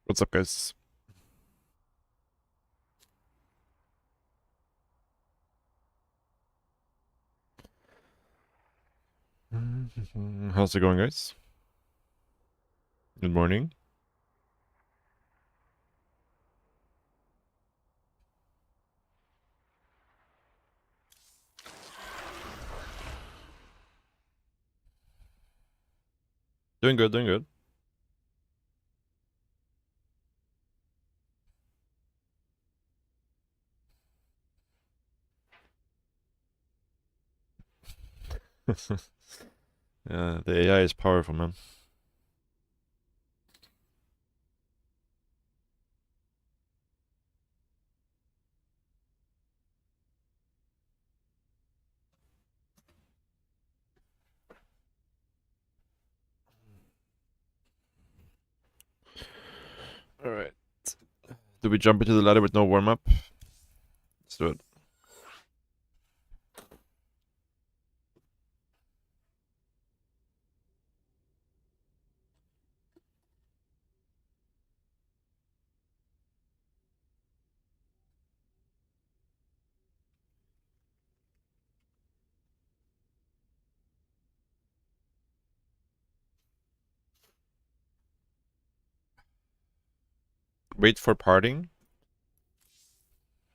What's up, guys? How's it going, guys? Good morning. Doing good, doing good. Yeah, the AI is powerful, man. Alright. Do we jump into the ladder with no warm-up? Let's do it. Wait for parting.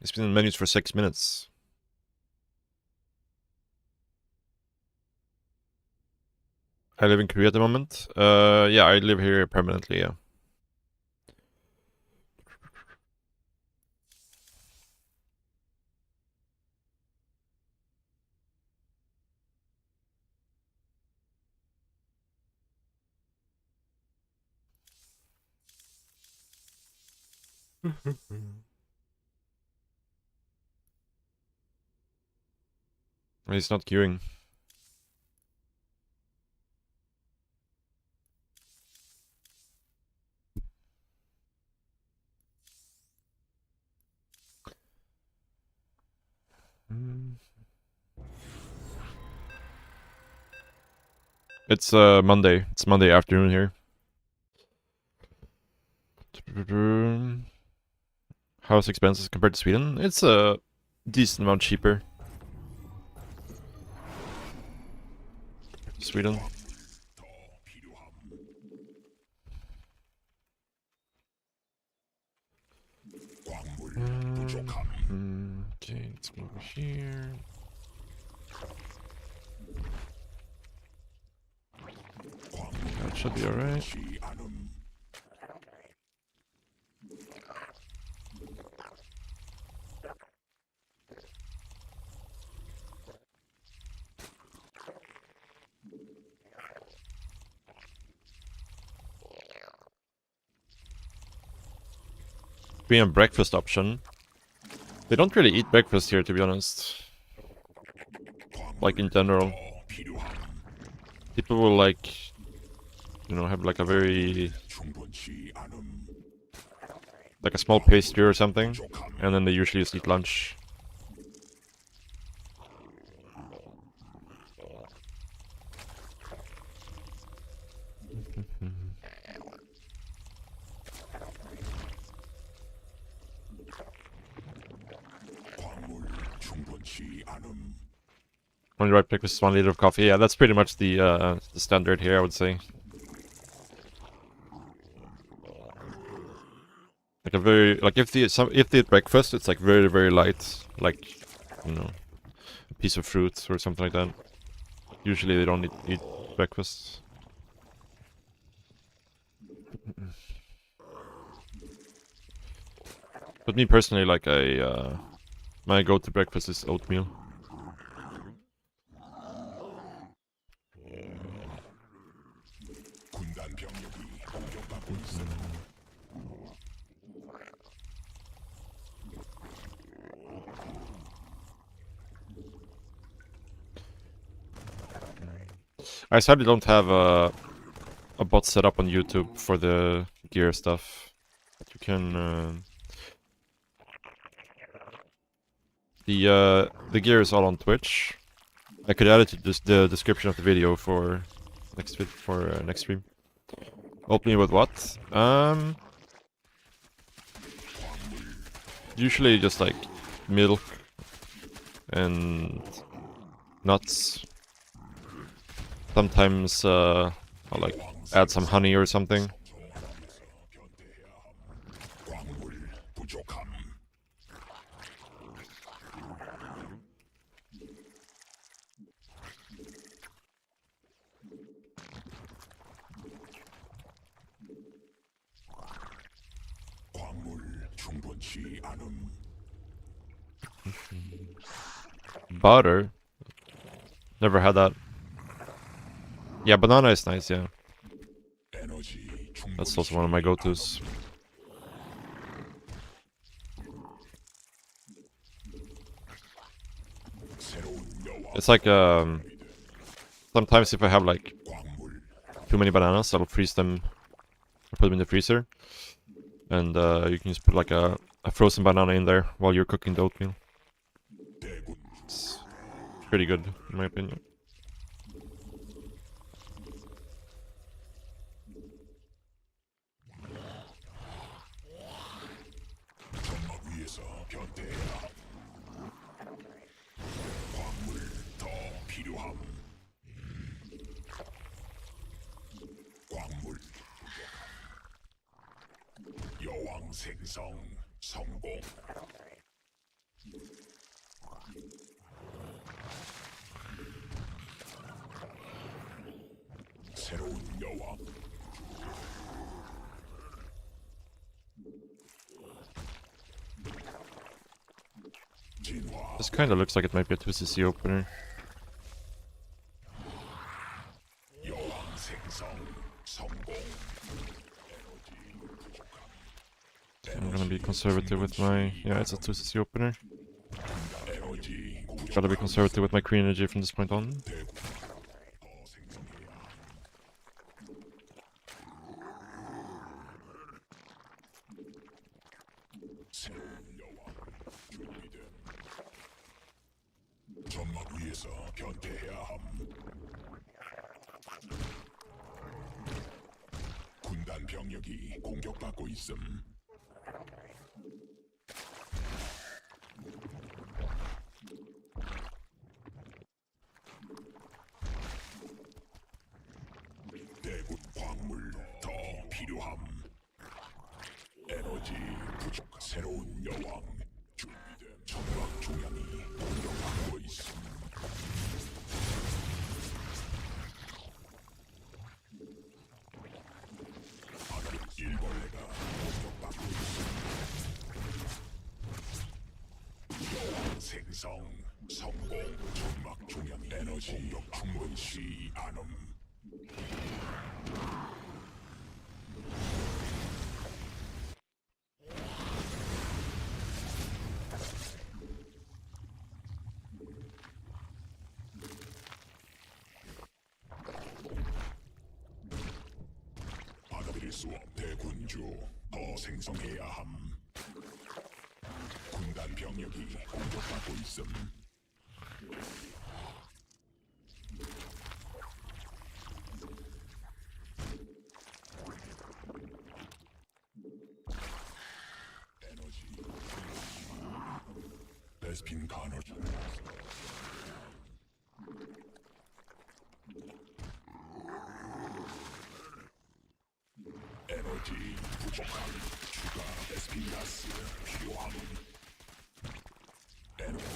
It's been in menus for 6 minutes. I live in Korea at the moment. Yeah, I live here permanently, yeah. He's not queuing. It's Monday. It's Monday afternoon here. House expenses compared to Sweden? It's a decent amount cheaper. Sweden. Okay, let's go over here. That should be alright. Premium breakfast option. They don't really eat breakfast here, to be honest. Like in general. People will like, you know, have like a very, like a small pastry or something, and then they usually just eat lunch. Only right breakfast is 1 liter of coffee. Yeah, that's pretty much the standard here, I would say. Like a very, like if they eat breakfast, it's like very light, like, you know, a piece of fruit or something like that. Usually they don't eat breakfast. But me personally, like my go-to breakfast is oatmeal. I sadly don't have a bot set up on YouTube for the gear stuff. But you can the gear is all on Twitch. I could add it to the description of the video for next stream. Opening with what? usually just like milk and nuts. Sometimes I'll like add some honey or something. Butter? Never had that. Yeah, banana is nice, yeah. That's also one of my go-tos. It's like, sometimes if I have like too many bananas, I'll freeze them, put them in the freezer. And you can just put like a frozen banana in there while you're cooking the oatmeal. It's pretty good, in my opinion. This kind of looks like it might be a 2cc opener. I'm gonna be conservative with my... yeah, it's a 2cc opener. Gotta be conservative with my green energy from this point on. 대군주 더 생성해야 함. 군단 병력이 공격받고 있음. 에너지 베스핀 가너 에너지 부족함. 추가 베스핀 가스 필요함. 에너지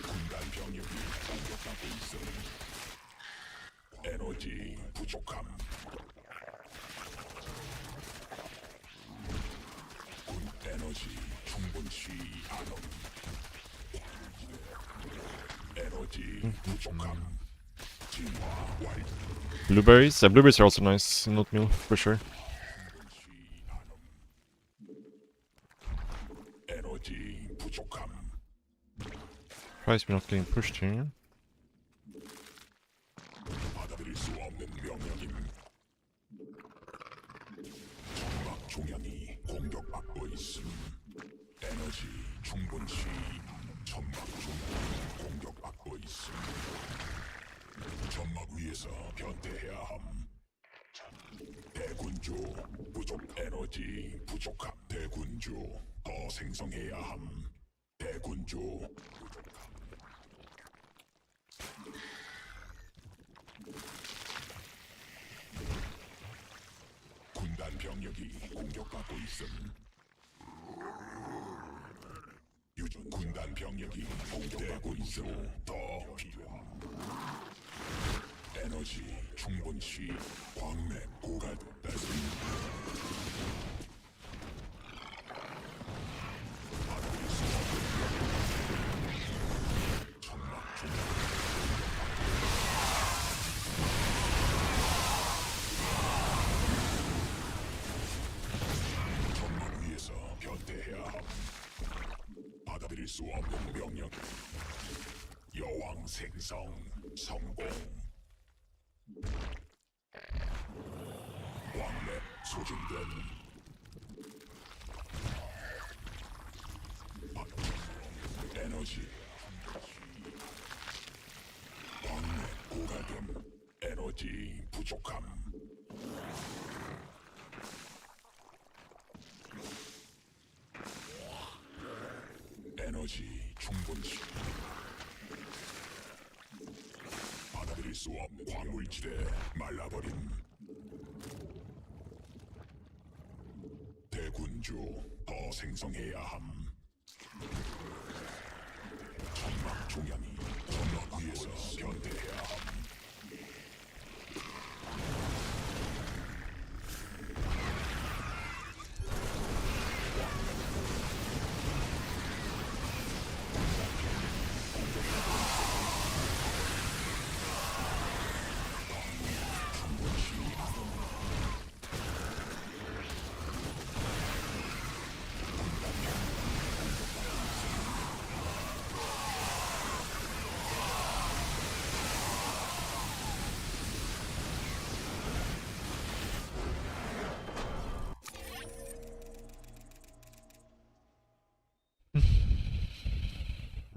군단 병력이 공격받고 있음. 에너지 부족함. 군 에너지 충분치 않음. 에너지 부족함. 진화 완료. Blueberries? Yeah, blueberries are also nice in oatmeal, for sure. 충분치 않음. 에너지 부족함. Surprised we're not getting pushed here. 받아들일 수 없는 명령임. 정막 중량이 공격받고 충분치 천막 중 공격받고 있음. 점막 위에서 변태해야 함. 대군주 부족 에너지 부족함. 대군주 더 생성해야 함. 대군주 부족함. 군단 병력이 공격받고 있음. 유전 군단 병력이 공격받고 있음. 더 필요함. 에너지 충분치 광맥 고갈됐습니다. 받을 수 없는 천막 중 천막 위에서 변태해야 함. 받아들일 수 없는 명령. 여왕 생성 성공. 광맥 소진된 에너지 광맥 고갈됨. 에너지 부족함. 에너지 충분치 받아들일 수 없는 광물지대 말라버림. 대군주 더 생성해야 함. 천막 종양이 천막 위에서 변태해야 함.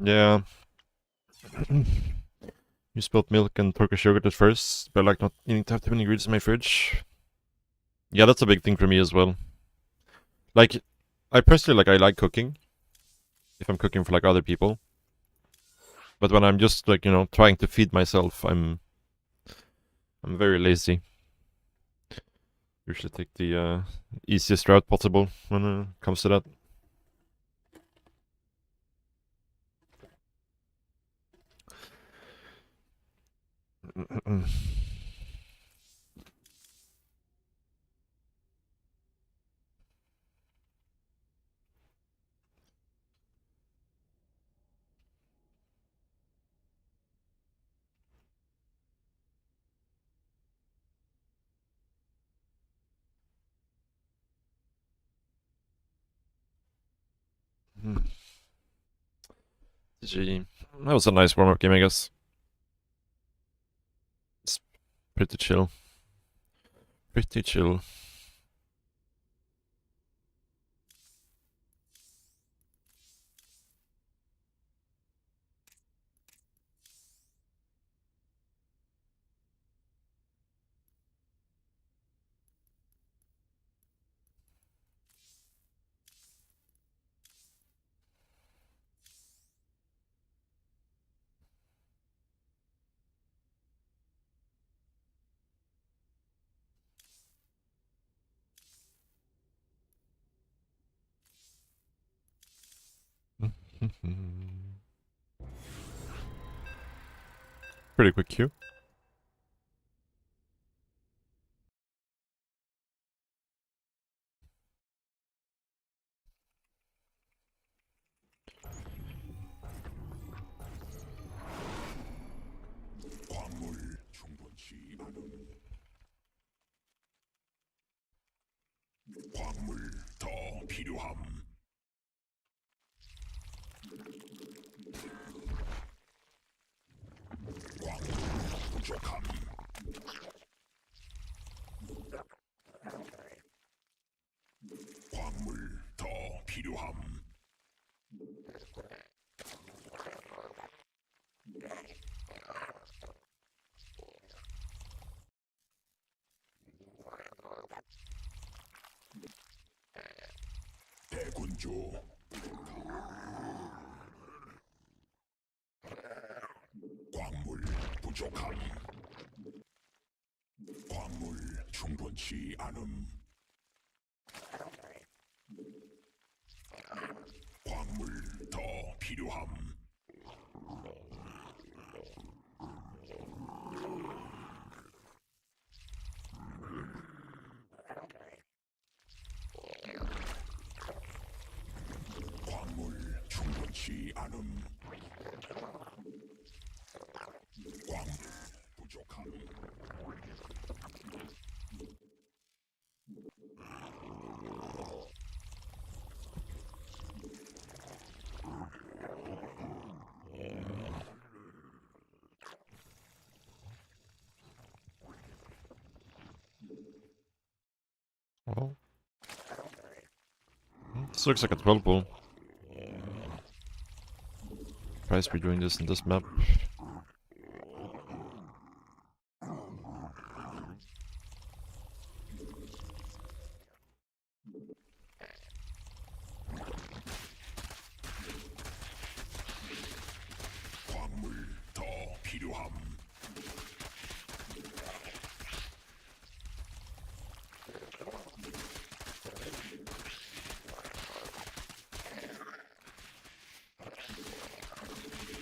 Yeah. You spilled milk and Turkish yogurt at first, but like not needing to have too many ingredients in my fridge. Yeah, that's a big thing for me as well. Like, I personally I like cooking. If I'm cooking for like other people. But when I'm just like, trying to feed myself, I'm very lazy. Usually take the easiest route possible when it comes to that. GG. That was a nice warm-up game, I guess. It's pretty chill. Pretty chill. Pretty quick queue. 광물 충분치 않음. 광물 더 필요함. 광물 부족함. 광물 더 필요함. 대군주 광물 부족함 광물 충분치 않음 광물 더 필요함 광물 충분치 않음 광물 부족함 Oh. This looks like a 12 ball. Surprised we're doing this in this map. 광물 더 필요함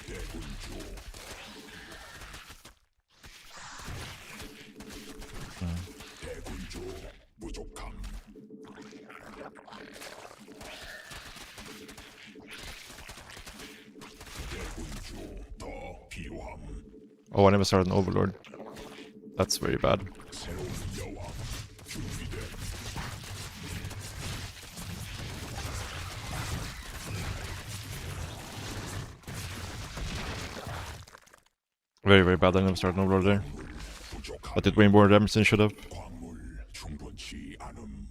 대군주 대군주 부족함 대군주 더 필요함 Oh, I never started an Overlord. That's very bad. 새로운 여왕 준비됨 Very, very bad. I never started an Overlord there. 부족함 I did way more damage than I should have. 광물 충분치 않음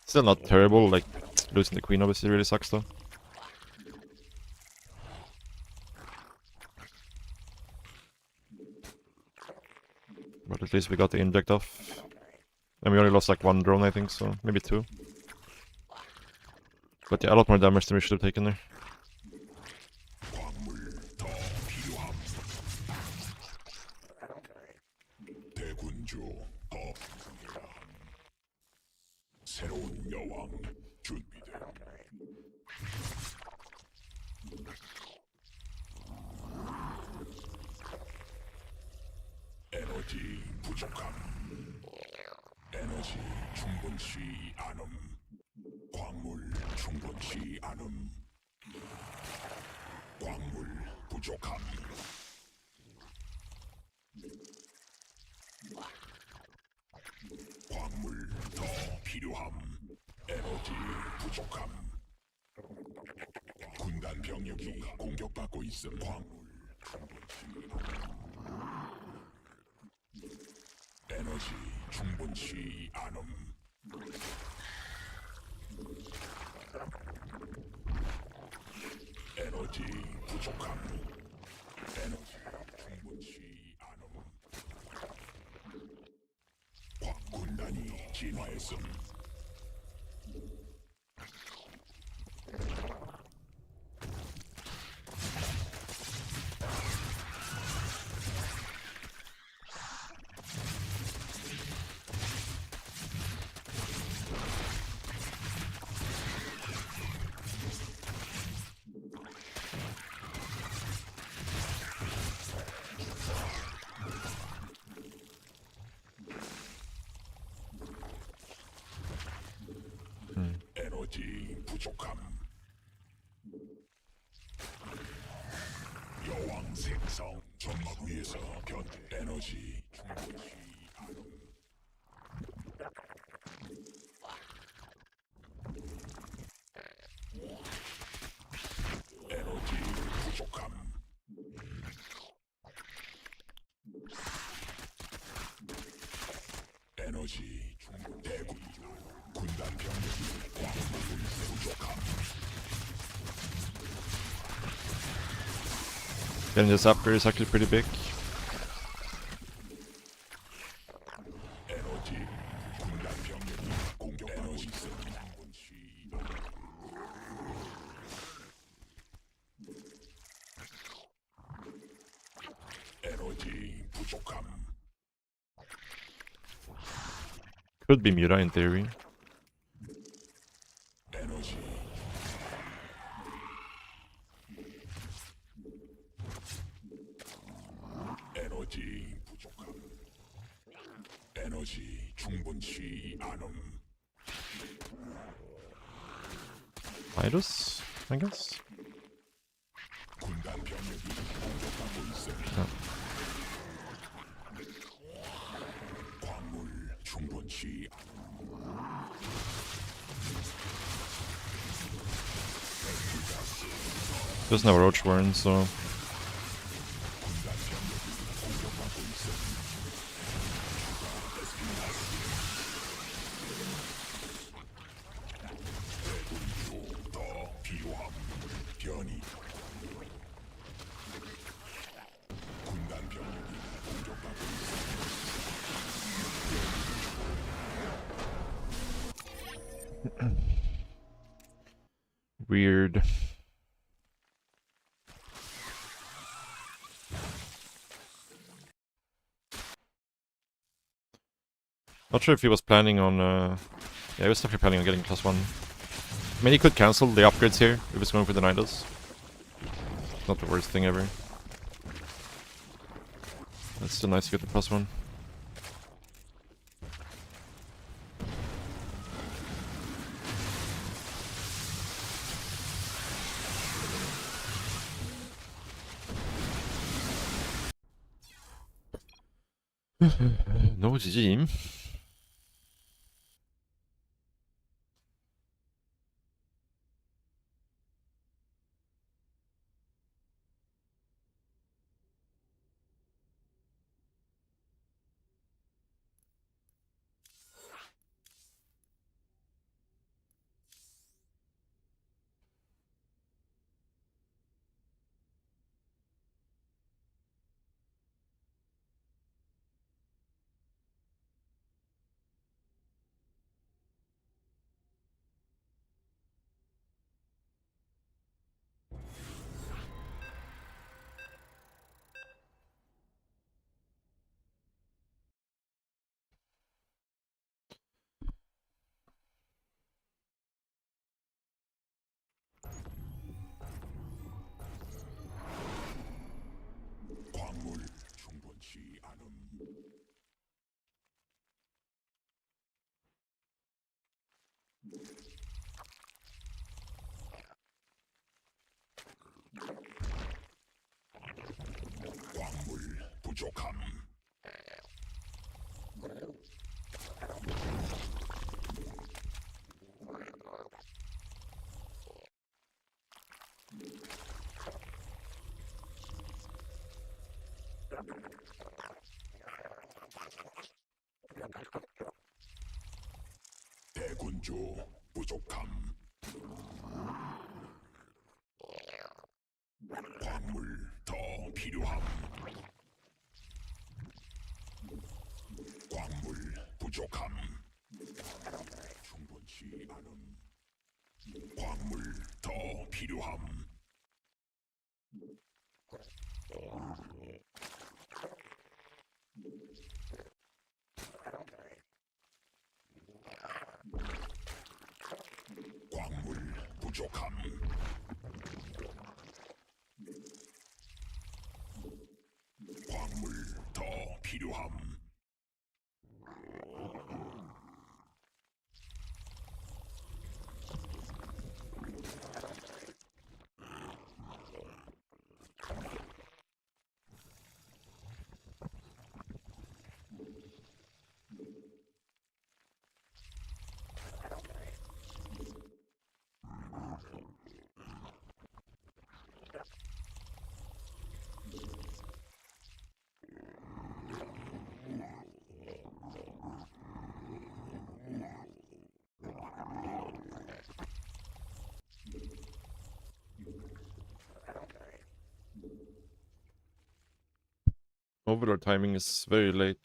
Still not terrible, like, losing the queen obviously really sucks though. But at least we got the inject off. And we only lost like one drone I think, so maybe two. But yeah, a lot more damage than we should have taken there. 광물 더 필요함 대군주 더 필요함 새로운 여왕 준비됨 에너지 부족함 에너지 충분치 않음 광물 충분치 않음 광물 부족함 광물 더 필요함 에너지 부족함 군단 병력이 공격받고 있음 광물 에너지 충분치 않음 에너지 부족함 에너지 충분치 않음 군단이 진화했음 에너지 부족함 여왕 생성 점막 위에서 견디 에너지 충분치 않음 에너지 부족함 에너지 충분 대군주 군단 병력이 광물을 부족함 Getting this upgrade is actually pretty big. 에너지 군단 병력이 공격 에너지 부족함. Could be Mura in theory. 에너지 에너지 부족함. 에너지 충분치 않음. Midas, I guess. 군단 병력이 공격받고 있음. 광물 충분치 Doesn't have a roach warren, so 군단 병력이 공격받고 있음. 대군주 더 필요함. 변이 군단 병력이 공격받고 있음. weird. Not sure if he was planning on, yeah, he was definitely planning on getting +1. I mean, he could cancel the upgrades here if he's going for the Nidals. Not the worst thing ever. It's still nice to get the +1. No GG. 광물 충분치 않음. 광물 부족함. 대군주 부족함. 광물 더 필요함. 광물 부족함. 충분치 않음. 광물 더 필요함. 광물 부족함. 광물 더 필요함. Overlord timing is very late.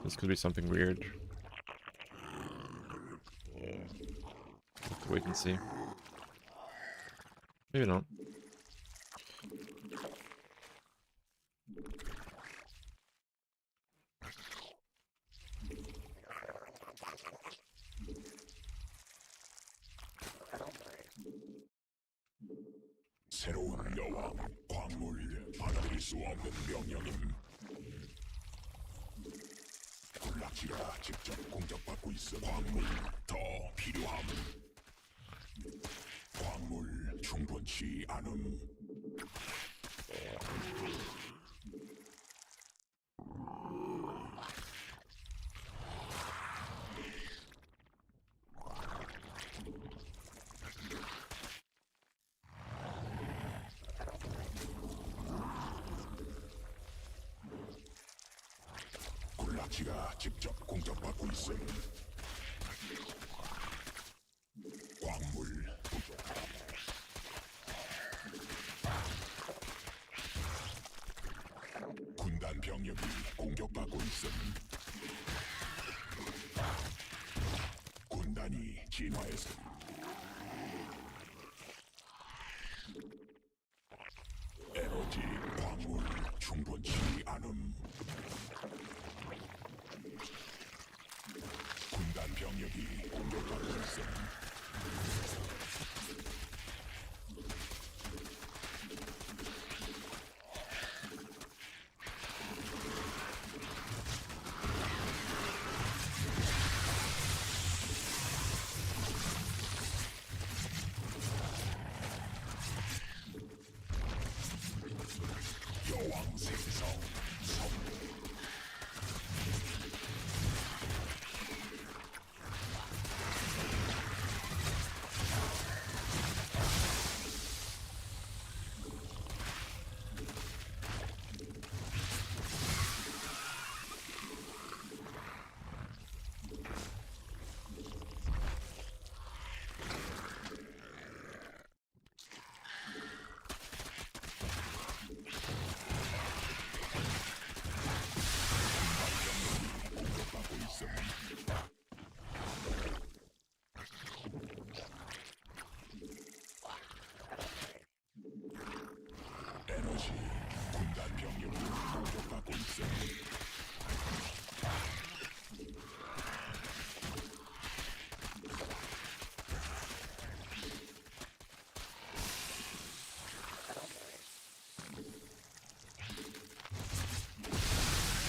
This could be something weird. Have to wait and see. Maybe not. 수 없는 명령임. 군락지가 직접 공격받고 있어. 광물 더 필요함. 광물 충분치 않음. 군락지가 직접 공격받고 있음. 광물 군단 병력이 공격받고 있음. 군단이 진화했음. 에너지 광물 충분치 않음. 군단 병력이 공격받고 있음. 여왕 생성 성공. 공격받고 있음. 에너지 군단 병력이 공격받고 있음.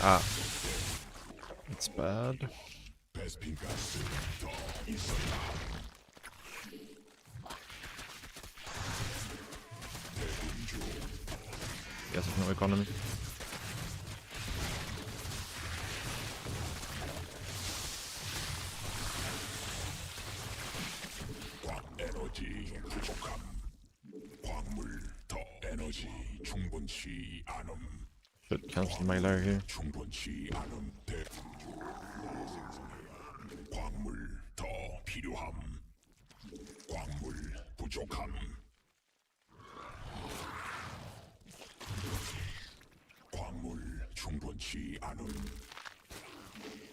Ah, it's bad. 베스핀 가스 더 있어야 함. 대군주 Guess it's no economy. 에너지 부족함. 광물 더 에너지 충분치 않음. Should cancel my lair here. 충분치 않음. 대군주 광물 더 필요함. 광물 부족함. 광물 충분치 않음.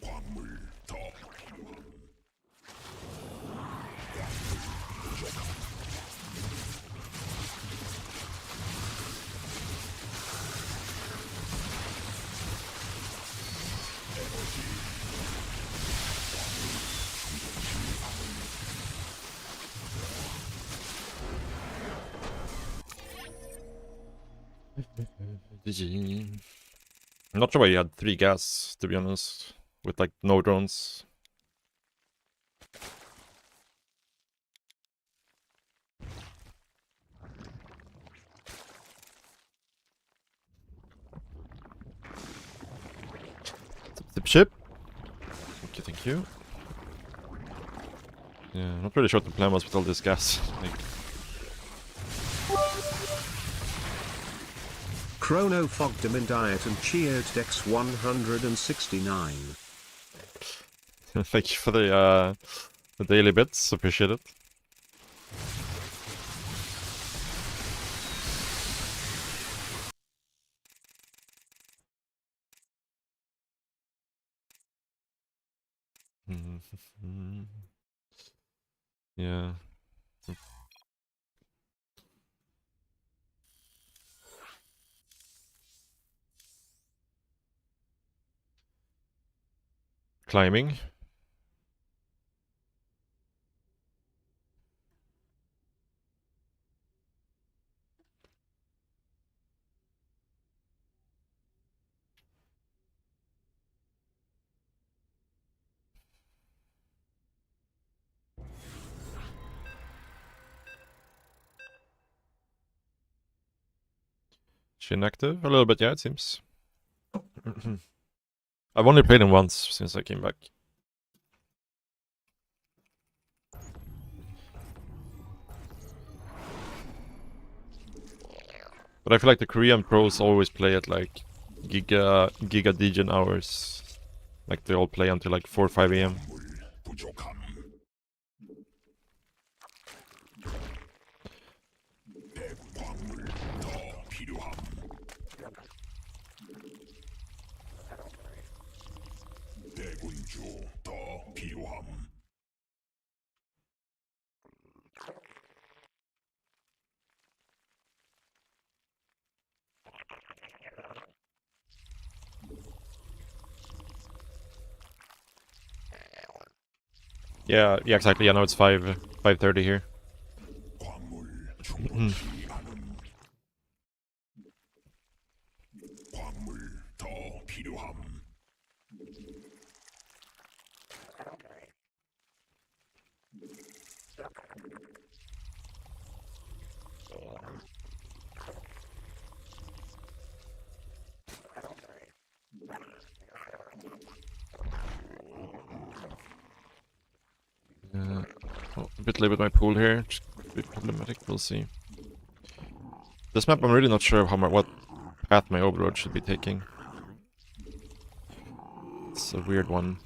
광물 더 필요함. 광물 부족함. 에너지 GG. I'm not sure why you had 3 gas, to be honest. With like no drones. Zip ship. Thank you. Yeah, I'm not really sure what the plan was with all this gas. Like, Chrono fogged him in diet and cheered Dex 169. thank you for the daily bits, appreciate it. Yeah. Climbing. she inactive? A little bit, yeah, it seems. I've only played him once since I came back. But I feel like the Korean pros always play at like Giga Degen hours. Like they all play until like 4 or 5 AM. 부족함. 대광물 더 필요함. 대군주 더 필요함. Yeah, exactly. Yeah, no, it's 5:30 here. 광물 충분치 않음. 광물 더 필요함. A bit late with my pool here. Which could be problematic. We'll see. This map, I'm really not sure what path my overlord should be taking. It's a weird one.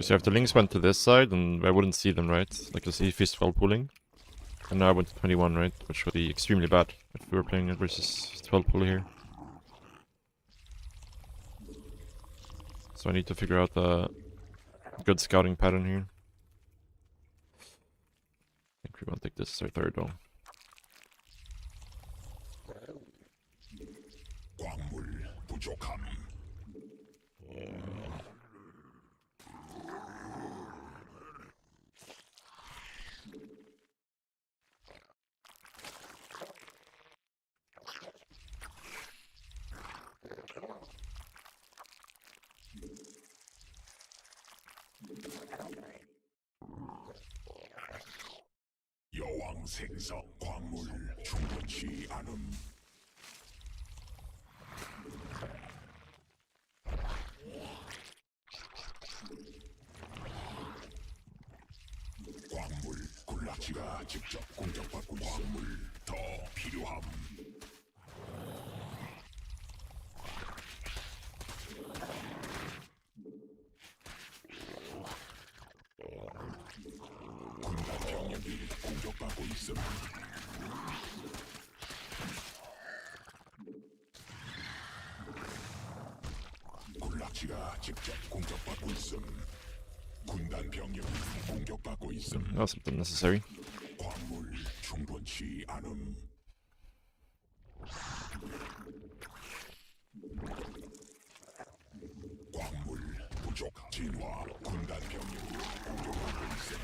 So if the links went to this side, then I wouldn't see them, right? Like you see fist while pulling. And now I went to 21, right? Which would be extremely bad if we were playing it versus 12 pull here. So I need to figure out a good scouting pattern here. I think we want to take this as our third though. 광물 부족함. 여왕 생성 광물 충분치 않음. 광물 군락지가 직접 공격받고 광물 더 필요함. 군단 병력이 공격받고 있음. 군락지가 직접 공격받고 있음. 군단 병력이 공격받고 있음. That was something necessary. 광물 충분치 않음. 광물 부족. 진화 군단 병력이 공격받고 있음.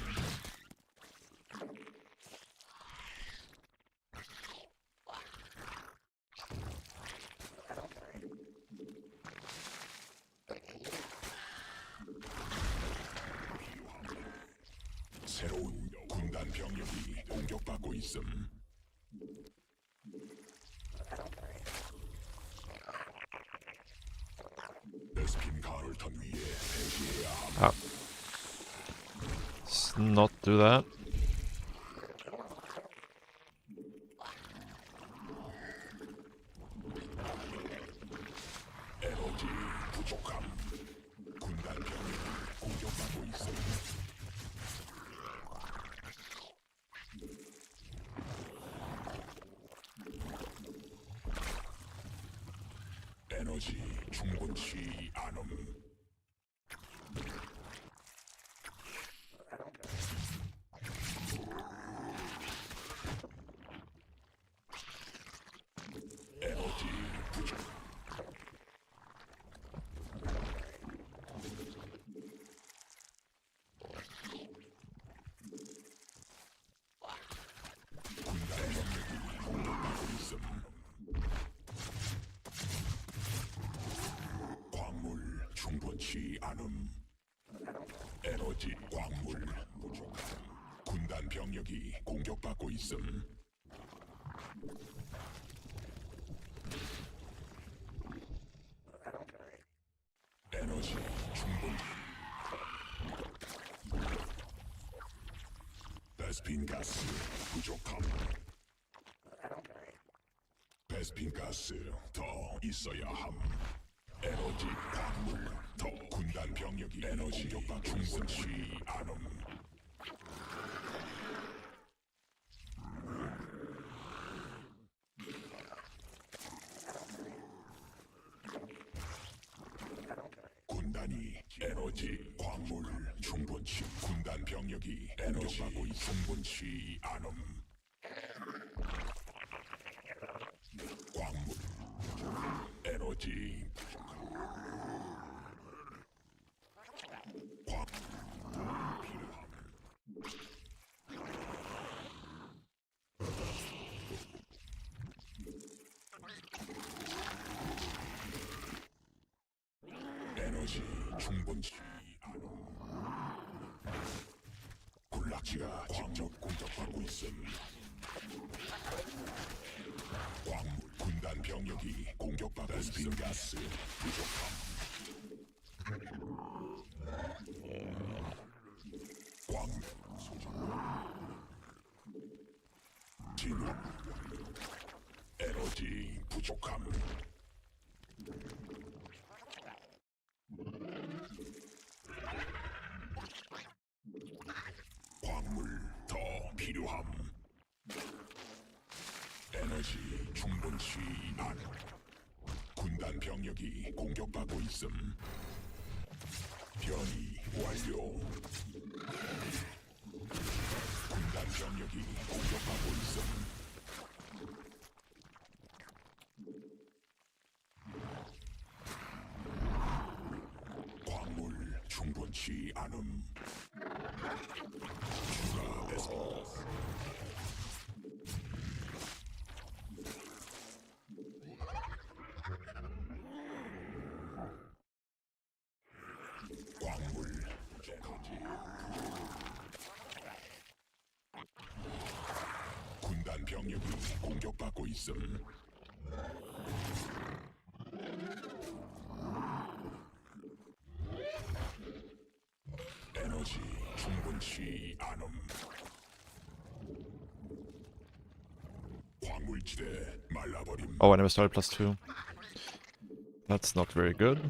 새로운 군단 병력이 공격받고 있음. 베스킨 가을턴 위에 대기해야 함. Let's not do that. 에너지 부족함. 군단 병력이 공격받고 있음. 에너지 충분치 않음. 에너지 부족. 충분치 않음. 에너지 광물 부족함. 군단 병력이 공격받고 있음. 에너지 충분. 베스핀 가스 부족함. 베스핀 가스 더 있어야 함. 에너지 광물 더. 군단 병력이 에너지 충분치 않음. 군단이 에너지 광물 충분치. 군단 병력이 에너지 충분치 않음. 광물 에너지 광 필요함. 에너지 충분치 않음. 군락지가 직접 공격받고 있음. 광물 군단 병력이 공격받고 있음. 가스 부족함. 광물 진화 에너지 부족함. 광물 더 필요함. 에너지 충분치 않음. 군단 병력이 공격받고 있음. 변이 완료. 군단 병력이 공격받고 있음. 광물 충분치 않음. 추가 에스퍼. 광물 에너지. 군단 병력이 공격받고 있음. 에너지 충분치 않음. 광물지대 말라버림. Oh, enemy star +2. That's not very good.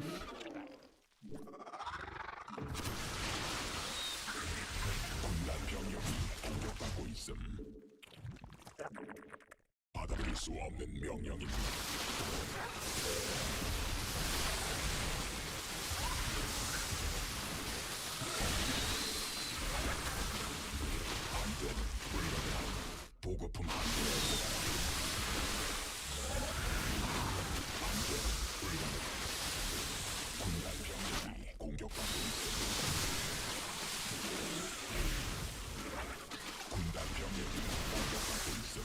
군단 병력이 공격받고 있음. 받아들일 수 없는 명령입니다. 안돼. 보급품 안돼. 안돼. 군단 병력이 공격받고 있음. 군단 병력이 공격받고 있음.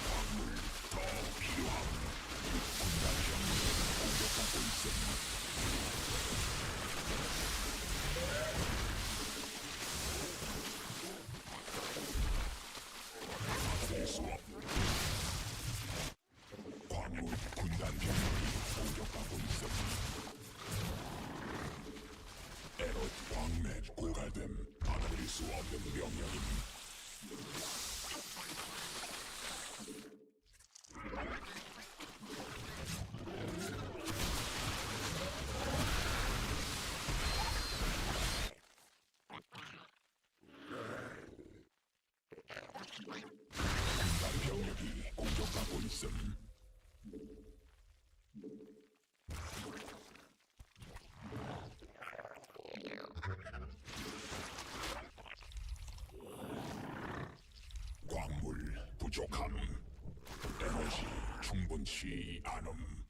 광물 더 필요함. 군단 병력이 공격받고 있음. 받아들일 수 없. 광물 군단 병력이 공격받고 있음. 에너지 광맥 고갈됨. 받아들일 수 없는 명령임. 군단 병력이 공격받고 있음. 광물 부족함. 에너지 충분치 않음.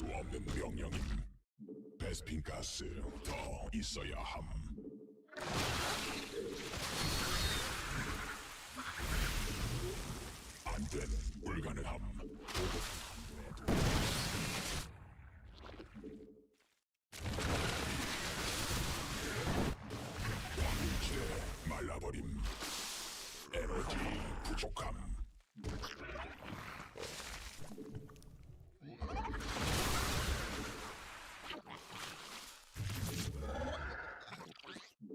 수 없는 명령임. 베스핀 가스 더 있어야 함. 안된 불가능함. 황일지대 말라버림. 에너지 부족함.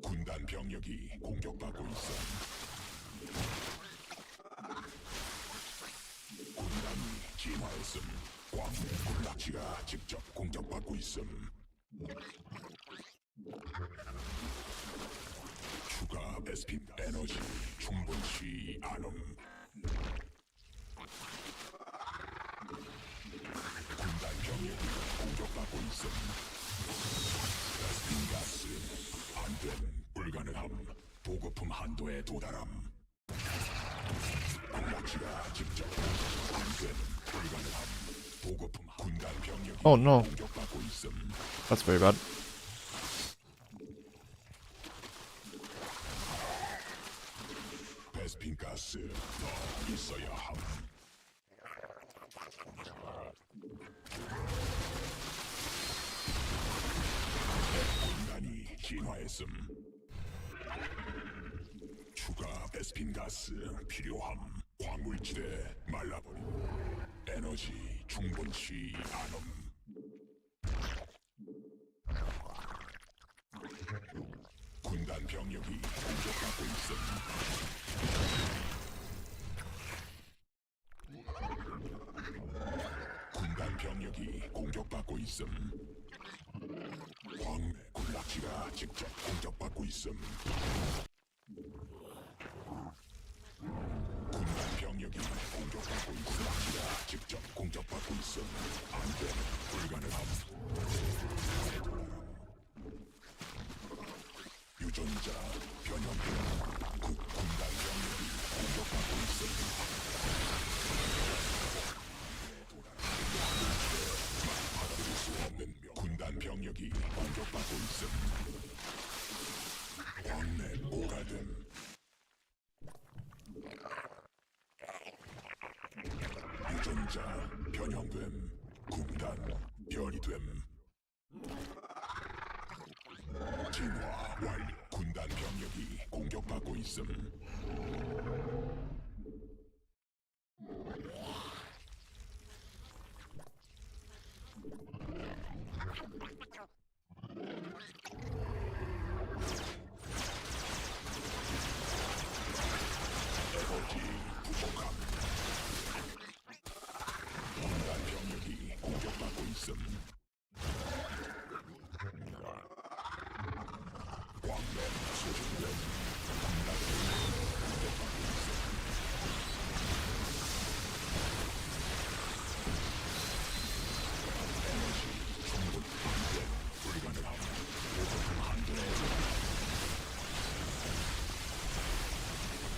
군단 병력이 공격받고 있어. 군단이 진화했음. 광대 군락지가 직접 공격받고 있음. 추가 베스핀 에너지 충분치 않음. 군단 병력이 공격받고 있음. 베스핀 가스 안된 불가능함. 보급품 한도에 도달함. 군락지가 직접 안된 불가능함. 보급품 군단 병력이 Oh no, 공격받고 있음. that's very bad. 베스핀 가스 더 있어야 함. 군단이 진화했음. 추가 베스핀 가스 필요함. 광물지대 말라버림. 에너지 충분치 않음. 군단 병력이 공격받고 있음. 군단 병력이 공격받고 있음. 광내 군락지가 직접 공격받고 있음. 군단 병력이 공격받고 있음. 군락지가 직접 공격받고 있음. 안돼 불가능함. 유전자 변형. 군단 병력이 공격받고 있음. 받아들일 수 없는 군단 병력이 공격받고 있음. 광내 오가든. 유전자 변형됨. 군단 변이됨. 진화 완료. 군단 병력이 공격받고 있음. 에너지 부족함. 군단 병력이 공격받고 있음. 광맥 소진됨. 군단이 공격받고 있음. 에너지 충분 안돼 불가능함. 보급품 한도에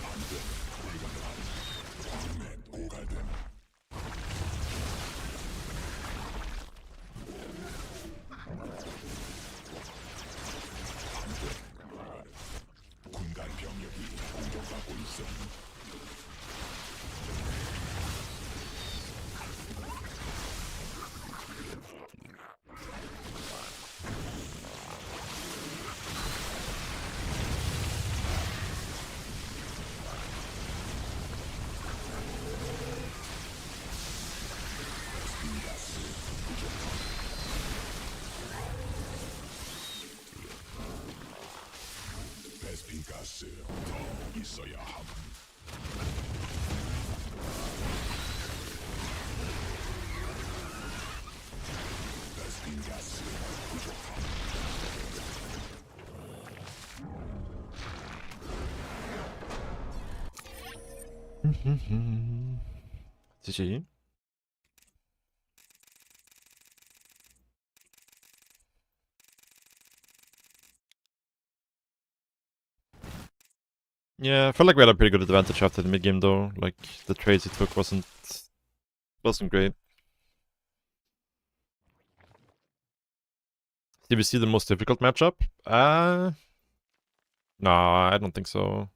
안돼 불가능함. 광맥 고갈됨. 군단 병력이 공격받고 있음. 가스 부족함. 베스핀 가스 더 있어야 함. 베스핀 가스 부족함. GG. Yeah, I felt like we had a pretty good advantage after the mid game though. Like the trades he took wasn't great. CVC the most difficult matchup? Nah, I don't think so.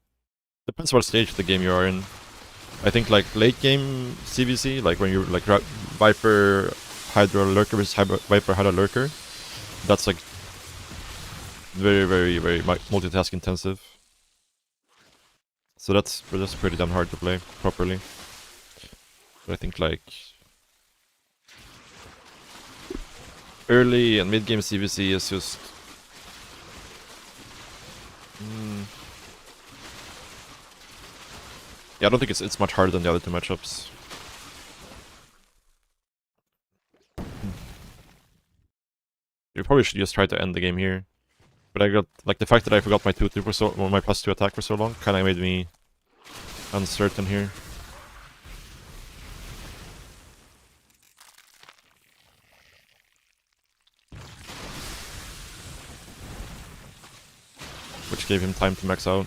Depends what stage of the game you are in. I think like late game CVC, like when you're like Viper Hydra Lurker versus Viper Hydra Lurker, that's like very multitask intensive. So that's pretty damn hard to play properly. But I think like early and mid game CVC is just yeah, I don't think it's much harder than the other two matchups. You probably should just try to end the game here. But I got like the fact that I forgot my 2-2 for so my +2 attack for so long kind of made me uncertain here. Which gave him time to max out.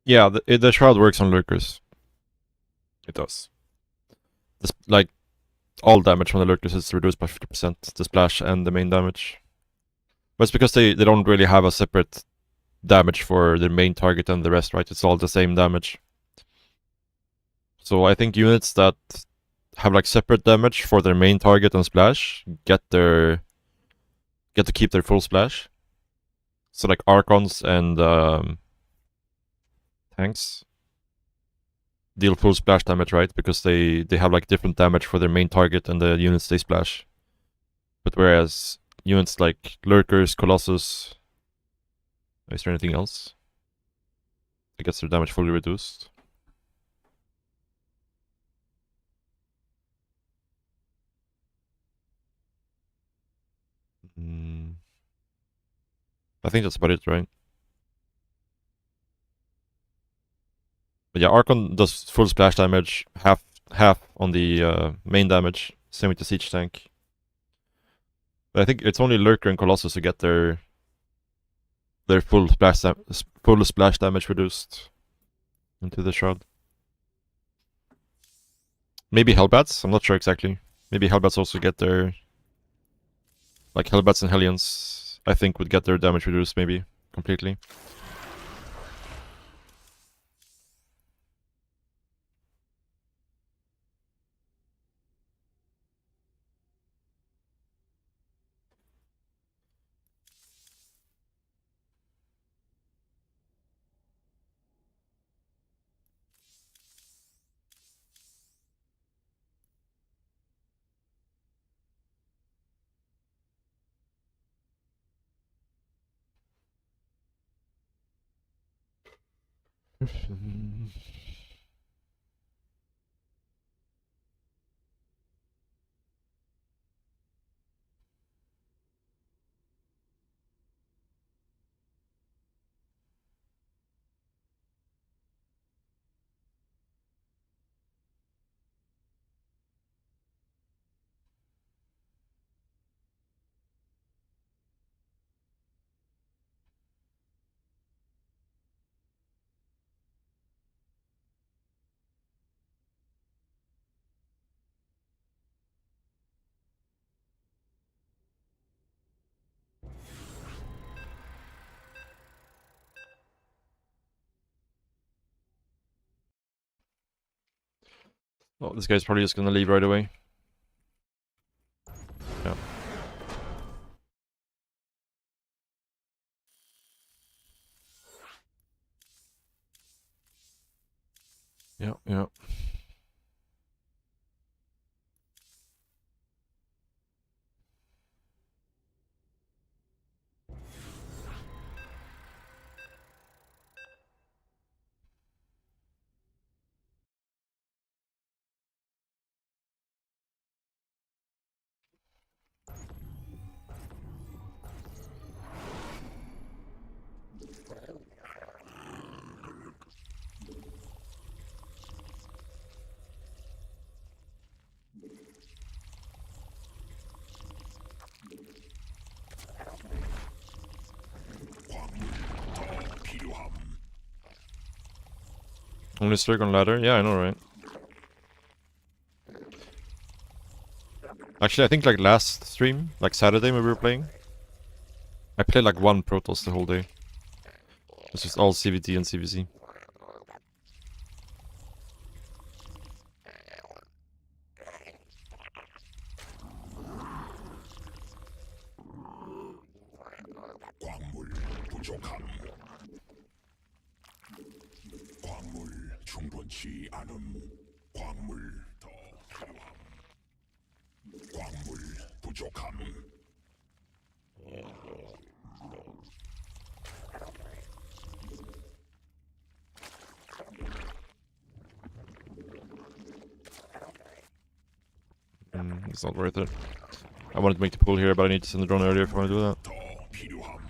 Yeah, the shroud works on lurkers. It does. This, like all damage from the lurkers is reduced by 50%. The splash and the main damage. But it's because they don't really have a separate damage for their main target and the rest, right? It's all the same damage. So I think units that have like separate damage for their main target and splash get to keep their full splash. So like Archons and tanks deal full splash damage, right? Because they have like different damage for their main target and the units they splash. But whereas units like Lurkers, Colossus... Is there anything else? That gets their damage fully reduced. I think that's about it, right? Yeah, Archon does full splash damage, half on the main damage. Same with the siege tank. But I think it's only Lurker and Colossus who get their full splash damage reduced into the shroud. Maybe Hellbats. I'm not sure exactly. Maybe Hellbats also get their, like Hellbats and Hellions, I think would get their damage reduced maybe completely. Oh, this guy's probably just gonna leave right away. Yeah. Yeah. Only Dragon Ladder? Yeah, I know, right? Actually, I think like last stream, like Saturday when we were playing, I played like one Protoss the whole day. It's just all CVT and CVC. 광물 부족함. 광물 충분치 않음. 광물 더 필요함. 광물 부족함. It's not worth it. I wanted to make the pull here, but I need to send the drone earlier if I want to do that. 더 필요함.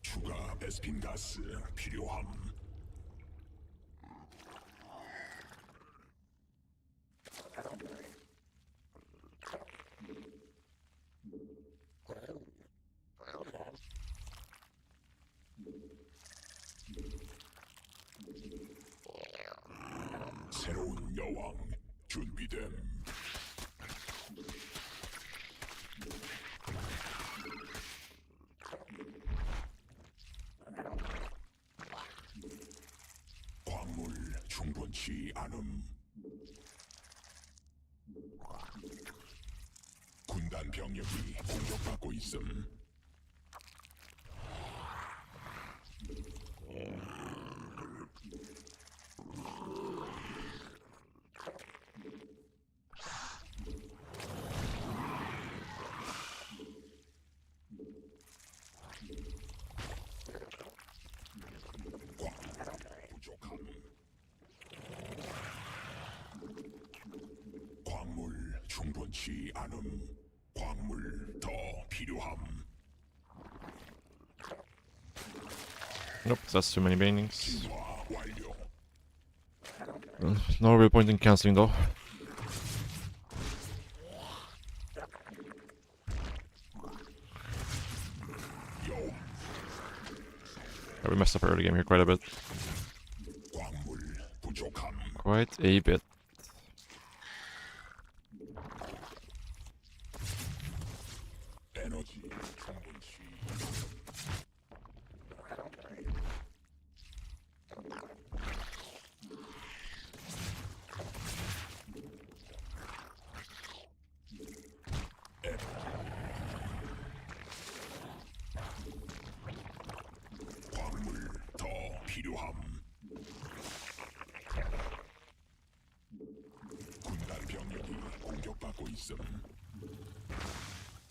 추가 베스핀 가스 필요함. 새로운 여왕 준비됨. 충분치 않음. 군단 병력이 공격받고 있음. 부족함. 광물 충분치 않음. 광물 더 필요함. Nope, that's too many banings. 진화 완료. No real point in cancelling though. 요 Yeah, we messed up early game here quite a bit. 광물 부족함. Quite a bit. 에너지 충분치. 광물 더 필요함. 군단 병력이 공격받고 있음.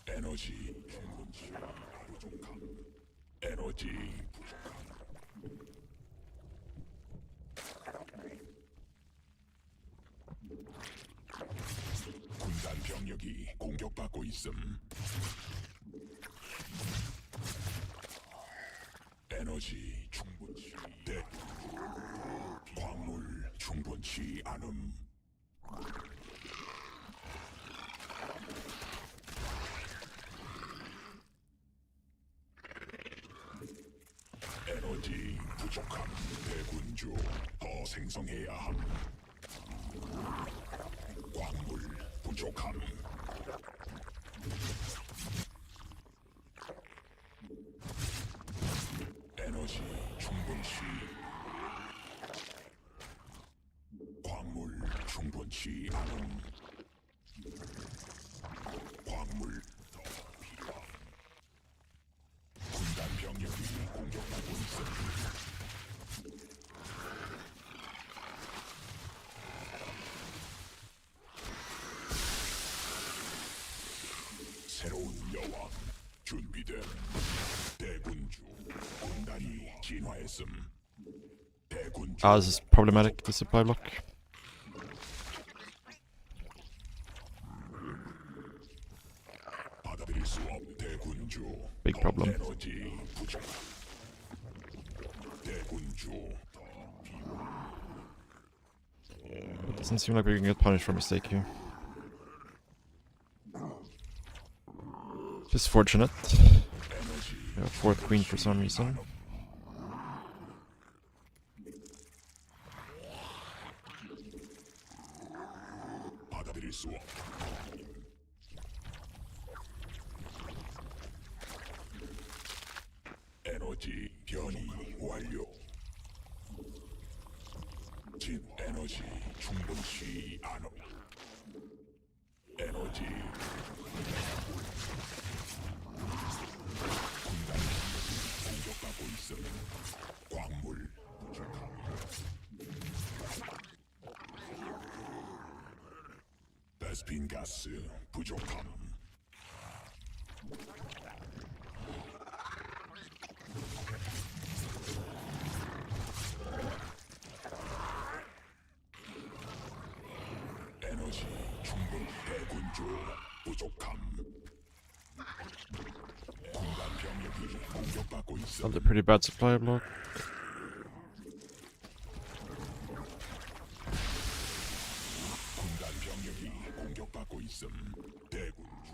에너지 충분치 부족함. 에너지 부족함. 군단 병력이 공격받고 있음. 에너지 충분치 대 광물 충분치 않음. 에너지 부족함. 대군주 더 생성해야 함. 광물 부족함. 에너지 충분치. 광물 충분치 않음. 광물 더 필요함. 군단 병력이 공격받고 있음. 새로운 여왕 준비된. 대군주 군단이 진화했음. 대군주 Ah, this is problematic, the supply block. 받아들일 수 없. 대군주 Big problem. 에너지 부족. 대군주 더 Doesn't seem like we can get punished for a mistake here. Just fortunate. We have a fourth queen for some reason. 받아들일 수 없. 에너지 변이 완료. 진 에너지 충분치 않음. 에너지 군단 공격받고 있음. 광물 부족함. 베스핀 가스 부족함. 에너지 충분. 대군주 부족함. 군단 병력이 공격받고 있음. That's a pretty bad supply block. 군단 병력이 공격받고 있음. 대군주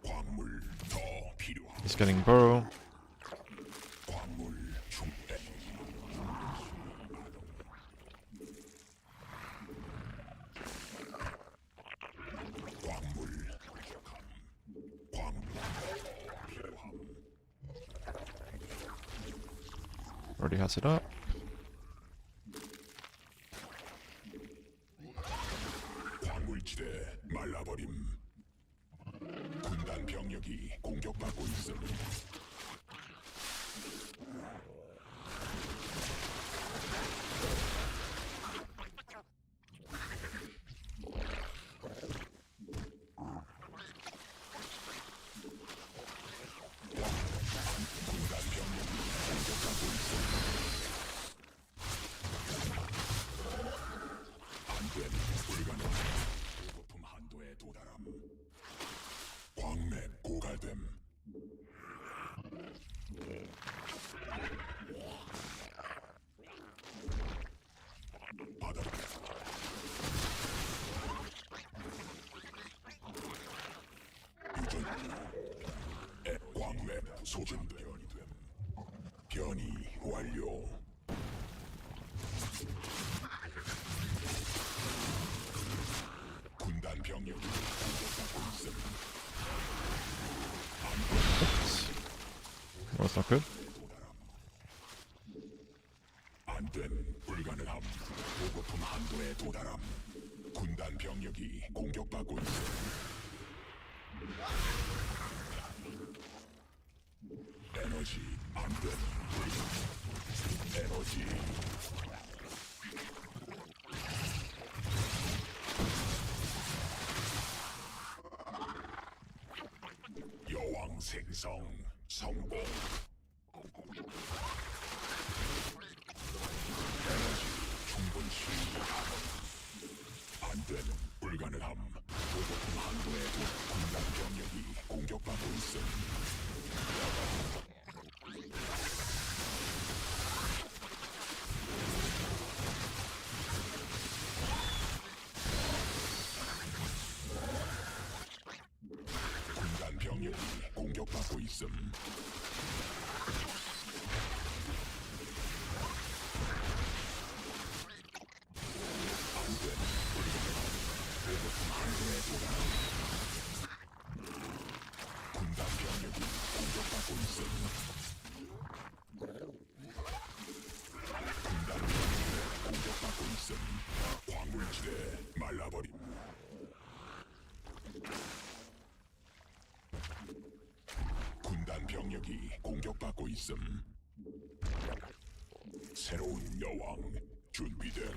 광물 더 필요함. He's getting burrow. 광물 충분. 광물 부족함. 광물 필요함. already has it up. 광물지대 말라버림. 군단 병력이 공격받고 있음. 보급품 한도에 도달함. 광맥 고갈됨. 바다. 유전. 광맥 소진 변이 됨. 변이 완료. 군단 병력이 공격받고 있음. That's not good. 안됨. 불가능함. 보급품 한도에 도달함. 군단 병력이 공격받고 있음. 에너지 안됨. 에너지. 여왕 생성 성공. 에너지 충분히 안됨. 불가능함. 보급품 한도에 군단 병력이 공격받고 있음. 군단 병력이 공격받고 있음. 안돼. 보급품 한도에 도달함. 군단 병력이 공격받고 있음. 군단 병력이 공격받고 있음. 광물지대 말라버림. 군단 병력이 공격받고 있음. 새로운 여왕 준비됨.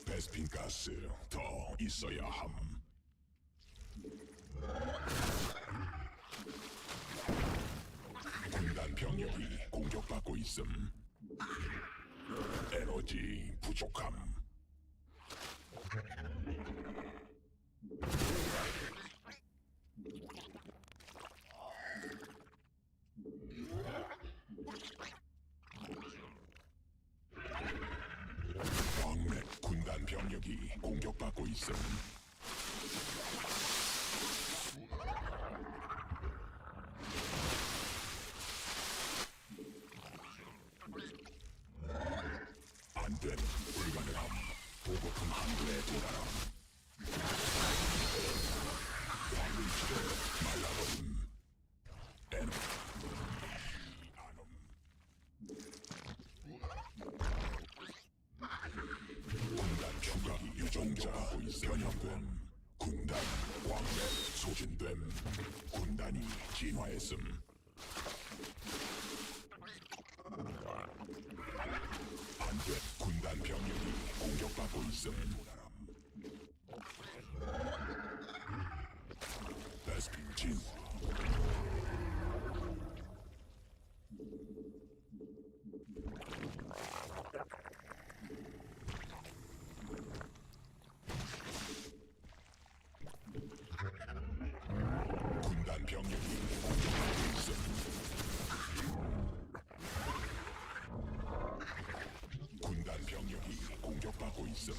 베스핀 가스 더 있어야 함. 군단 병력이 공격받고 있음. 에너지 부족함. 광맥 군단 병력이 공격받고 있음. 안됨. 불가능함. 보급품 한도에 도달함. 광물지대 말라버림. 군단 추가 유전자 변형됨. 군단 광맥 소진됨. 군단이 진화했음. 안돼. 군단 병력이 공격받고 있음. 베스핀 진화. 군단 병력이 공격받고 있음. 군단 병력이 공격받고 있음.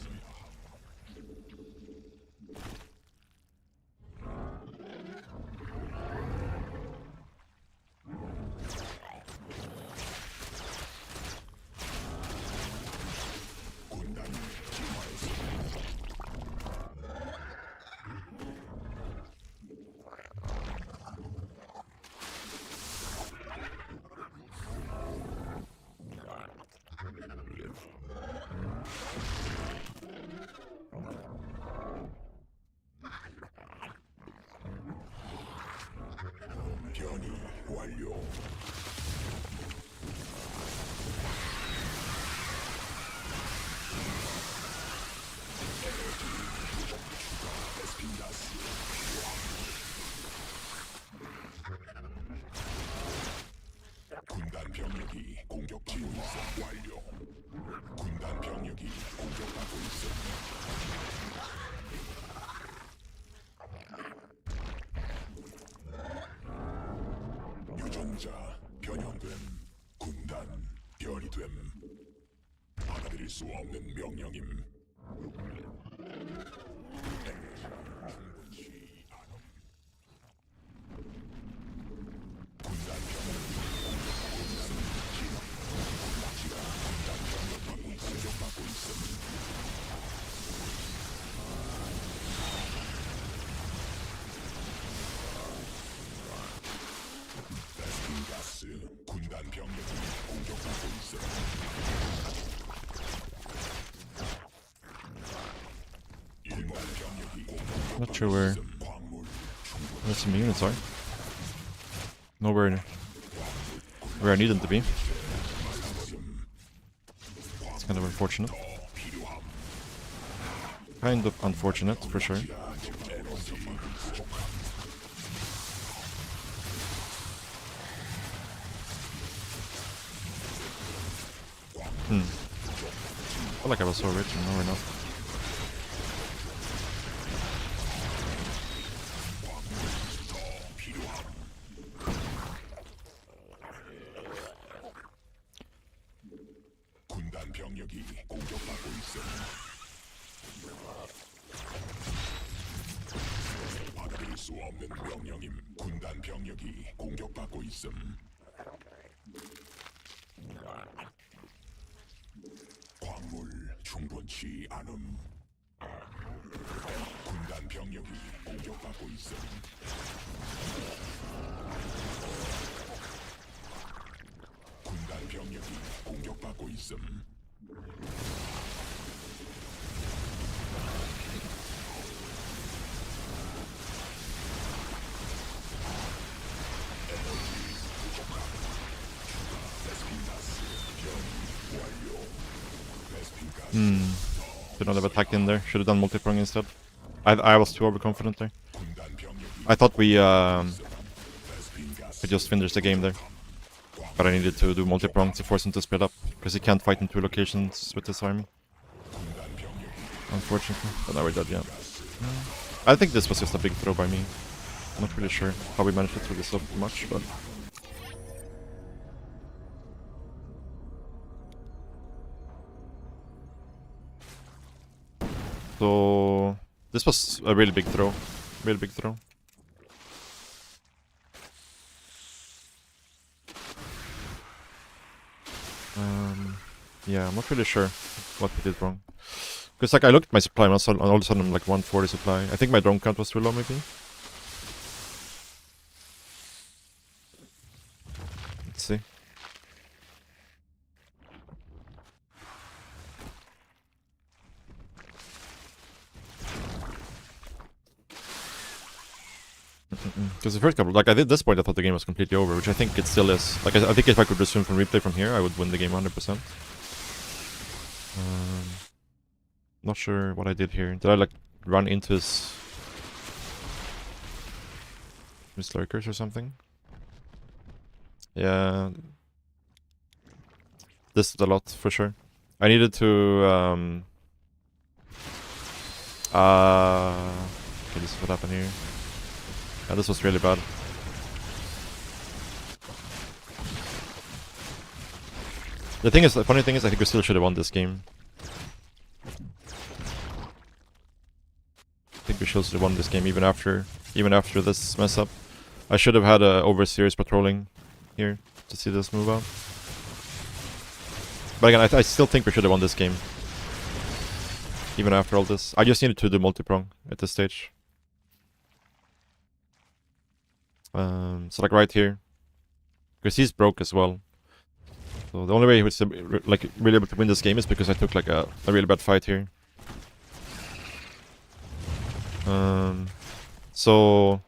군단이 진화했음. 생존자 변형됨. 군단 별이 됨. 받아들일 수 없는 명령임. 군단 병력이 공격받고 있음. 가스 군단 병력이 공격받고 있어. 일반 병력이 Not sure where some units are. Nowhere where I need them to be. It's kind of unfortunate. Kind of unfortunate, for sure. I felt like I was so rich and now we're not. 군단 병력이 공격받고 있어. 받아들일 수 없는 명령임. 군단 병력이 공격받고 있음. 광물 충분치 않음. 군단 병력이 공격받고 있음. 군단 병력이 공격받고 있음. Should not have attacked in there. Should have done multi-prong instead. I was too overconfident there. I thought we could just finish the game there. But I needed to do multi-prong to force him to split up. Because he can't fight in 2 locations with this army. Unfortunately. But now we're dead, yeah. I think this was just a big throw by me. I'm not really sure how we managed to throw this up much, but... So... This was a really big throw. Really big throw. Yeah, I'm not really sure what we did wrong. Because like I looked at my supply and all of a sudden I'm like 140 supply. I think my drone count was too low maybe. Let's see. Because the first couple, like at this point I thought the game was completely over, which I think it still is. Like I think if I could resume from replay from here, I would win the game 100%. Not sure what I did here. Did I like run into his lurkers or something? Yeah. This did a lot for sure. I needed to okay, this is what happened here. Yeah, this was really bad. The funny thing is I think we still should have won this game. I think we should have won this game even after this mess up. I should have had a overseers patrolling here to see this move out. But again, I still think we should have won this game. Even after all this. I just needed to do multi-prong at this stage. So like right here. Because he's broke as well. So the only way he was like really able to win this game is because I took like a really bad fight here. So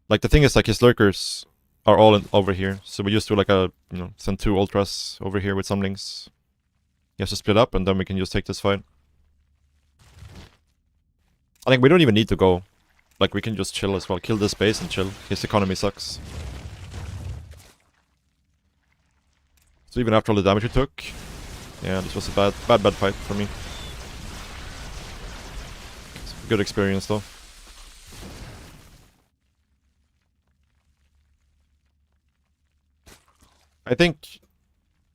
like the thing is like his lurkers are all over here. So we just do like a send 2 ultras over here with some links. He has to split up and then we can just take this fight. I think we don't even need to go. Like we can just chill as well. Kill this base and chill. His economy sucks. So even after all the damage we took, yeah, this was a bad fight for me. It's a good experience though. I think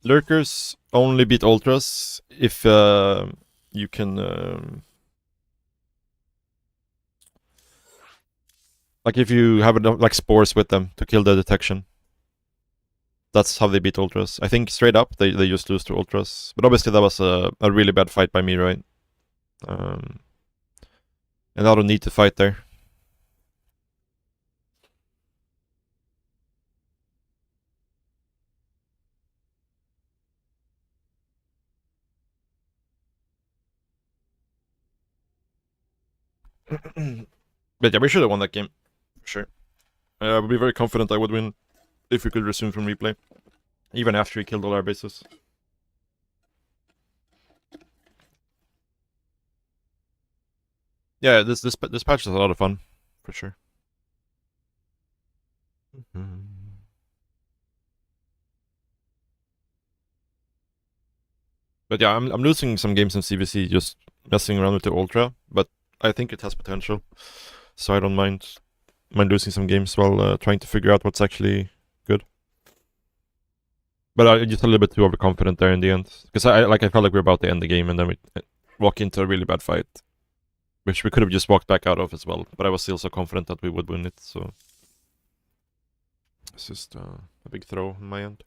lurkers only beat ultras if you can like if you have enough like spores with them to kill the detection. That's how they beat ultras. I think straight up they just lose to ultras. But obviously that was a really bad fight by me, right? And I don't need to fight there. But yeah, we should have won that game. For sure. I would be very confident I would win if we could resume from replay. Even after he killed all our bases. Yeah, this patch is a lot of fun. For sure. But yeah, I'm losing some games in CVC just messing around with the Ultra, but I think it has potential. So I don't mind losing some games while trying to figure out what's actually good. But I'm just a little bit too overconfident there in the end. Because I felt like we were about to end the game and then we walk into a really bad fight. Which we could have just walked back out of as well. But I was still so confident that we would win it, so... It's just a big throw on my end.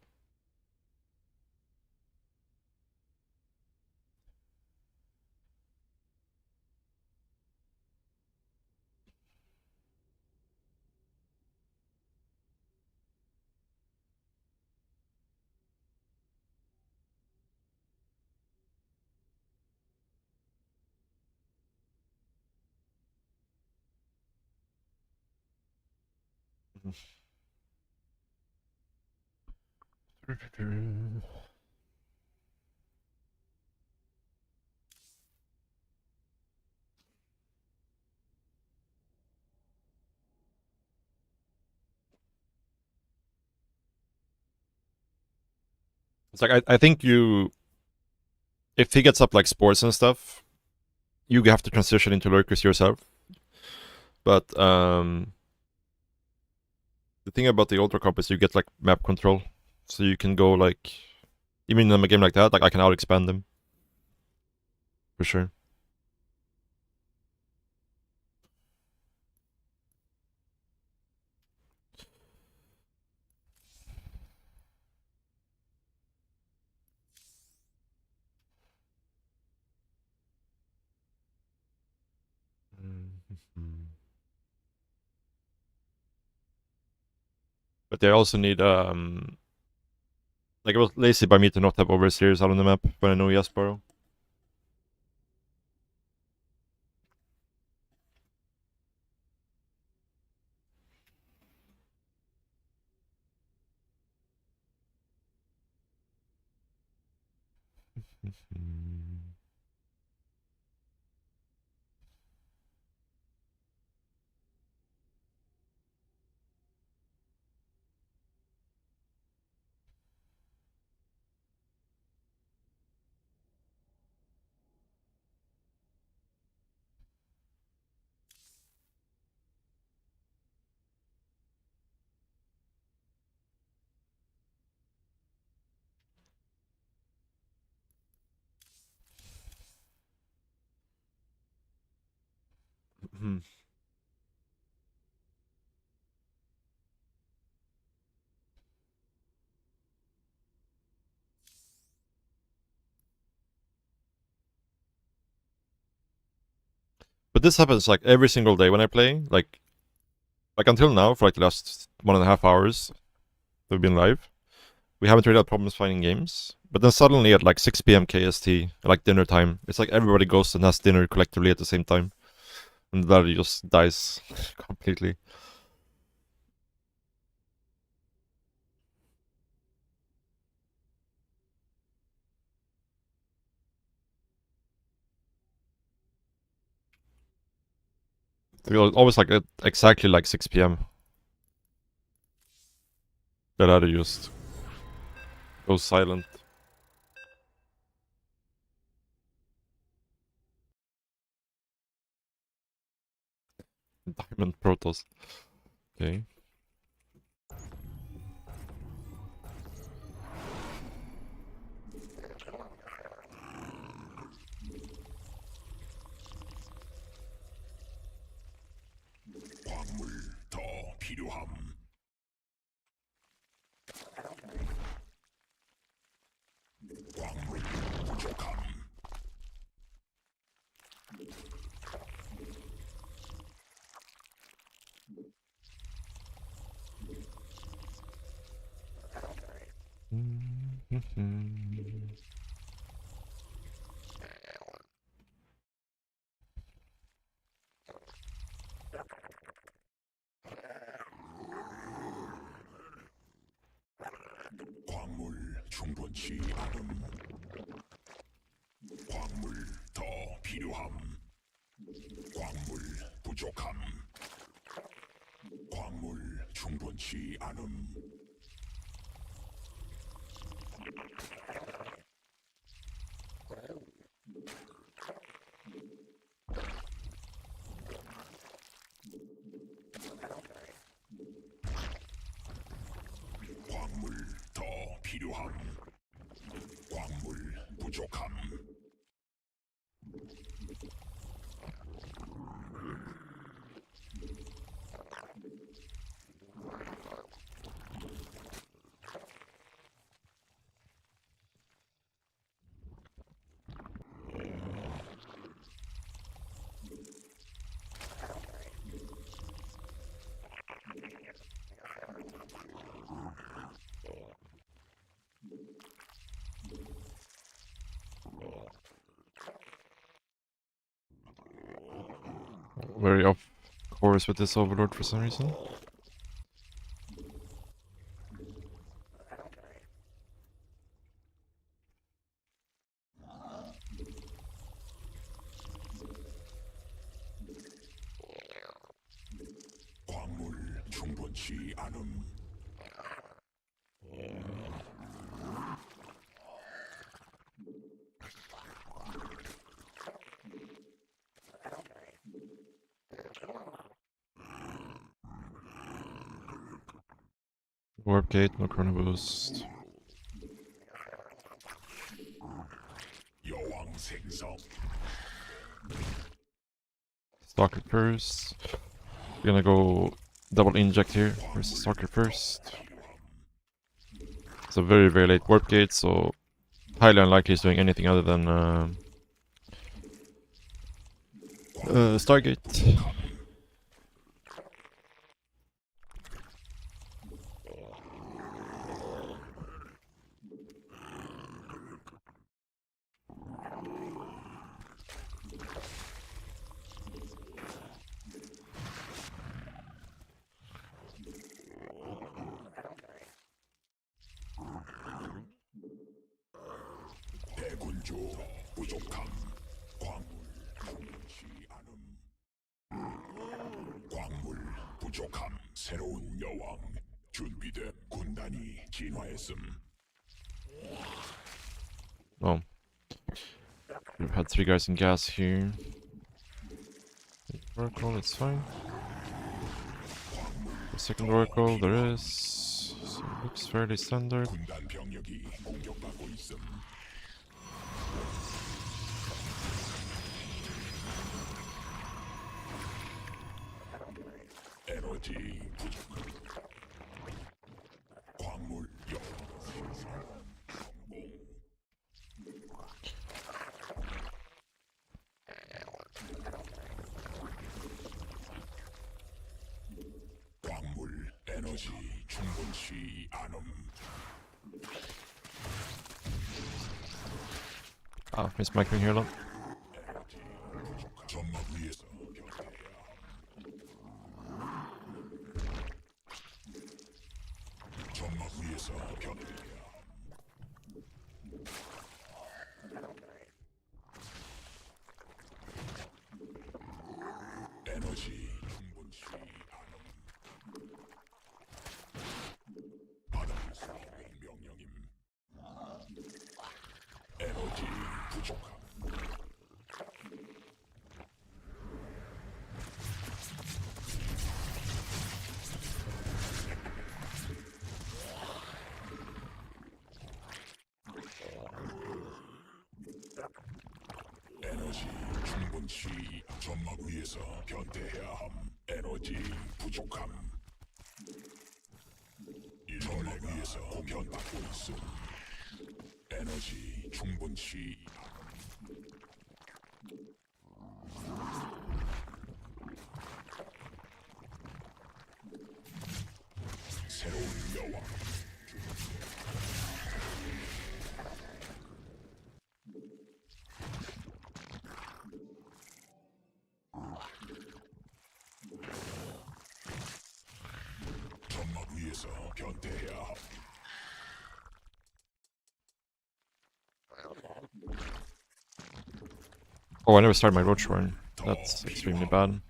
It's like, I think you... If he gets up like sports and stuff, you have to transition into lurkers yourself. But the thing about the Ultra Comp is you get like map control. So you can go like... Even in a game like that, like I can out-expand them. For sure. But they also need like it was lazy by me to not have overseers out on the map when I know he has Burrow. But this happens like every single day when I play. Like until now, for like the last 1.5 hours we've been live, we haven't really had problems finding games. But then suddenly at like 6 p.m. KST, like dinner time, it's like everybody goes and has dinner collectively at the same time. And that just dies completely. Always like at exactly like 6 p.m. The ladder just goes silent. Diamond Protoss. Okay. 필요함. 광물 부족함. 광물 충분치 않음. 광물 더 필요함. 광물 부족함. 광물 충분치 않음. 광물 더 필요함. 광물 부족함. Very off course with this overlord for some reason. 광물 충분치 않음. Warp gate, no chrono boost. 여왕 생성. Stock it first. We're gonna go double inject here versus stock it first. It's a very, very late warp gate, so highly unlikely he's doing anything other than Stargate. 대군주 부족함. 광물 충분치 않음. 광물 부족함. 새로운 여왕 준비된 군단이 진화했음. Oh. We've had 3 guys in gas here. Oracle, it's fine. The second Oracle, there is. So it looks fairly standard. 군단 병력이 공격받고 있음. 에너지 부족함. 광물 여왕 생산 성공. 광물 에너지 충분치 않음. Ah, missed my queen here, look. 에너지 부족함. 점막 위에서 변태해야 함. 점막 위에서 변태해야 함. 에너지 충분치 않음. 바닥에서 명령임. 에너지 부족함. 에너지 충분치. 점막 위에서 변태해야 함. 에너지 부족함. 위에서 공격받고 있음. 에너지 충분치. 새로운 여왕. 점막 위에서 변태해야 함. Oh, I never started my roach run. That's extremely bad.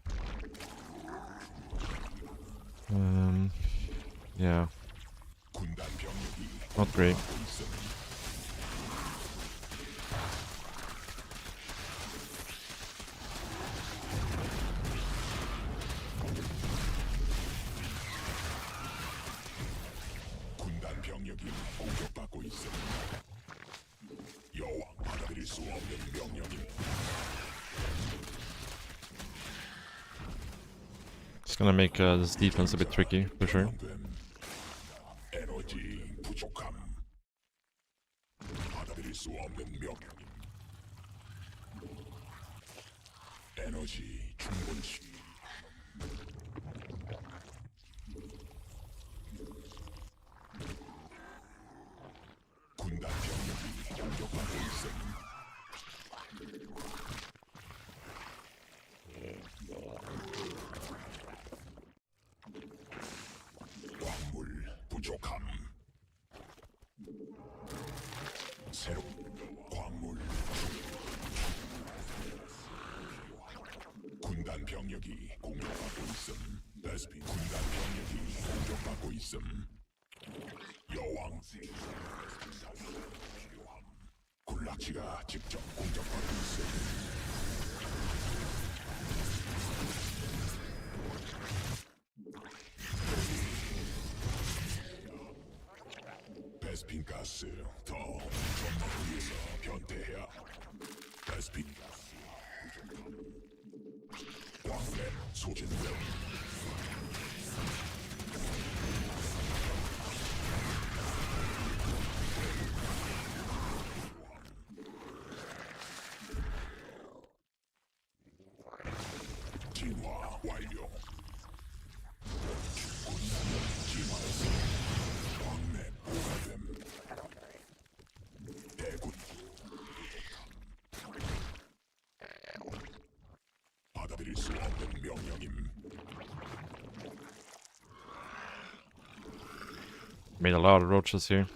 Yeah, 군단 병력이 not great. 공격받고 있음. 군단 병력이 공격받고 있음. 여왕 받아들일 수 없는 명령임. It's gonna make this defense a bit tricky, for sure. 변경됨. 에너지 부족함. 받아들일 수 없는 명령임. 에너지 충분치. 군단 병력이 공격받고 있음. 광물 부족함. 새로운 광물. 군단 병력이 공격받고 있음. 베스핀 군단 병력이 공격받고 있음. 여왕 군락지가 직접 공격받고 있음. 베스핀 가스 더 점막 위에서 변태해야. 베스핀 가스 광맥 소진됨. 진화 완료. 진화했어. 광맥 오가됨. 대군 받아들일 수 없는 명령임. Made a lot of roaches here.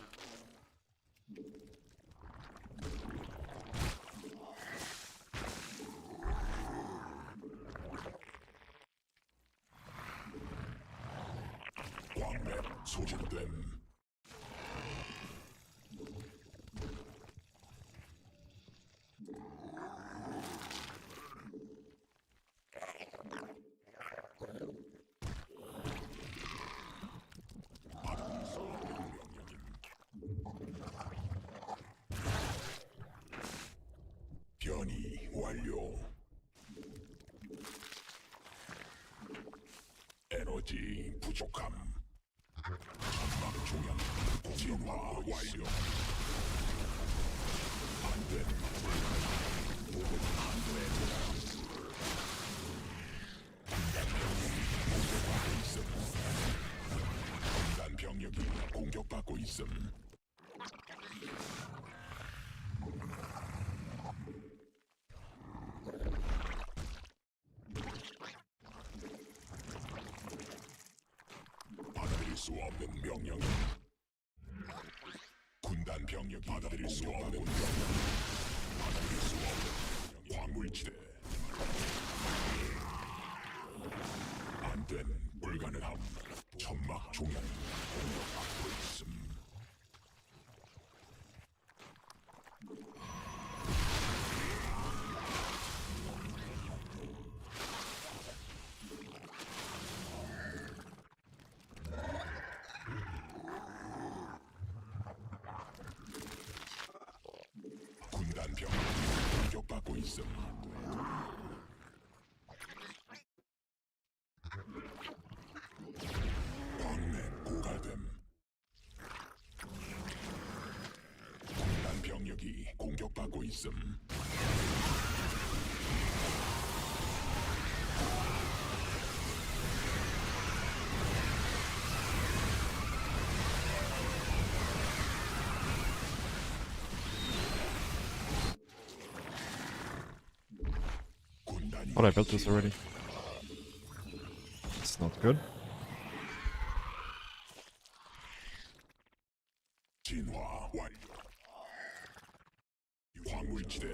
광맥 소진됨. 받아들일 수 없는 명령임. 변이 완료. 에너지 부족함. 전방 중앙 진화 완료. 안돼. 군단 병력이 공격받고 있음. 받아들일 수 없는 명령. 군단 병력이 받아들일 수 없는 명령. 받아들일 수 없는 명령. 광물지대. 안된 불가능함. 천막 종양 공격받고 있음. 군단 병력이 공격받고 있음. 광맥 고갈됨. 공격받고 있음. 군단이 Thought I built this already. It's not good. 진화 완료. 화물지대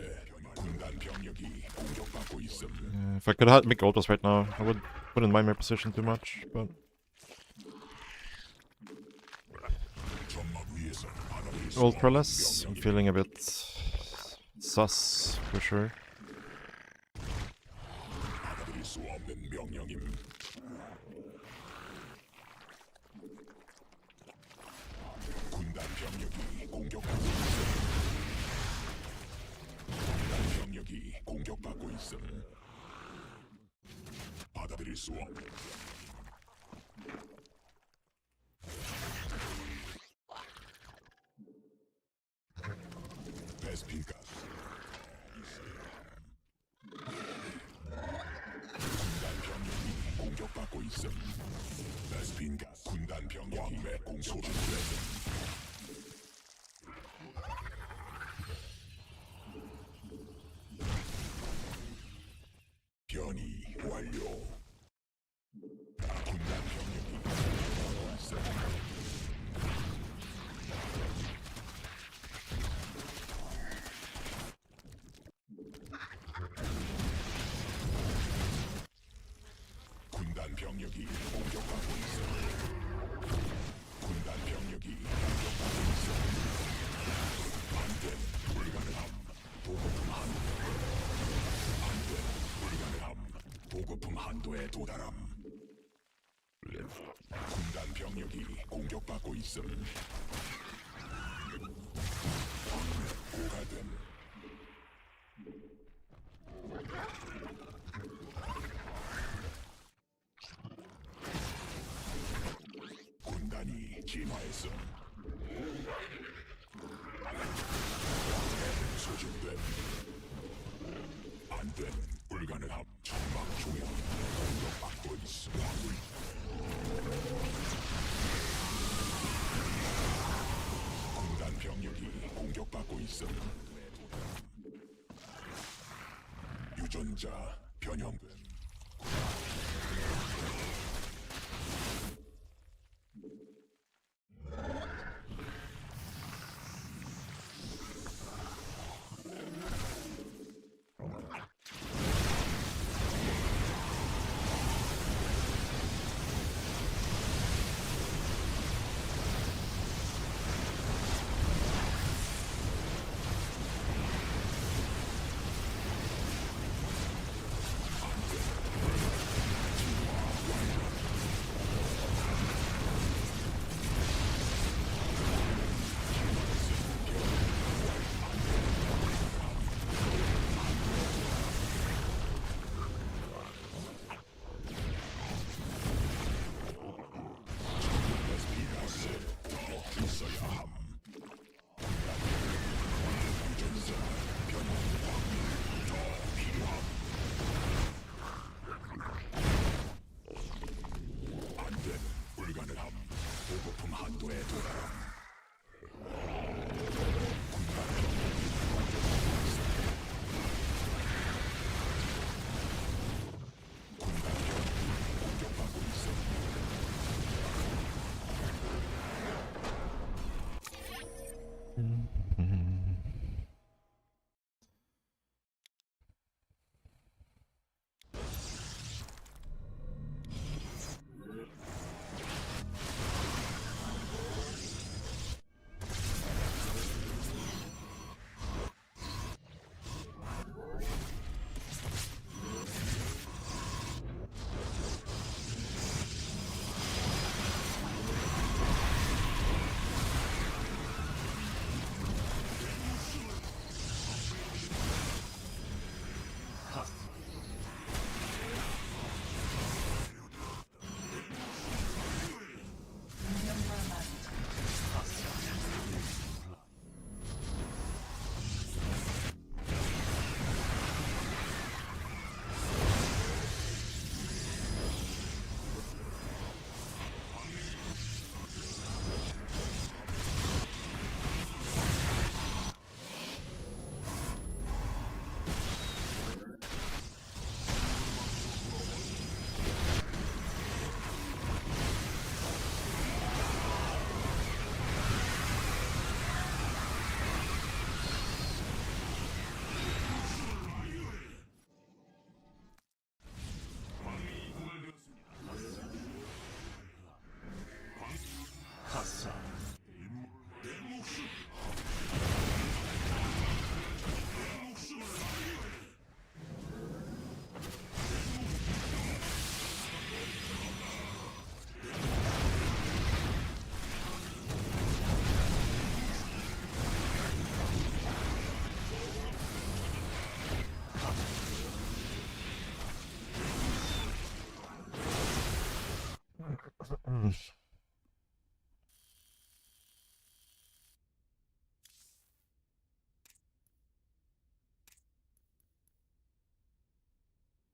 군단 병력이 공격받고 있음. Yeah, if I could make autos right now, I wouldn't mind my position too much, but 점막 위에서 바다를 ult prowess, I'm feeling a bit sus for sure. 받아들일 수 없는 명령임. 군단 병력이 공격받고 있음. 군단 병력이 공격받고 있음. 받아들일 수 없. 베스핀 가스. 군단 병력이 공격받고 있음. 베스핀 가스. 군단 병력이 공격받고 있음. 변이 완료. 군단 병력이 공격받고 있음. 군단 병력이 공격받고 있어. 군단 병력이 공격받고 있어. 안돼, 불가능함. 보급품 한도. 안돼, 불가능함. 보급품 한도에 도달함. 군단 병력이 공격받고 있음. 고갈됨. 군단이 진화했음. 소진됨. 안됨. 불가능함. 천막 중앙. 공격받고 있음. 군단 병력이 공격받고 있음. 유전자 변형됨. 안돼,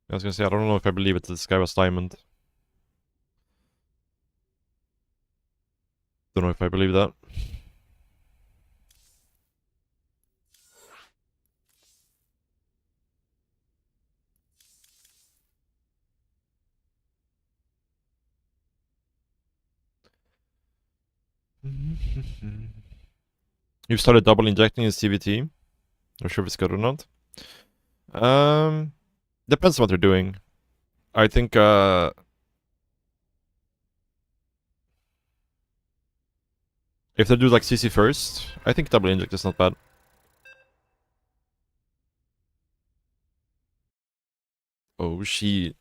I was gonna say, I don't know if I believe it this guy was diamond. Don't know if I believe that. You've started double injecting his CVT. Not sure if it's good or not. Depends on what they're doing. I think if they do like CC first, I think double inject is not bad. Oh shit.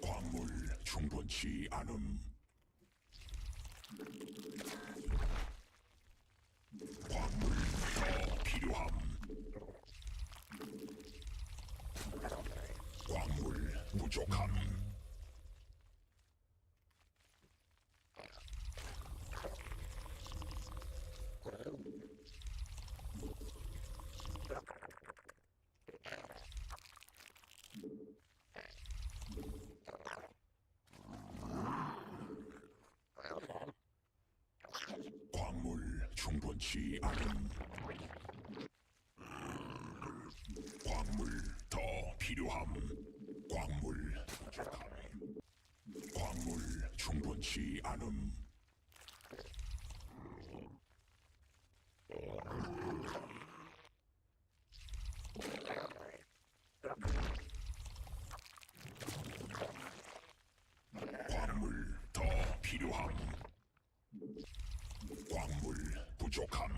광물 충분치 않음. 광물 더 필요함. 광물 부족함. 광물 충분치 않음. 광물 더 필요함. 광물 부족함. 광물 충분치 않음. 광물 더 필요함. 광물 부족함.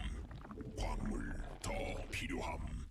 광물 더 필요함.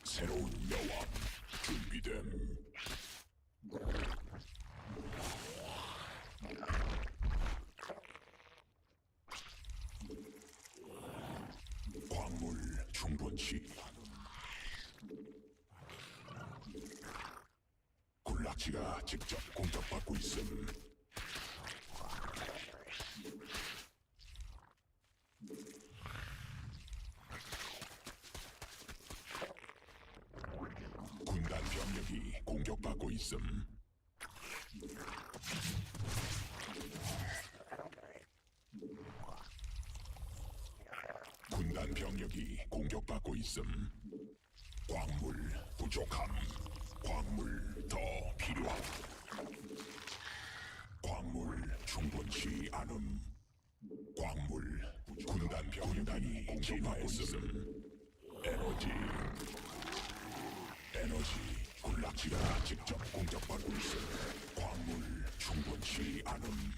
새로운 여왕 준비됨. 광물 충분치. 군락지가 직접 공격받고 있음. 군단 병력이 공격받고 있음. 군단 병력이 공격받고 있음. 광물 부족함. 광물 더 필요함. 광물 충분치 않음. 광물 군단 병력이 공격받고 있음. 에너지 군락지가 직접 공격받고 있음. 광물 충분치 않음.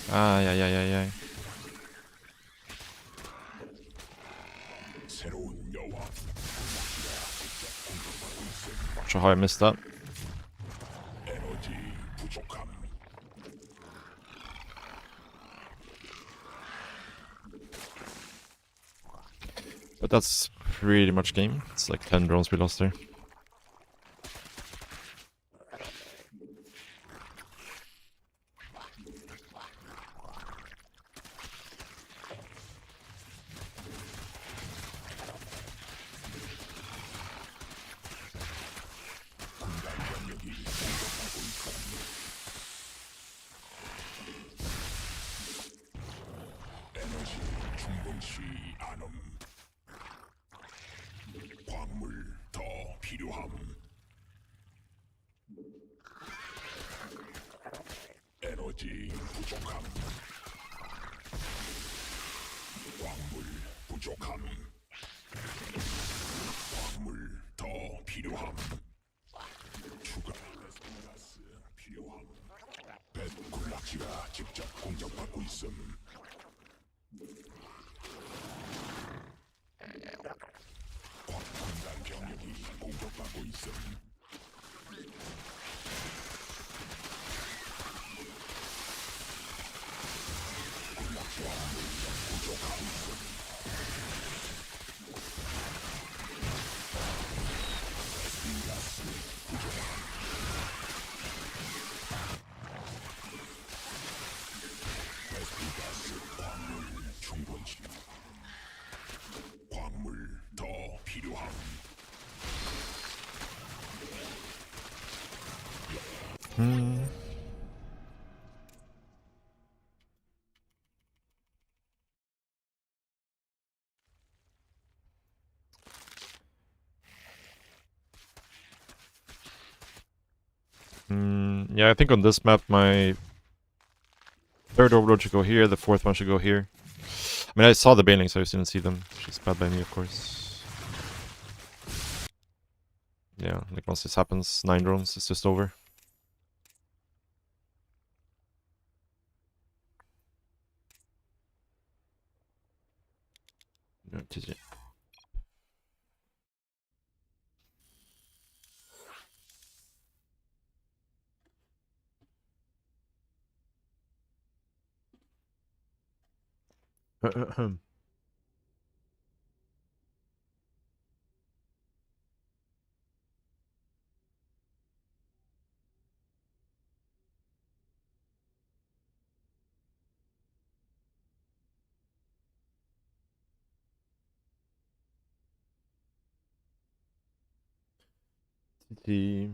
Ai. 새로운 여왕. Not sure how I missed that. 에너지 부족함. But that's pretty much game. It's like 10 drones we lost there. 에너지 충분치 않음. 광물 더 필요함. 에너지 부족함. 광물 부족함. 광물 더 필요함. 추가 가스 필요함. 배굴락지가 직접 공격받고 있음. 광단 병력이 공격받고 있음. 충분치. 광물 더 필요함. Yeah, I think on this map my third overload should go here, the fourth one should go here. I mean, I saw the banelings, so I just didn't see them, which is bad by me, of course. Yeah, like once this happens, 9 drones, it's just over. Yeah, GG. GG.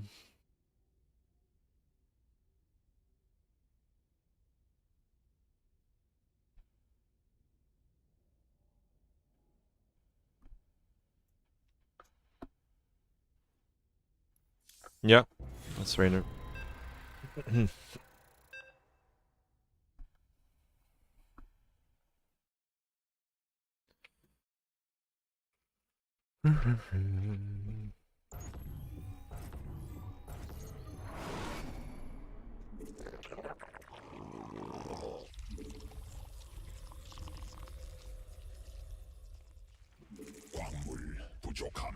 Yeah, that's Rainer. 광물 부족함.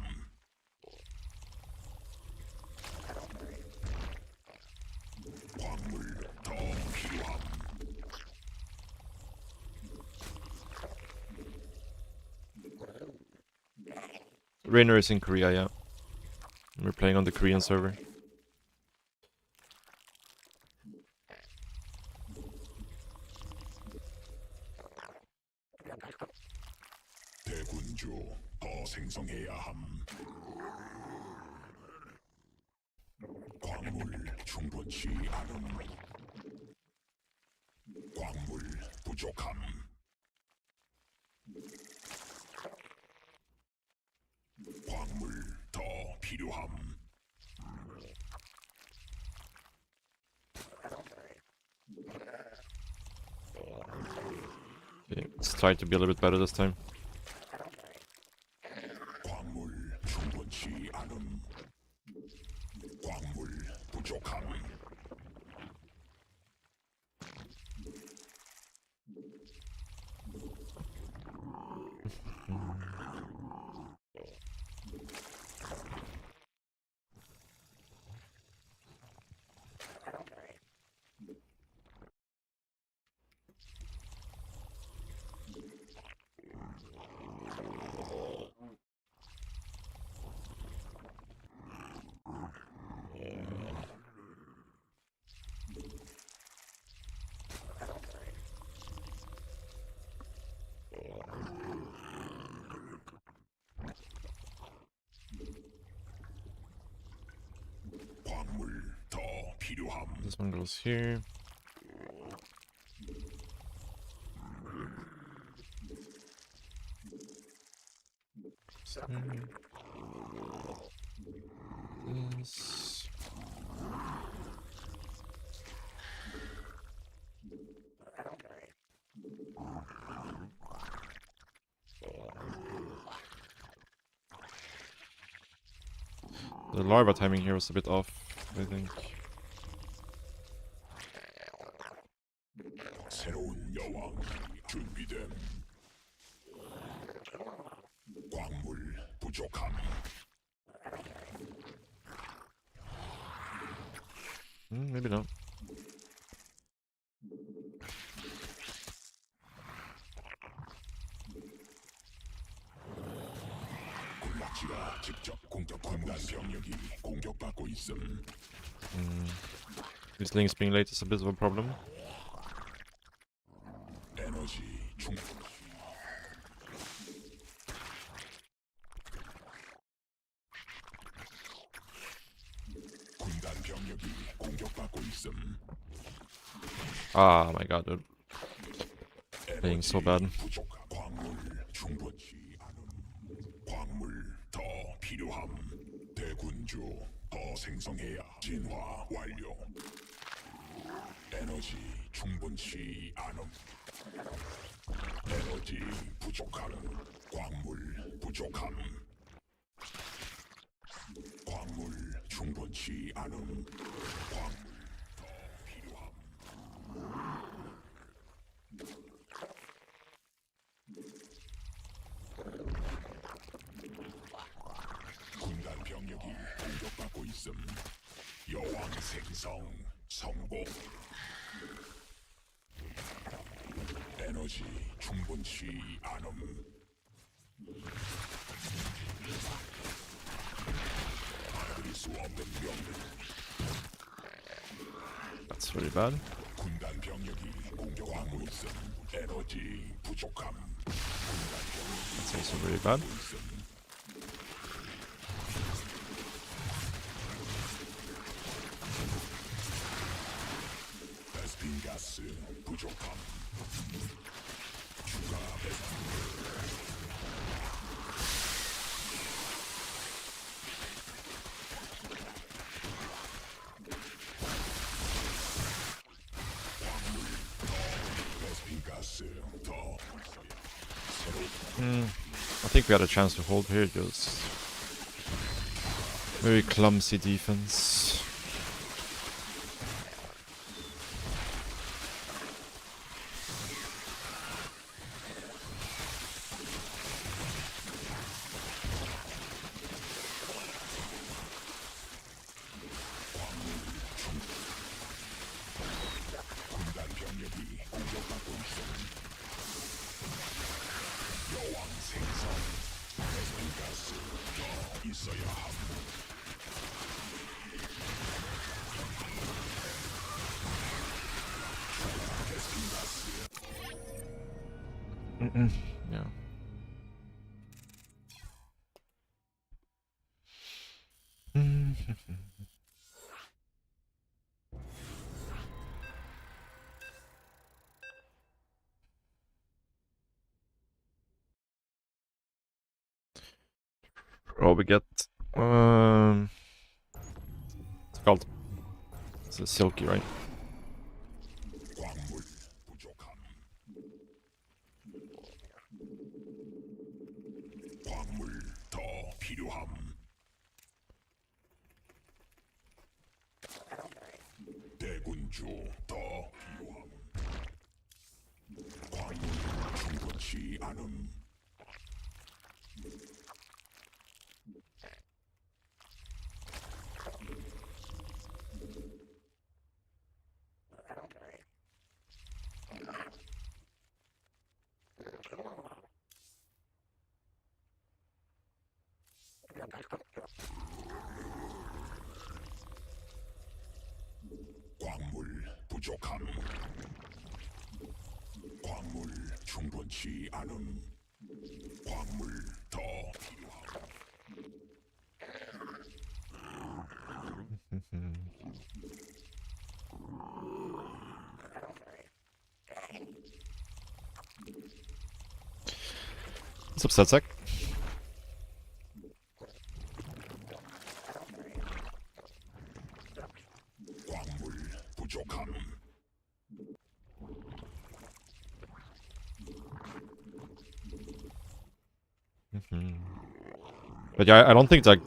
광물 더 필요함. Rainer is in Korea, yeah. We're playing on the Korean server. 대군주 더 생성해야 함. 광물 충분치 않음. 광물 부족함. 광물 더 필요함. Okay, let's try to be a little bit better this time. 광물 충분치 않음. 광물 부족함. 필요함. This one goes here. This. The larva timing here was a bit off, I think. 새로운 여왕 준비됨. 광물 부족함. Maybe not. 군락지가 직접 공격 군단 병력이 공격받고 있음. These links being late is a bit of a problem. 에너지 충분. 군단 병력이 공격받고 있음. Ah, my god, dude. Playing so bad. 부족한 광물 충분치 않음. 광물 더 필요함. 대군주 더 생성해야 진화 완료. 에너지 충분치 않음. 에너지 부족함. 광물 부족함. 광물 충분치 않음. 광물 더 필요함. 군단 병력이 공격받고 있음. 여왕 생성 성공. 에너지 충분치 않음. 받을 수 없는 병력. That's really bad. 군단 병력이 공격하고 있음. 에너지 부족함. 군단 병력이 That's also really bad. 있음. 베스핀 가스 부족함. 추가 베스핀. 베스핀 가스 더 I think we had a chance to hold here, just very clumsy defense. 군단 병력이 공격받고 있음. 여왕 생성. 베스핀 가스 더 있어야 함. 베스핀 가스. Yeah. Oh, we get it's called. It's a silky, right? 광물 부족함. 광물 더 필요함. 대군주 더 필요함. 광물 충분치 않음. 광물 부족함. 광물 충분치 않음. 광물 더 필요함. What's up, Setsec? 광물 부족함. But yeah, I don't think like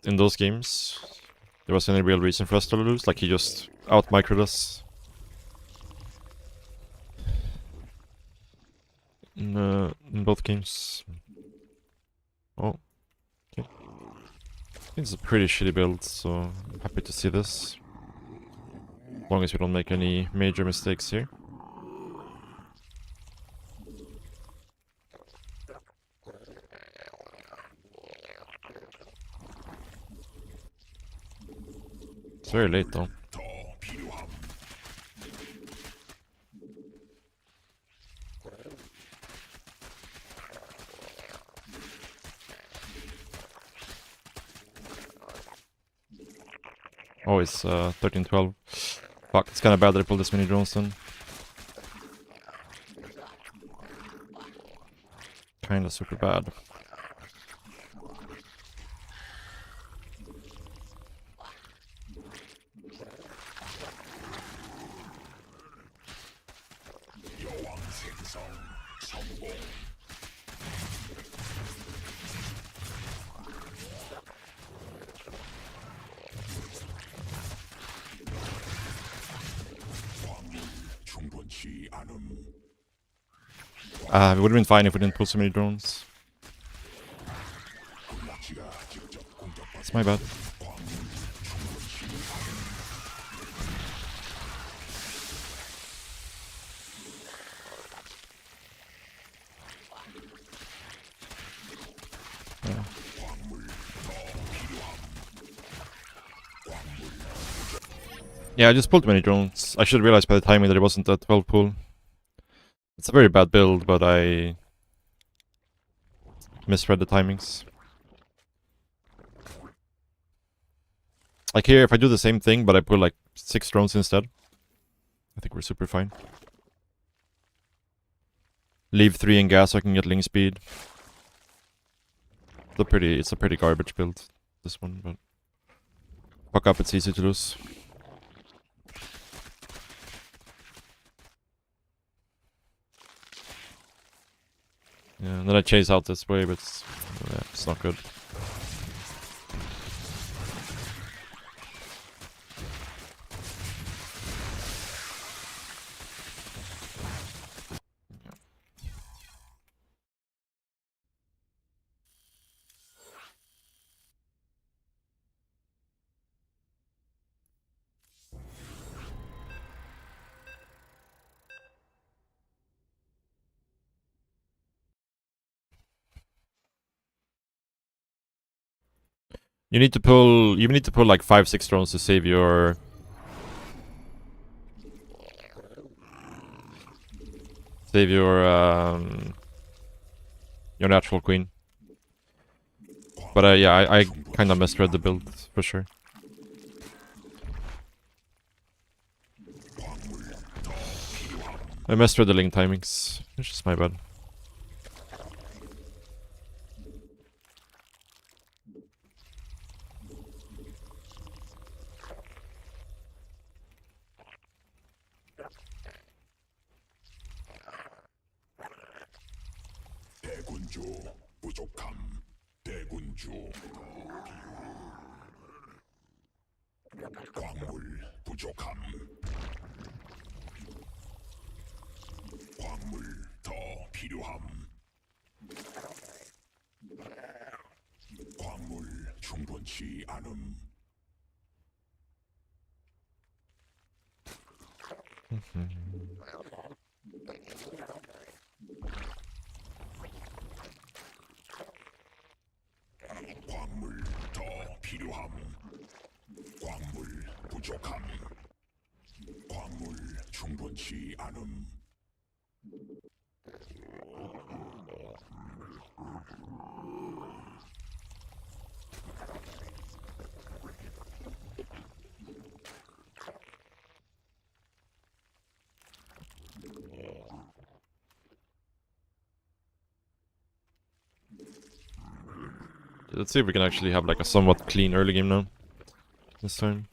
in those games there was any real reason for us to lose. Like he just out microed us. In both games. Oh, okay. It's a pretty shitty build, so I'm happy to see this. As long as we don't make any major mistakes here. It's very late though. 더 필요함. Oh, it's 13-12. Fuck, it's kinda bad that I pulled this many drones then. Kinda super bad. 여왕 생성 성공. 광물 충분치 않음. It would have been fine if we didn't pull so many drones. 군락지가 직접 공격받고 It's my bad. 광물 충분치 않음. 광물 더 필요함. 광물 Yeah, I just pulled too many drones. I should have realized by the timing that it wasn't a 12 pull. It's a very bad build, but I misread the timings. Like here, if I do the same thing, but I pull like 6 drones instead, I think we're super fine. Leave 3 in gas so I can get ling speed. It's a pretty garbage build, this one, but fuck up, it's easy to lose. Yeah, and then I chase out this way, but it's not good. You need to pull like 5-6 drones to save your natural queen. But yeah, I kind of misread the build for sure. I misread the ling timings, which is my bad. 대군주 부족함. 대군주 광물 부족함. 광물 더 필요함. 광물 충분치 않음. 광물 더 필요함. 광물 부족함. 광물 충분치 않음. Let's see if we can actually have like a somewhat clean early game now. This time.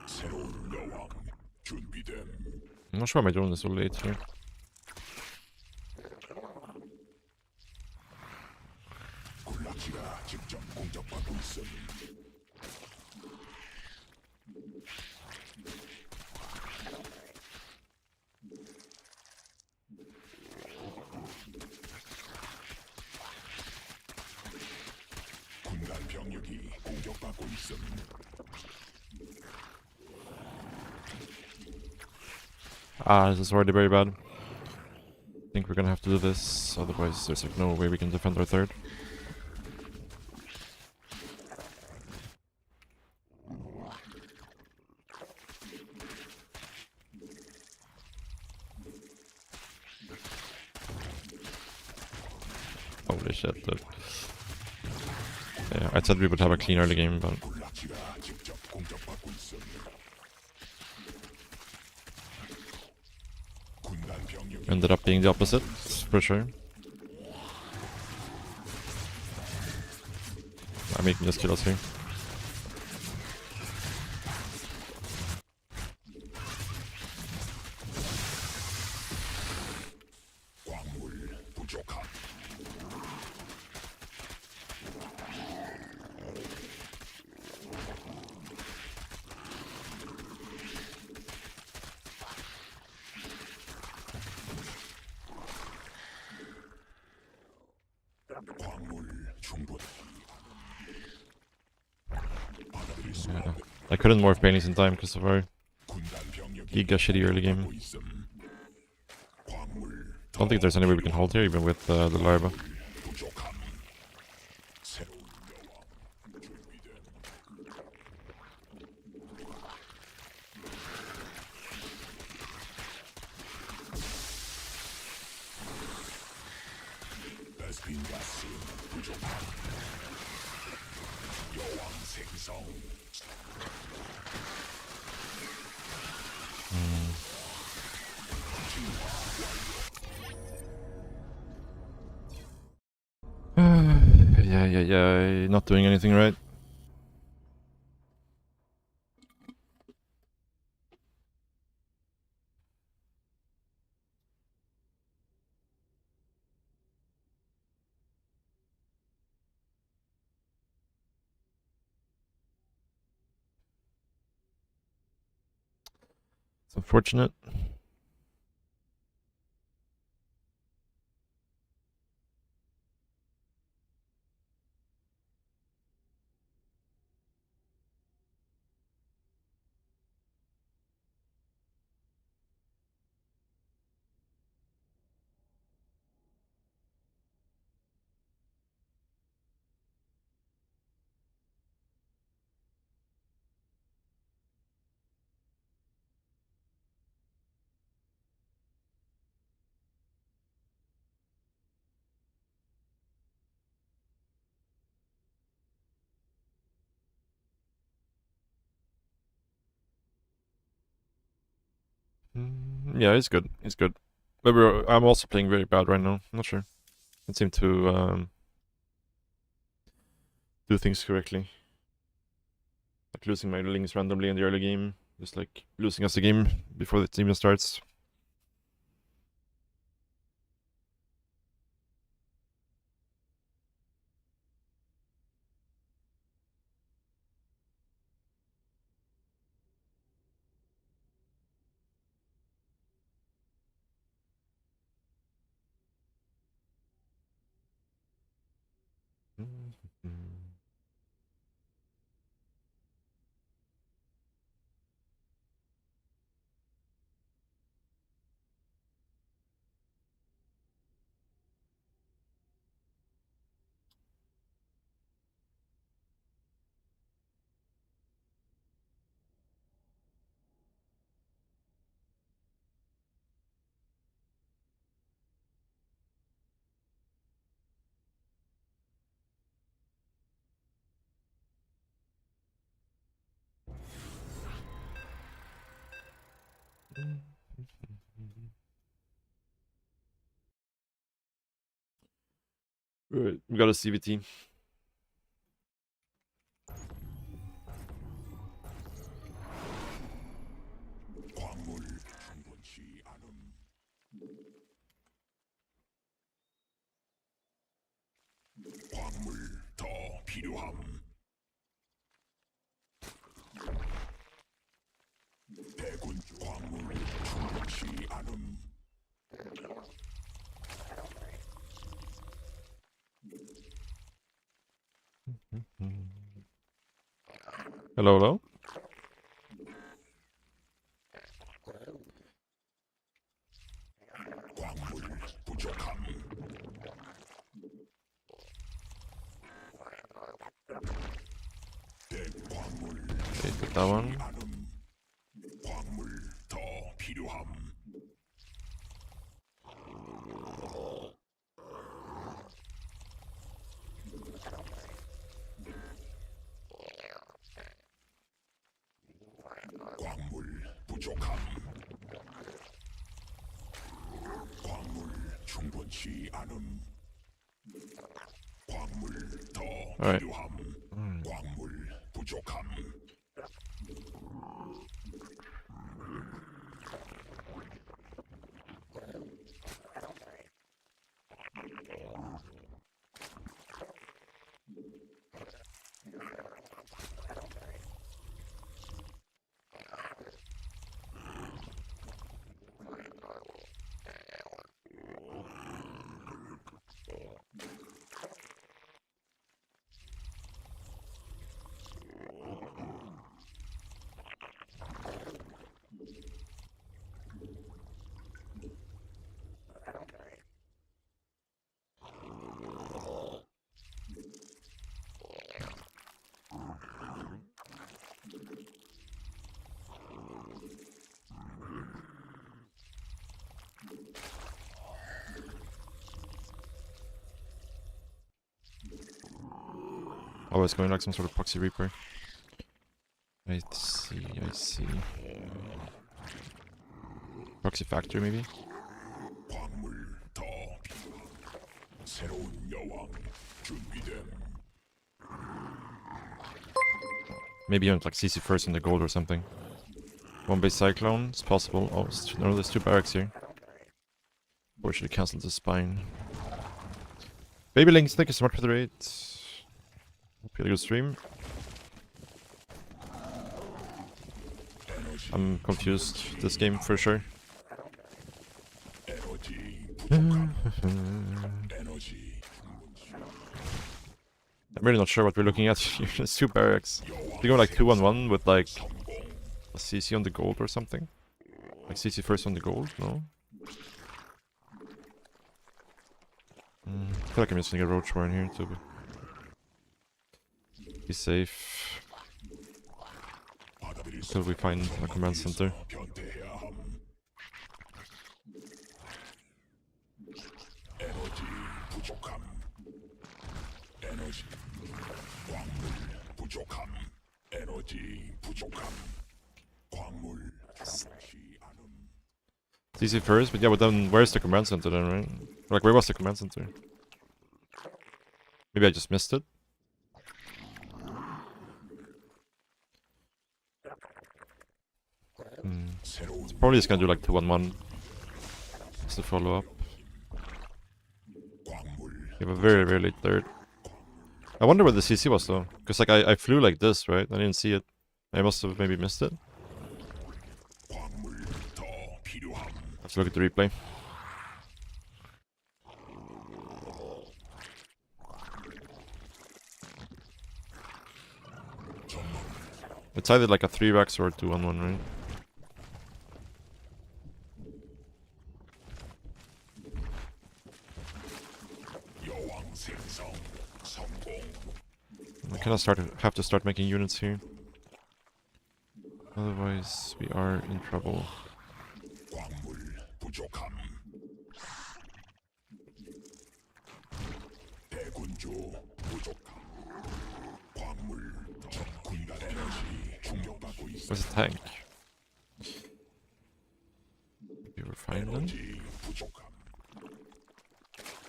새로운 여왕 준비됨. I'm not sure why am I doing this so late here. 굴라키가 직접 공격받고 있음. 군단 병력이 공격받고 있음. Ah, this is already very bad. I think we're gonna have to do this, otherwise there's like no way we can defend our third. Holy shit, dude. Yeah, I said we would have a clean early game, but 굴라키가 직접 공격받고 있음. 군단 병력이 ended up being the opposite, for sure. I mean, he can just kill us here. 광물 부족함. 광물 충분. 받아들일 수 Yeah. 없는 I couldn't morph Bailey's in time because of our 군단 병력이 giga shitty early game. 공격받고 있음. 광물 Don't think there's any way we can hold here, even with the larva. 부족함. 새로운 여왕 준비됨. 베스핀 가스 부족함. 여왕 생성. Yeah, not doing anything right. It's unfortunate. Yeah, he's good. He's good. But I'm also playing very bad right now. I'm not sure. Can't seem to do things correctly. Like losing my links randomly in the early game. Just like losing us the game before the even starts. Right, we got a CVT. 광물 충분치 않음. 광물 더 필요함. 대군 광물 충분치 않음. Hello, hello. 광물 부족함. 대광물 Okay, take that one. 않음. 광물 더 필요함. 광물 부족함. 광물 충분치 않음. 광물 더 Alright. 필요함. 광물 부족함. Oh, it's going like some sort of proxy reaper. I see, I see. Proxy factory, maybe? 광물 더 필요함. 새로운 여왕 준비됨. Maybe you want like CC first in the gold or something. One base cyclone, it's possible. Oh, no, there's 2 barracks here. Or should have cancelled the spine. Baby Links, thank you so much for the raid. Hope you had a good stream. I'm confused this game for sure. 에너지 부족함. 에너지 I'm really not sure what we're looking at here. There's 2 barracks. They go like 2-on-1 with like a CC on the gold or something. Like CC first on the gold, no? I feel like I'm just gonna get roach more in here to be safe. Until we find a command center. 변태해야 함. 에너지 부족함. 에너지 광물 부족함. 에너지 부족함. 광물 충분치 않음. CC first, but yeah, but then where's the command center then, right? Like, where was the command center? Maybe I just missed it? 새로운 Probably just gonna do like 2-on-1. Just to follow up. 광물 We have a very, very late third. I wonder where the CC was though. Because like I flew like this, right? I didn't see it. I must have maybe missed it. 광물 더 필요함. Let's look at the replay. It's either like a 3-Rex or a 2-on-1, right? 여왕 생성 성공. I kind of have to start making units here. Otherwise, we are in trouble. 광물 부족함. 대군주 부족함. 광물 적 군단 에너지 충격받고 있어. Where's the tank? Maybe we're fine then? 에너지 부족함.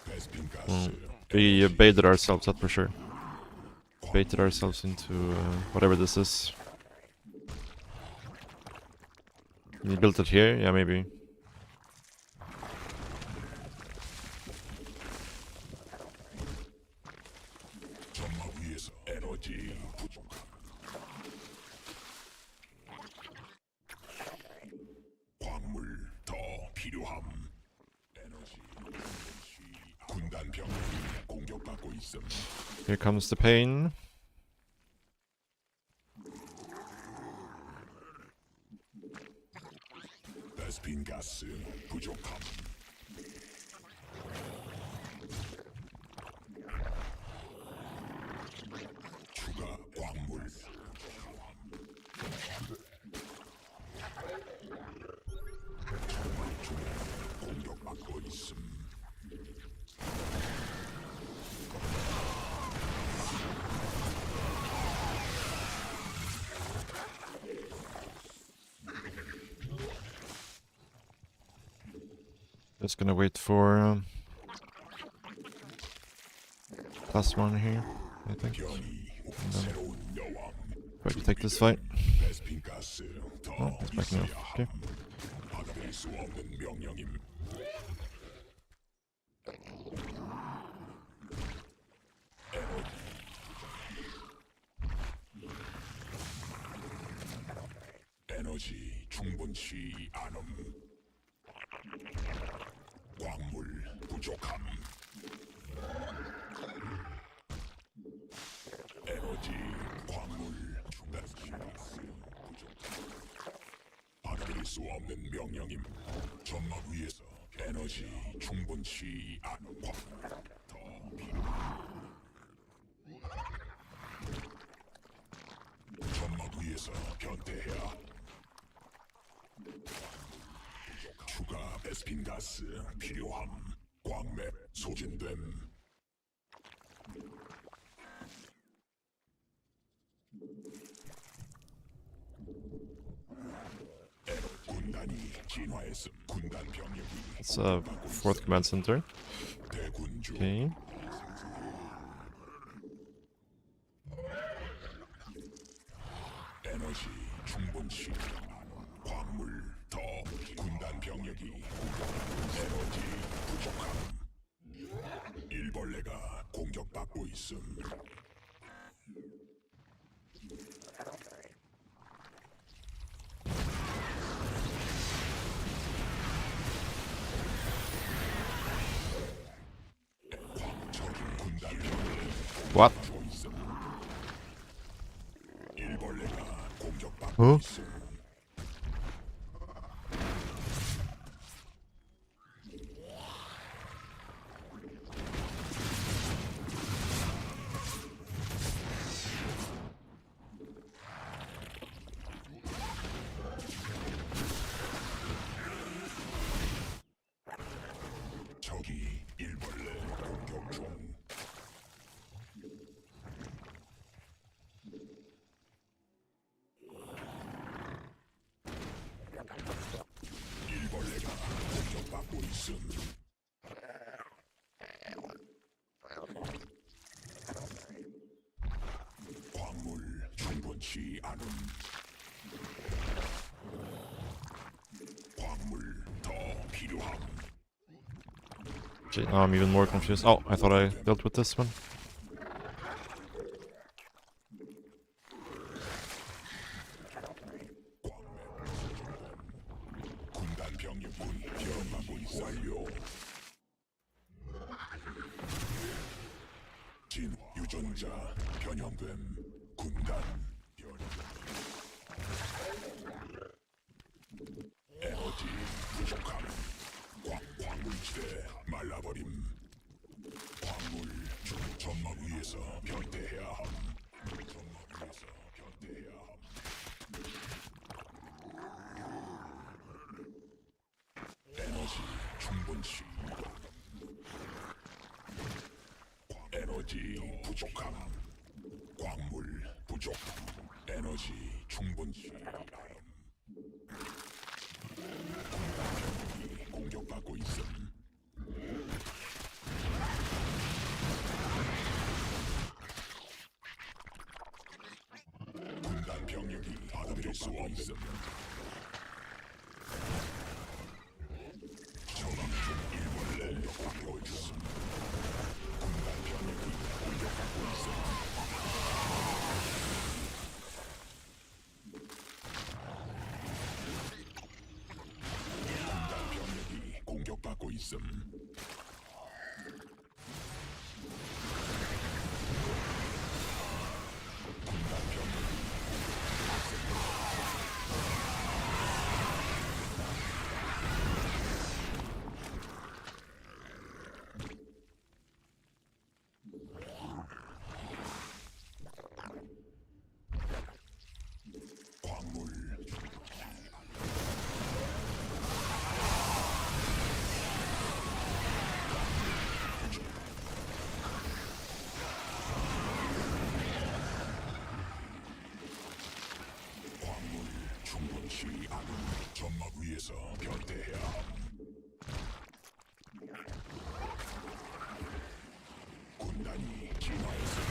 베스핀 가스. We baited ourselves, that's for sure. Baited ourselves into whatever this is. We built it here? Yeah, maybe. 점막 위에서 에너지 부족함. 광물 더 필요함. 에너지 군단 병력이 공격받고 있음. Here comes the pain. 베스핀 가스 부족함. 추가 광물. 공격받고 있음. Just gonna wait for +1 here, I think. 새로운 여왕. Try to take this fight. 베스핀 가스 더 Oh, it's backing off. 있어야 Okay. 함. 받아들일 수 없는 명령임. 에너지 충분치 않음. 광물 부족함. 에너지 광물 충분치 부족함. 받아들일 수 없는 명령임. 점막 위에서 에너지 충분치 않은 광물 더 필요함. 점막 위에서 변태해야. 추가 베스핀 가스 필요함. 광맥 소진됨. 군단이 진화했음. 군단 병력이 It's a 4th command center. 대군주. Okay. 에너지 충분치 않은 광물 더 군단 병력이 에너지 부족함. 일벌레가 공격받고 있음. 적인 군단 병력이 What? 공격받고 있음. 일벌레가 공격받고 어? 있음. 적이 일벌레 공격 중. 일벌레가 공격받고 있음. 광물 충분치 않음. 광물 더 필요함. Shit, now I'm even more confused. Oh, I thought I built with this one. 군단 병력이 변하고 있어. 완료. 진화 유전자 변형됨. 군단 변형. 위에서 변태해야 함. 점막 위에서 변태해야 함. 에너지 충분치. 에너지 부족함. 광물 부족. 에너지 충분치. 공격이 공격받고 있음. 군단 병력이 받아들일 수 없음. 저항 중 일벌레 공격받고 있음. 군단 병력이 공격받고 있음. 군단 병력이 공격받고 있음. 군단 병력이 광물 광물 충분치 않은 점막 위에서 변태해야 함. 군단이 진화했음.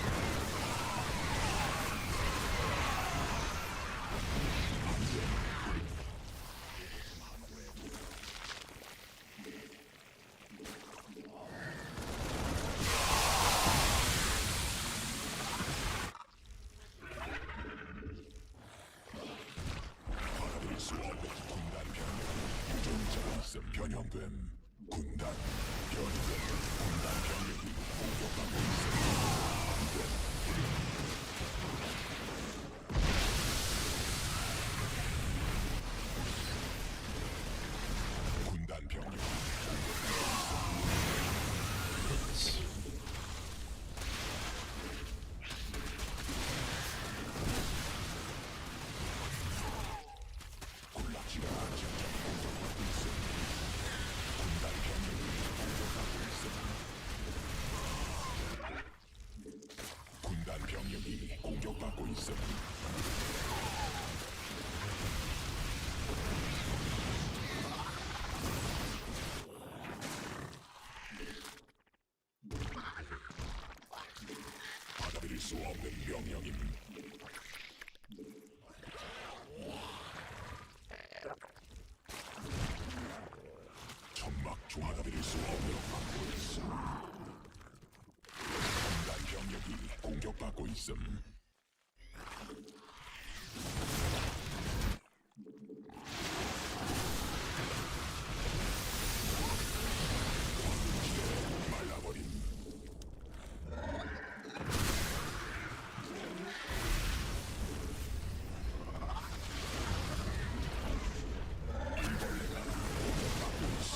받아들일 수 없는 군단 병력 유전자가 있음. 변형됨. 군단 변이됨. 군단 병력이 공격받고 있음. 군단 병력 군락지가 직접 공격받고 있음. 군단 병력이 공격받고 있음. 군단 병력이 공격받고 있음. 받아들일 수 없는 명령임. 천막 중 받아들일 수 없는 광물. 군단 병력이 공격받고 있음. 광물지대 말라버림. 일벌레가 공격받고 있음.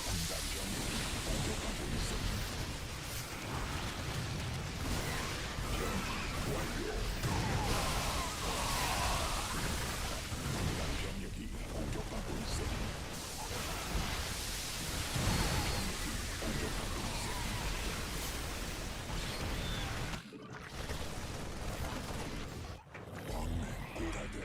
군단 병력이 공격받고 있음. 변이 완료. 군단 병력이 공격받고 있음. 공격받고 있음. 광맥 고갈됨.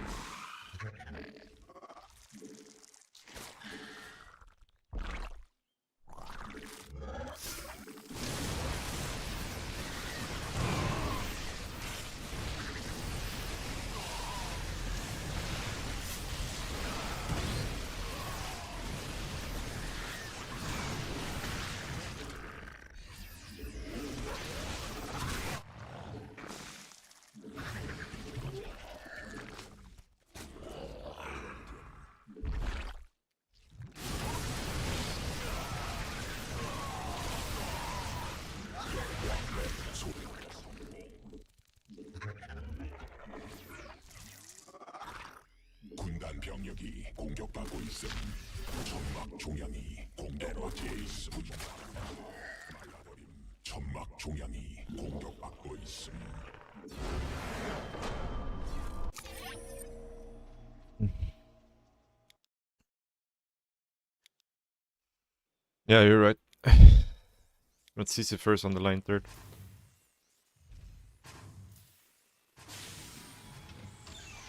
군단 병력이 공격받고 있음. 천막 중앙이 공개로 있음. 말라버림. 천막 종양이 공격받고 있음. Yeah, you're right. Let's CC first on the line third.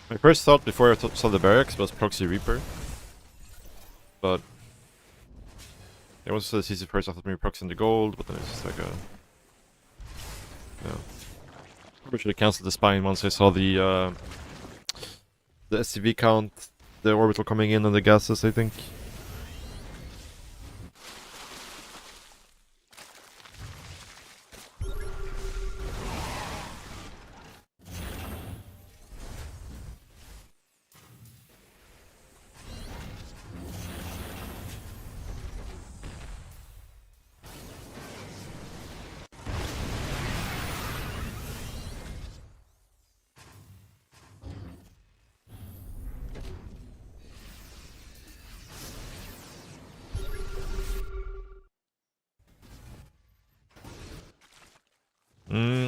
My first thought before I saw the barracks was Proxy Reaper. But it was the CC first, I thought maybe Proxy in the gold, but then it's just like a... Yeah. Probably should have cancelled the spine once I saw the SCV count, the orbital coming in and the gases, I think.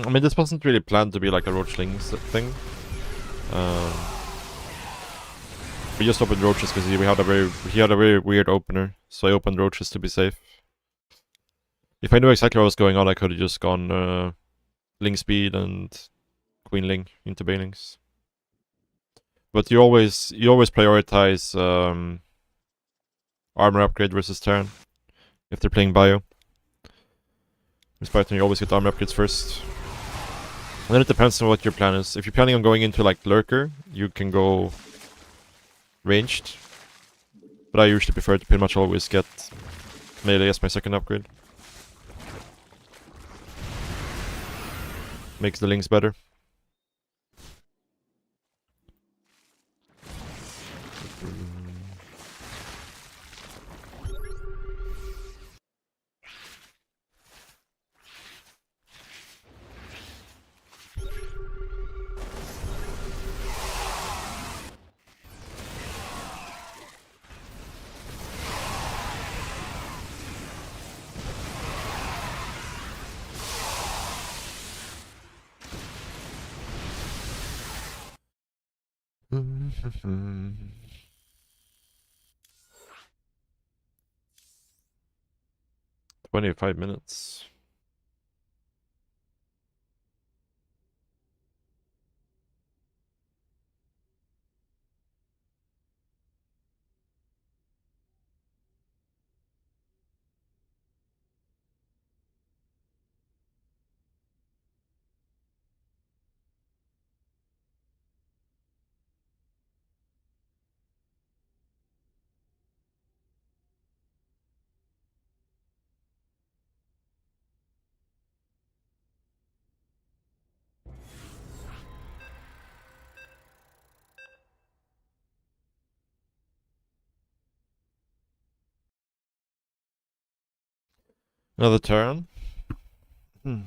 I mean, this wasn't really planned to be like a roachling thing. We just opened roaches because he had a very weird opener, so I opened roaches to be safe. If I knew exactly what was going on, I could have just gone Ling speed and Queen Ling into Banelings. But you always prioritize armor upgrade versus Terran if they're playing bio. In Spartan, you always get armor upgrades first. And then it depends on what your plan is. If you're planning on going into like Lurker, you can go ranged. But I usually prefer to pretty much always get melee as my second upgrade. Makes the links better. Mm-hmm. 25 minutes. Another turn. Hmm.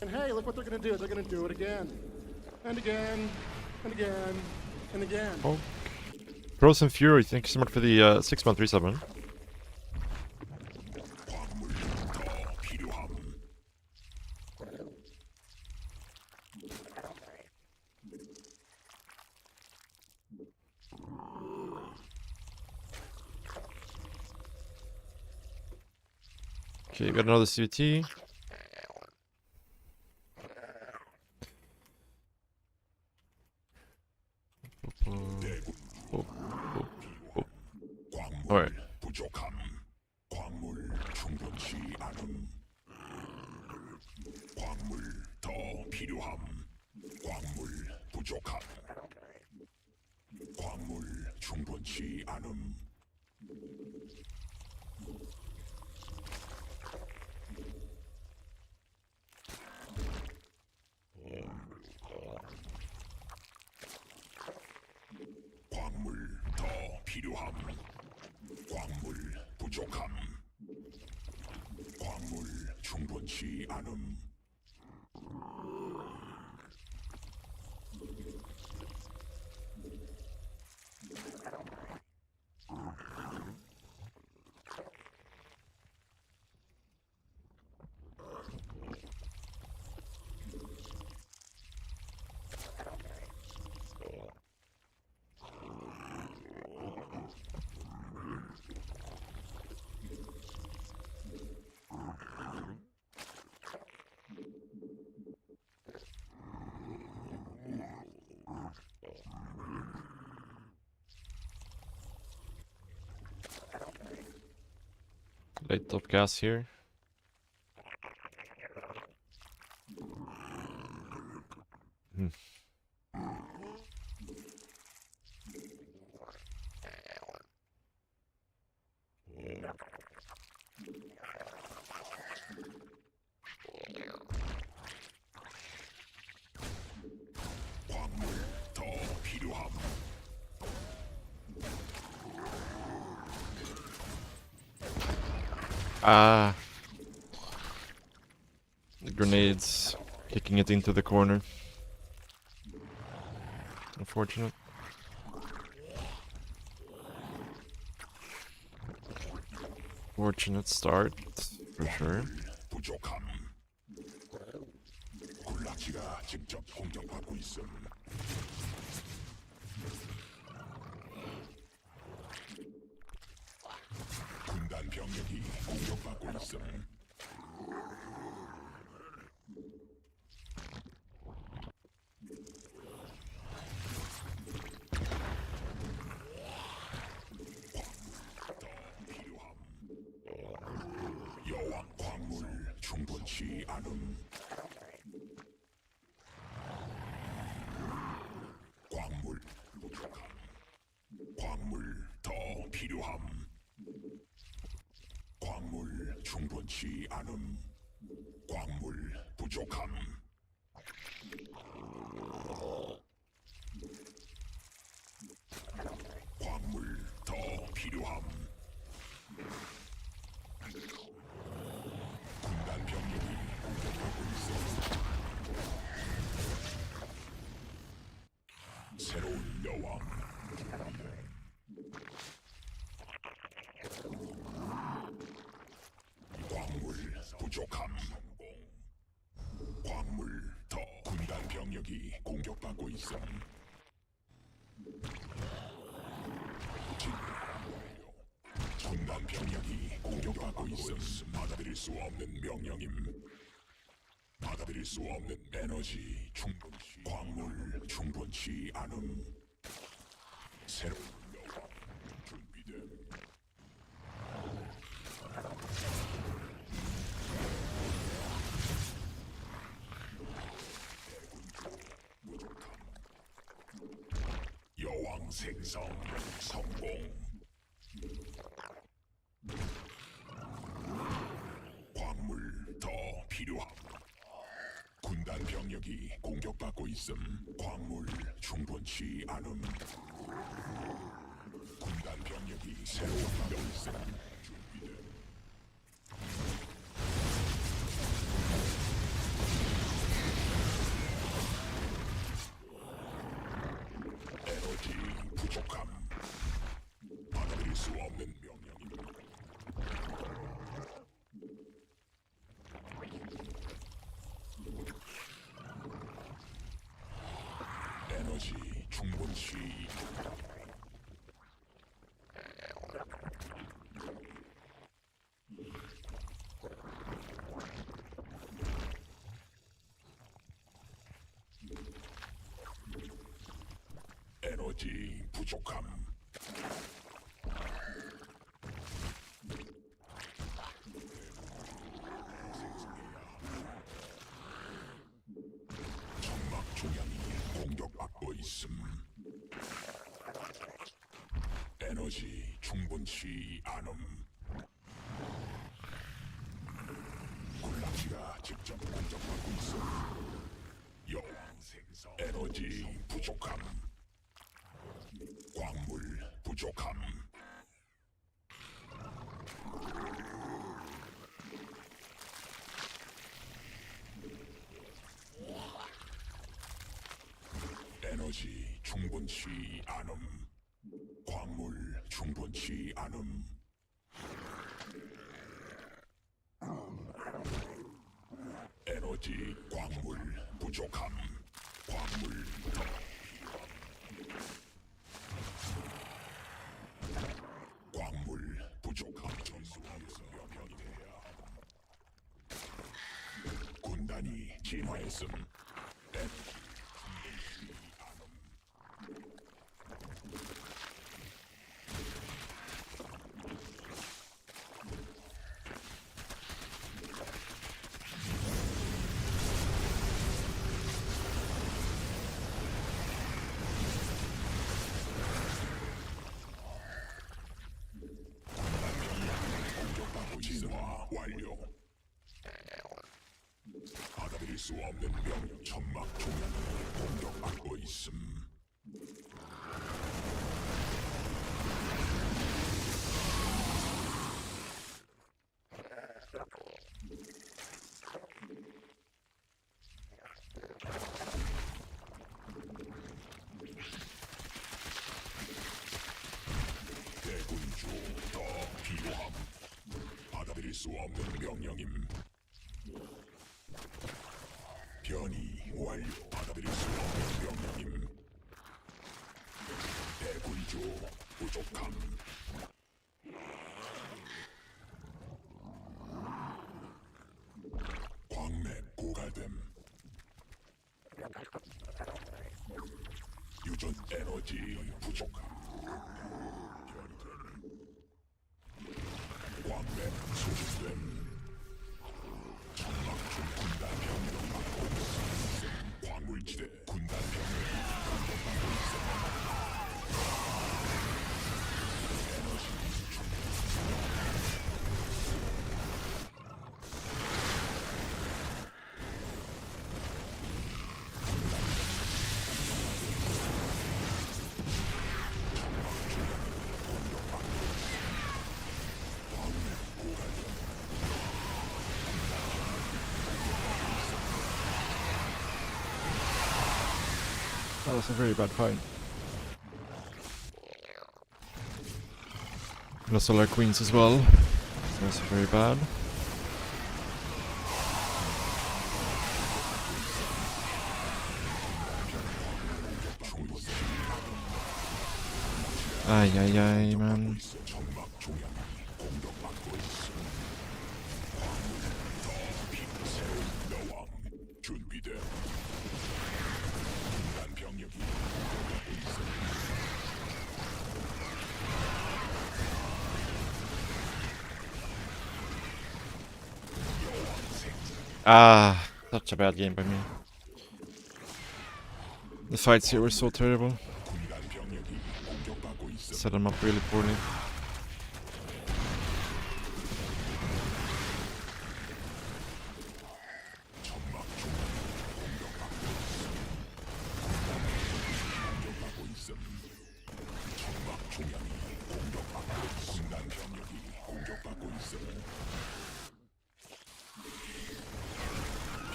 And hey, look what they're gonna do. They're gonna do it again. And again. And again. And again. Oh. Frozen Fury, thank you so much for the 6-month resub. Okay, got another CVT. Alright. 광물 충분치 않음. 광물 더 필요함. 광물 부족함. 광물 충분치 않음. 광물 더 필요함. 광물 부족함. 광물 충분치 않음. Late up gas here. 광물 더 필요함. Ah. The grenades kicking it into the corner. Unfortunate. Fortunate start, for sure. 부족함. 군락지가 직접 공격받고 있음. 군단 병력이 공격받고 있음. 여왕 광물 충분치 않음. 광물 부족함. 광물 더 필요함. 광물 충분치 않음. 광물 부족함. 광물 더 필요함. 군단 병력이 공격하고 있어. 새로운 여왕. 광물 부족함. 광물 더. 군단 병력이 공격받고 있어. 군단 병력이 공격받고 있음. 받아들일 수 없는 명령임. 받아들일 수 없는 에너지 충분치. 광물 충분치 않음. 새로운 여왕 준비됨. 여왕 생성 성공. 광물 더 필요함. 군단 병력이 공격받고 있음. 광물 충분치 않음. 군단 병력이 새로운 있음. 준비됨. 에너지 부족함. 받아들일 수 없는 명령입니다. 에너지 충분치. 에너지 부족함. 점막 중량이 공격받고 있음. 에너지 충분치 않음. 군락지가 직접 공격받고 있음. 여왕 생성. 에너지 부족함. 광물 부족함. 에너지 충분치 않음. 광물 충분치 않음. 에너지 광물 부족함. 광물 더 필요함. 광물 부족함. 전수함에서 변이돼야 함. 군단이 진화했음. 에너지 충분치 않음. 없는 명 천막 조명이 공격받고 있음. 대군주 더 필요함. 받아들일 수 없는 명령임. 변이 완료. 받아들일 수 없는 명령임. 대군주 부족함. 광맥 고갈됨. 유전 에너지 부족함. 광맥 소진됨. 천막중 군단 병력 받고 있음. 광물지대 군단 병력이 공격받고 있음. 에너지 충전. That was a very bad fight. Lost all our queens as well. So that's very bad. Ay, ay, ay, man. 천막 조약이 공격받고 있음. 더 필요. 새로운 여왕 준비돼. 군단 병력이 공격받고 있음. Ah, such a bad game by me. The fights here were so terrible. 군단 병력이 공격받고 있음. Set them up really poorly. 천막 조약이 공격받고 있음. 천막 조약이 공격받고 있음. 군단 병력이 공격받고 있음.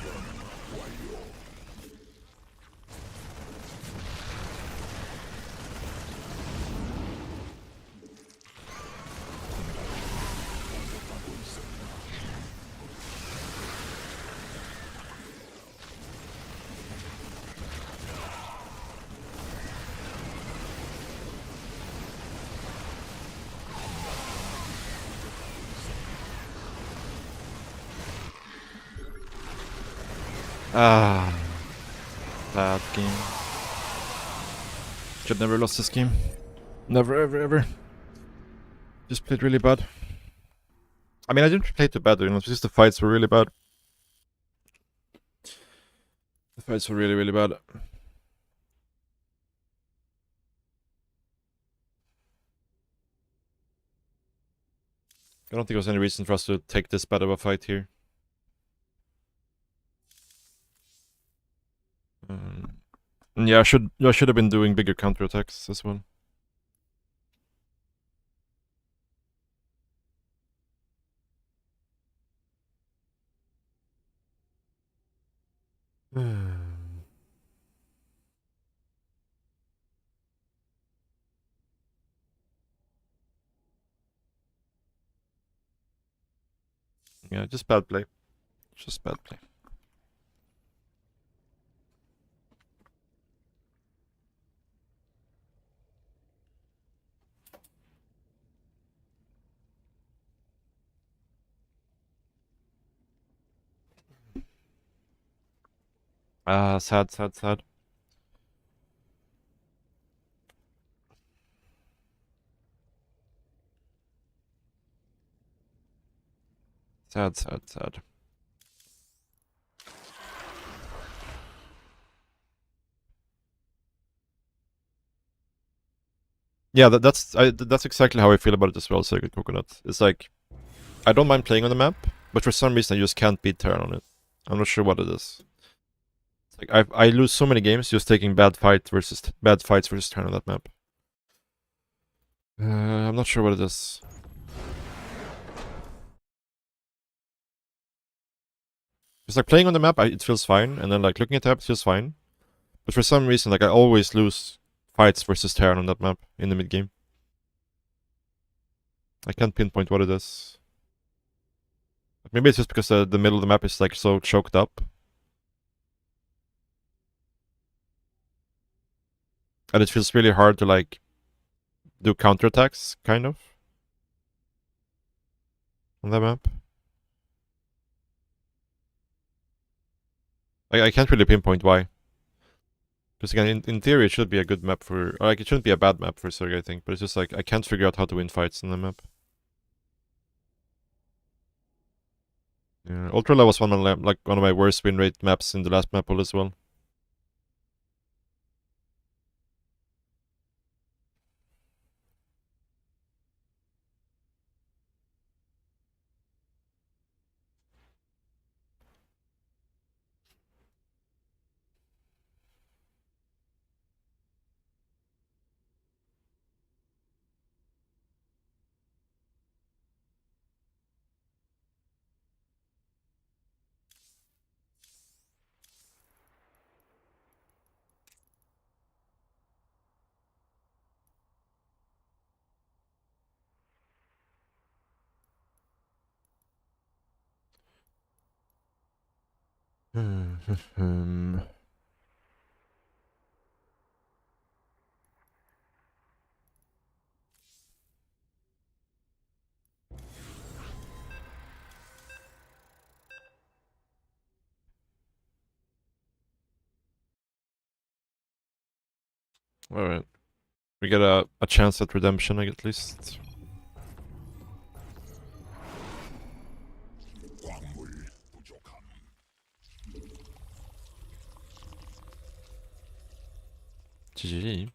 변이 완료. 공격받고 있음. Ah, bad game. Should never lost this game. Never, ever, ever. Just played really bad. I mean, I didn't play too bad, you know, it's just the fights were really bad. The fights were really, really bad. I don't think there was any reason for us to take this bad of a fight here. Yeah, I should have been doing bigger counterattacks as well. Yeah, just bad play. Just bad play. Ah, sad, sad, sad. Sad, sad, sad. Yeah, that's exactly how I feel about it as well, Sacred Coconut. It's like, I don't mind playing on the map, but for some reason I just can't beat Terran on it. I'm not sure what it is. Like I lose so many games just taking bad fights versus turn on that map. I'm not sure what it is. It's like playing on the map, it feels fine, and then like looking at the map, it feels fine. But for some reason, like I always lose fights versus Terran on that map in the mid game. I can't pinpoint what it is. Maybe it's just because the middle of the map is like so choked up. And it feels really hard to like do counterattacks, kind of. On that map. I can't really pinpoint why. Because again, in theory, it should be a good map for... Or like, it shouldn't be a bad map for Zerg, I think. But it's just like, I can't figure out how to win fights on the map. Yeah, Ultrala was one of my worst win rate maps in the last map pool as well. Alright. We get a chance at redemption, at least. 광물 부족함. GG.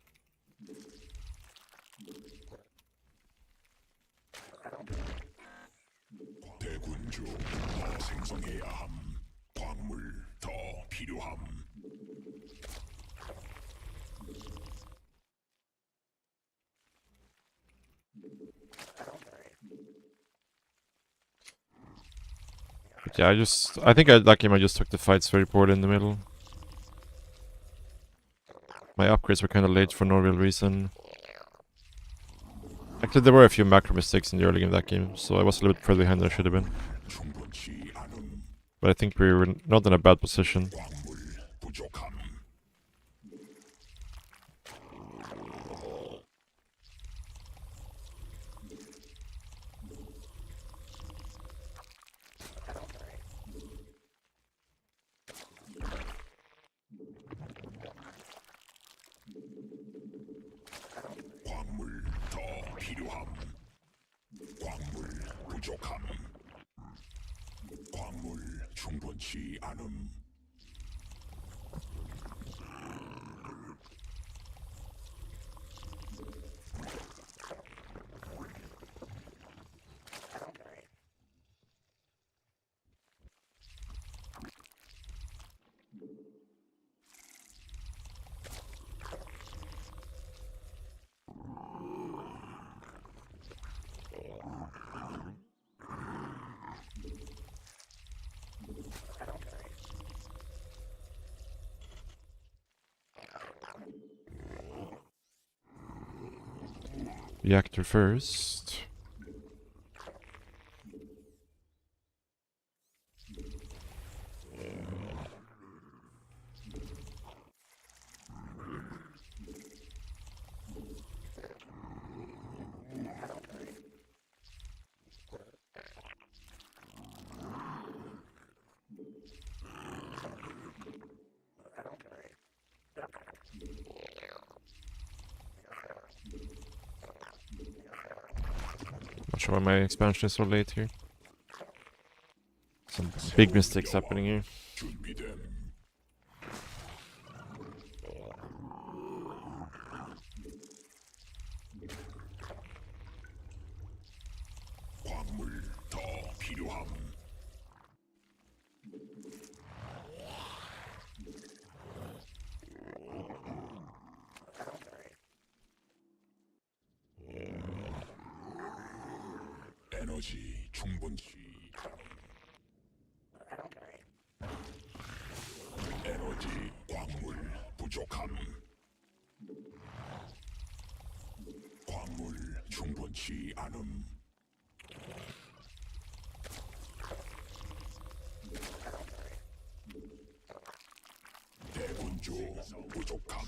대군주 더 생성해야 함. 광물 더 필요함. But yeah, I think that game I just took the fights very poorly in the middle. My upgrades were kind of late for no real reason. Actually, there were a few macro mistakes in the early game of that game, so I was a little bit further behind than I should have been. 충분치 않음. But I think we were not in a bad position. 광물 부족함. 광물 더 필요함. 광물 부족함. 광물 충분치 않음. Reactor first. Not sure why my expansion is so late here. Some big mistakes happening here. 준비됨. 광물 더 필요함. 에너지 충분치 에너지 광물 부족함 광물 충분치 않음 대군주 부족함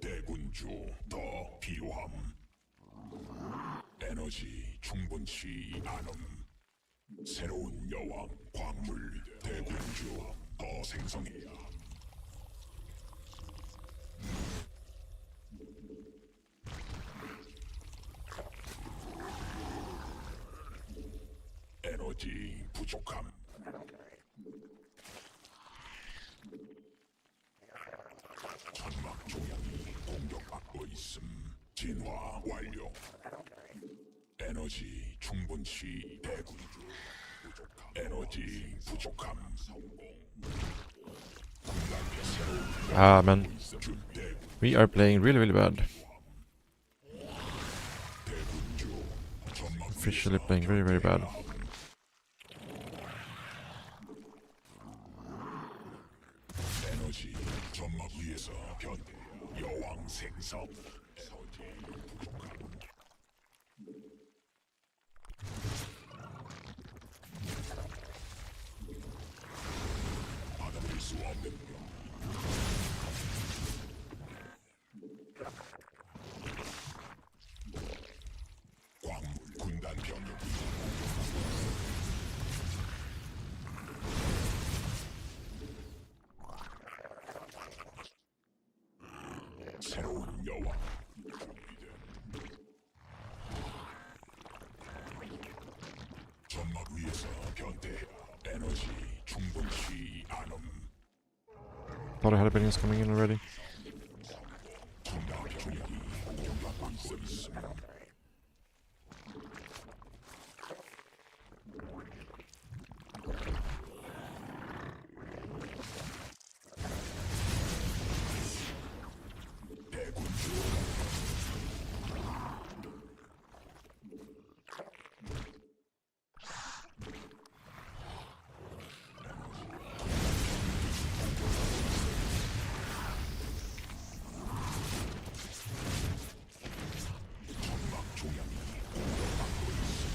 대군주 더 필요함 에너지 충분치 않음 새로운 여왕 광물 대군주 더 생성해야 에너지 부족함 천막 조약이 공격받고 있음 진화 완료 에너지 충분치 대군주 부족함 에너지 부족함 성공 군단의 새로운 Ah, man. 대군주 We are playing really, really bad. 전막 Officially playing very, very bad. 에너지 전막 위에서 변대 여왕 생성 에너지 부족함 받아들일 수 없는 광물 군단 병력이 새로운 여왕 전막 위에서 변대 에너지 충분치 않음 Thought I had opinions coming in already. 군단 병력이 공격받고 있음 대군주 천막 조약이 공격받고 있음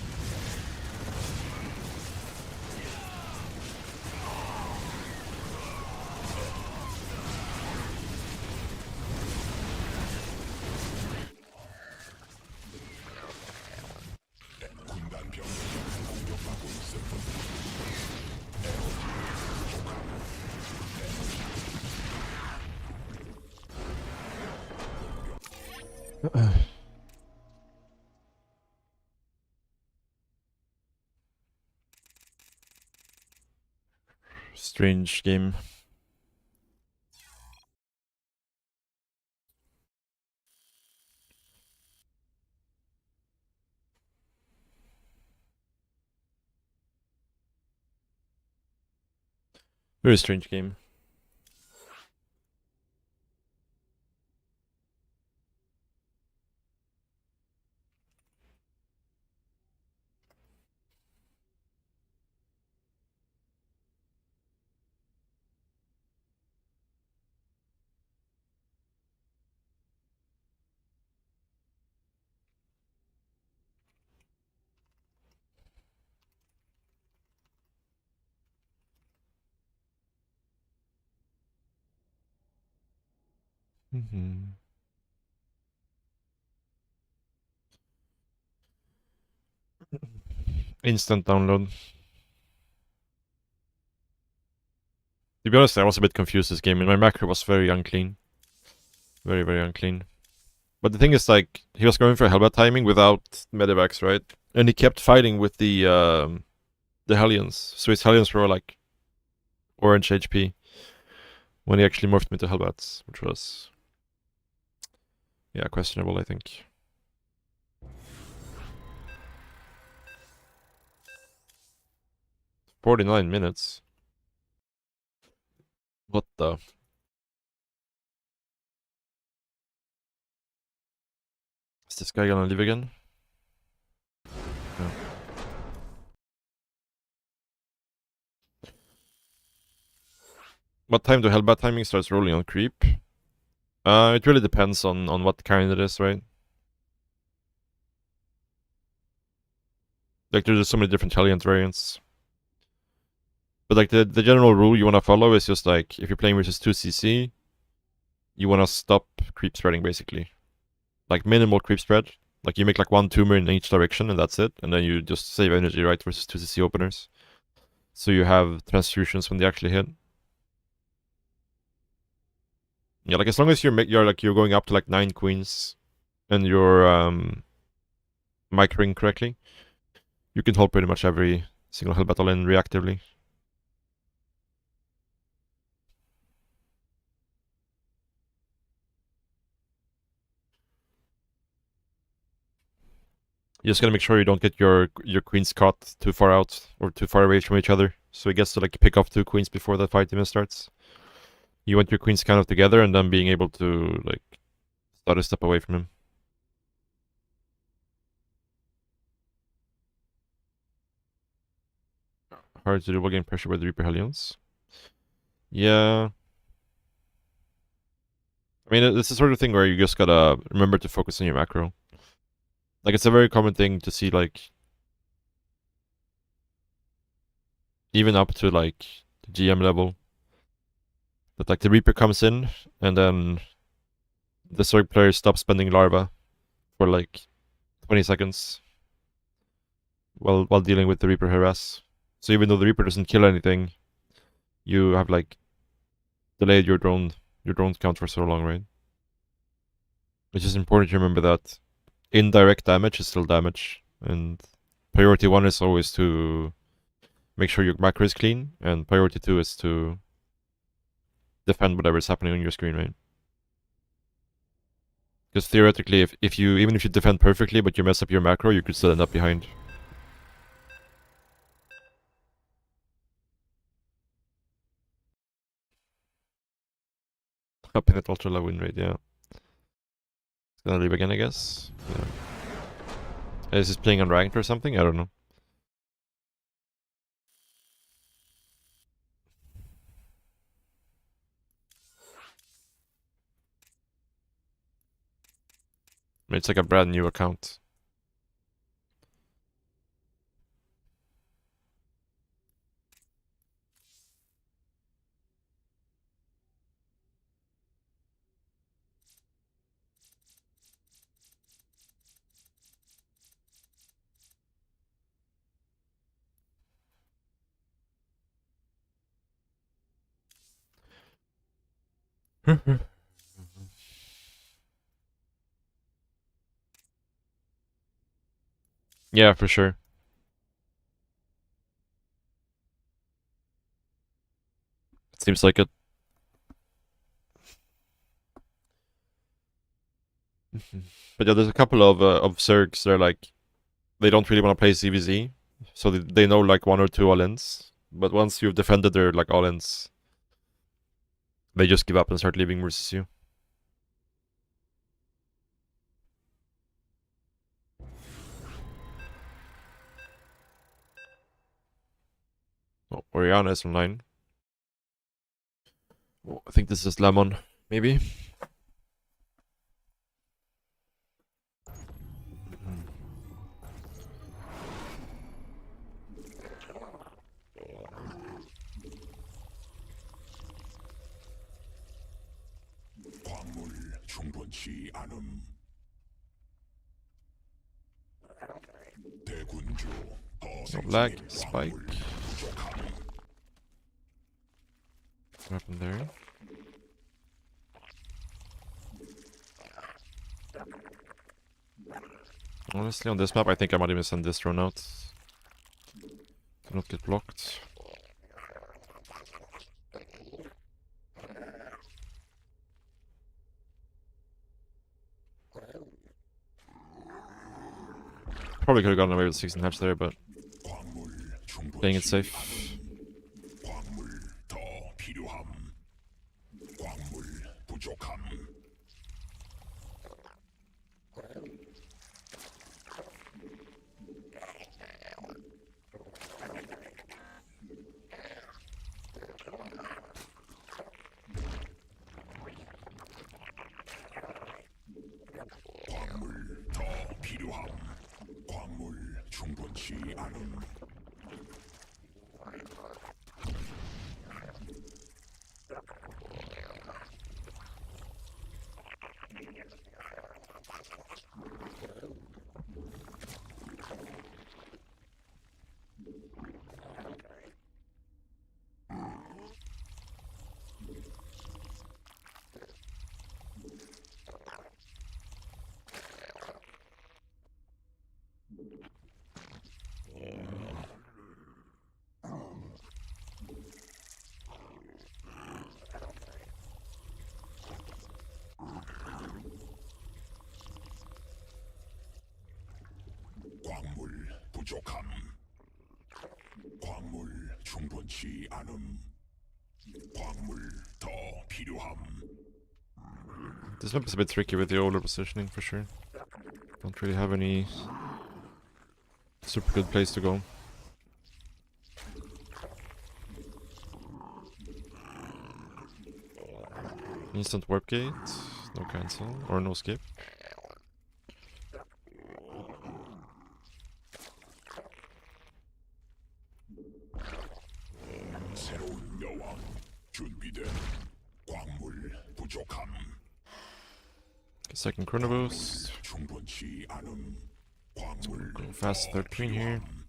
군단 병력이 공격받고 있음 Strange game. Very strange game. Instant download. To be honest, I was a bit confused this game, and my macro was very unclean. Very, very unclean. But the thing is, like, he was going for Hellbat timing without Medivacs, right? And he kept fighting with the Hellions. So his Hellions were like orange HP when he actually morphed them into Hellbats, which was, yeah, questionable, I think. $49. What the? Is this guy gonna leave again? No. What time do Hellbat timing starts rolling on creep? It really depends on what kind it is, right? Like, there's so many different Helliant variants. But like, the general rule you want to follow is just like, if you're playing versus 2cc, you want to stop creep spreading, basically. Like, minimal creep spread. Like, you make like 1 tumor in each direction, and that's it. And then you just save energy, right, versus 2cc openers. So you have transfusions when they actually hit. Yeah, like, as long as you're going up to like 9 queens, and you're microing correctly, you can hold pretty much every single Hell battle in reactively. You just gotta make sure you don't get your queens caught too far out or too far away from each other. So he gets to like pick off 2 queens before the fight even starts. You want your queens kind of together and then being able to like start a step away from him. Hard to do while getting pressure by the Reaper Hellions. Yeah. I mean, this is the sort of thing where you just gotta remember to focus on your macro. Like, it's a very common thing to see, like, even up to like GM level, that like the Reaper comes in and then the Zerg player stops spending larva for like 20 seconds while dealing with the Reaper harass. So even though the Reaper doesn't kill anything, you have like delayed your drone count for so long, right? It's just important to remember that indirect damage is still damage, and priority 1 is always to make sure your macro is clean, and priority 2 is to defend whatever is happening on your screen, right? Because theoretically, even if you defend perfectly but you mess up your macro, you could still end up behind. Up in at ultra low win rate, yeah. It's gonna leave again, I guess. Yeah. Is this playing unranked or something? I don't know. I mean, it's like a brand new account. Yeah, for sure. It seems like it. But yeah, there's a couple of Zergs. They're like, they don't really want to play CVZ, so they know like 1 or 2 all-ins. But once you've defended their like all-ins, they just give up and start leaving versus you. Oh, Oriana is online. Oh, I think this is Lemon, maybe. 광물 충분치 않음. 대군주 더 No lag, 생성의 spike. 광물 부족함. What happened there? Honestly, on this map, I think I might even send this drone out to not get blocked. Probably could have gotten away with 16 hatch there, but 광물 playing it 충분치 safe. 광물 더 필요함. 광물 부족함. 부족함. 광물 충분치 않음. 광물 더 필요함. This map is a bit tricky with the older positioning for sure. Don't really have any super good place to go. Instant warp gate, no cancel, or no skip. 새로운 여왕 준비된. 광물 부족함. Second chrono boost. 충분치 않음. 광물 Go fast 더 13 here. 필요함.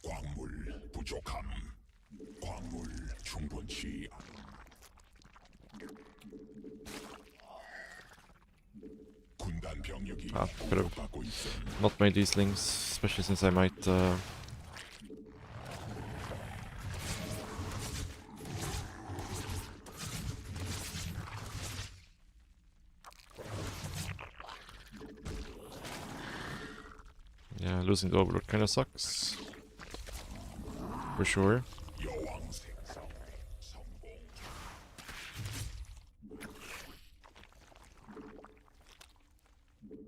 광물 부족함. 광물 충분치 않음. 군단 병력이 Could have 공격받고 있음. not made these links, especially since I might yeah, losing the overload kinda sucks. For sure. 여왕 생성 성공.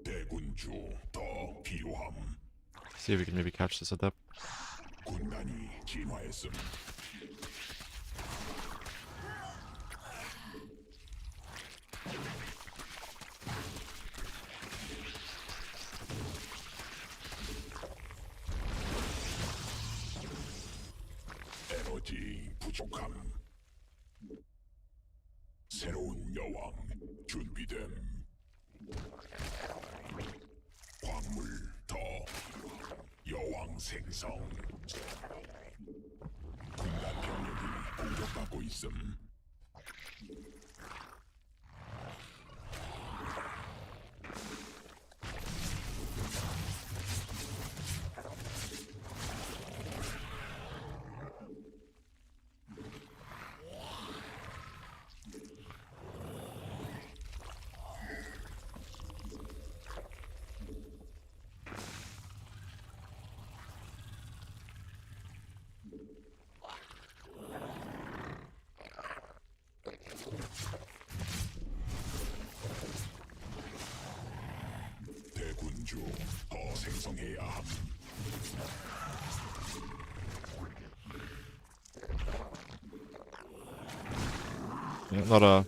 대군주 더 필요함. See if we can maybe catch this at that. 군단이 진화했음. 에너지 부족함. 새로운 여왕 준비됨. 광물 더 필요함. 여왕 생성. 군단 병력이 공격받고 있음. 대군주 더 생성해야 함. Yeah, not a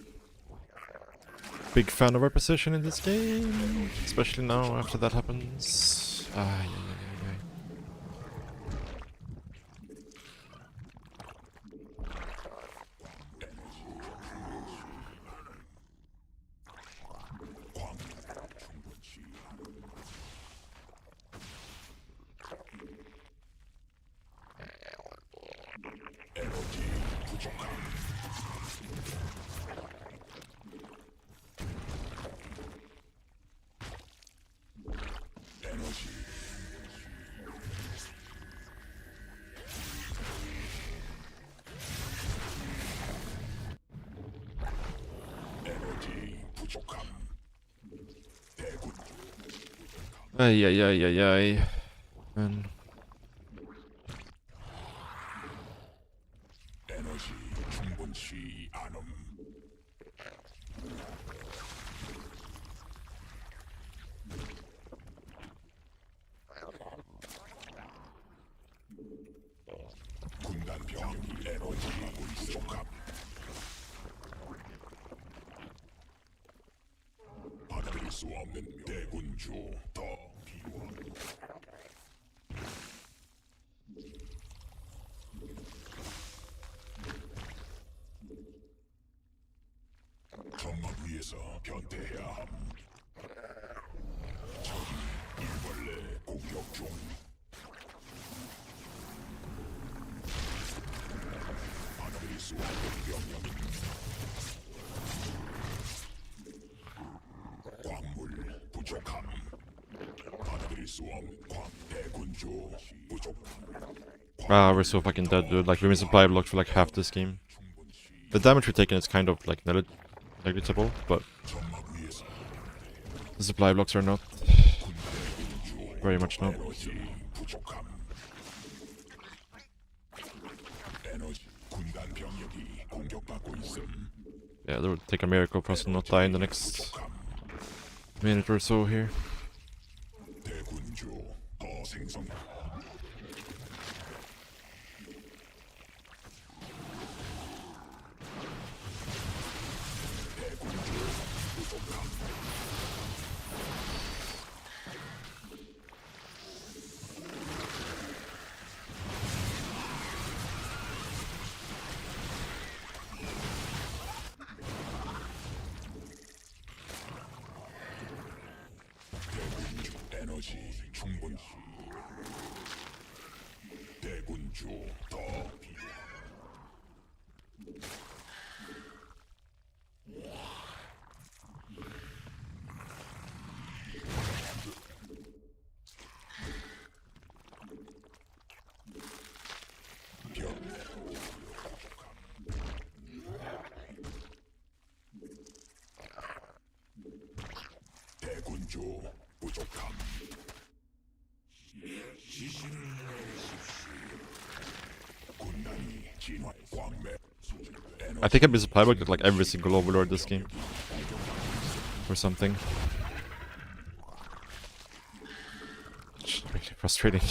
big fan of our position in this game, especially now after that happens. Ah, yeah. 에너지 부족함. 에너지 에너지 부족함. 대군 Ay. Man. 에너지 충분치 않음. 군단 병력이 에너지 부족함. 받아들일 수 없는 대군주 더 필요함. 점막 위에서 변태해야 함. 적이 일벌레 공격 중. 받아들일 수 없는 병력이. 광물 부족함. 받아들일 수 없는 대군주 부족함. Ah, we're so fucking dead, dude. Like, we've been supply blocked for like half this game. The damage we're taking is kind of like negligible, but 점막 위에서 the supply blocks are not. Very much not. 에너지 부족함. 에너지 군단 병력이 공격받고 있음. Yeah, that would take a miracle for us to not die in the next minute or so here. 대군주 더 생성. 대군주 부족함. 대군주 에너지 충분히. 대군주 더 필요. 병. 대군주 부족함. 지시를 내리십시오. 군단이 진화 광맥. I think I'd be surprised if I get like every single overlord this game. Or something. It's really frustrating.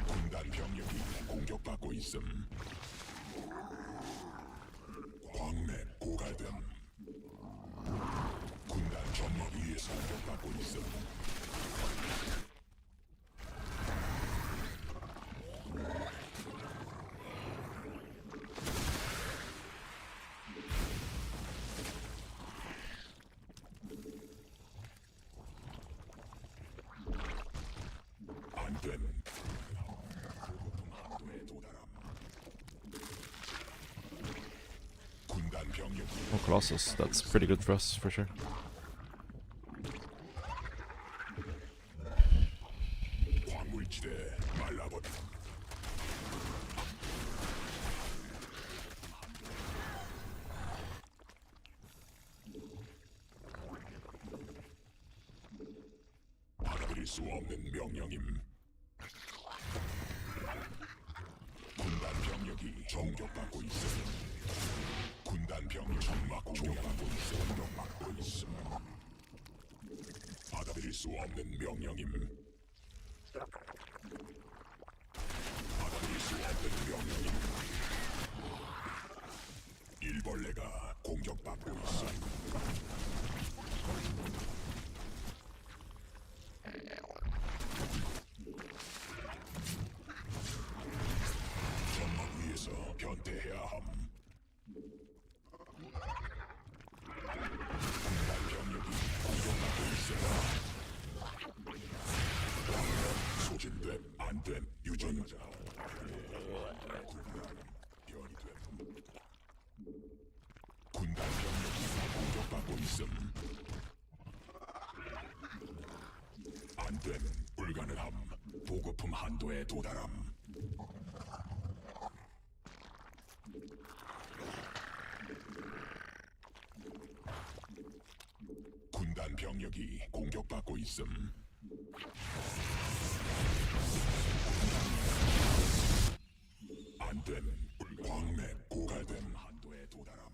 군단 병력이 공격받고 있음. 광맥 고갈됨. 군단 점막 위에서 공격받고 있음. 안됨. 한도에 도달함. 군단 병력이 Oh, Colossus. That's pretty good for us, for sure. 광물지대 말라버려. 받아들일 수 없는 명령임. 군단 병력이 공격받고 있음. 군단 병력 점막 공격받고 있음. 공격받고 있음. 받아들일 수 없는 명령임. 받아들일 수 없는 명령임. 일벌레가 공격받고 있어. 점막 위에서 변태해야 함. 군단 병력이 공격받고 있어. 소진됨 안됨 유전자. 변이 됨. 군단 병력이 공격받고 있음. 안됨 불가능함. 보급품 한도에 도달함. 군단 병력이 공격받고 있음. 안됨 광맥 고갈됨 한도에 도달함.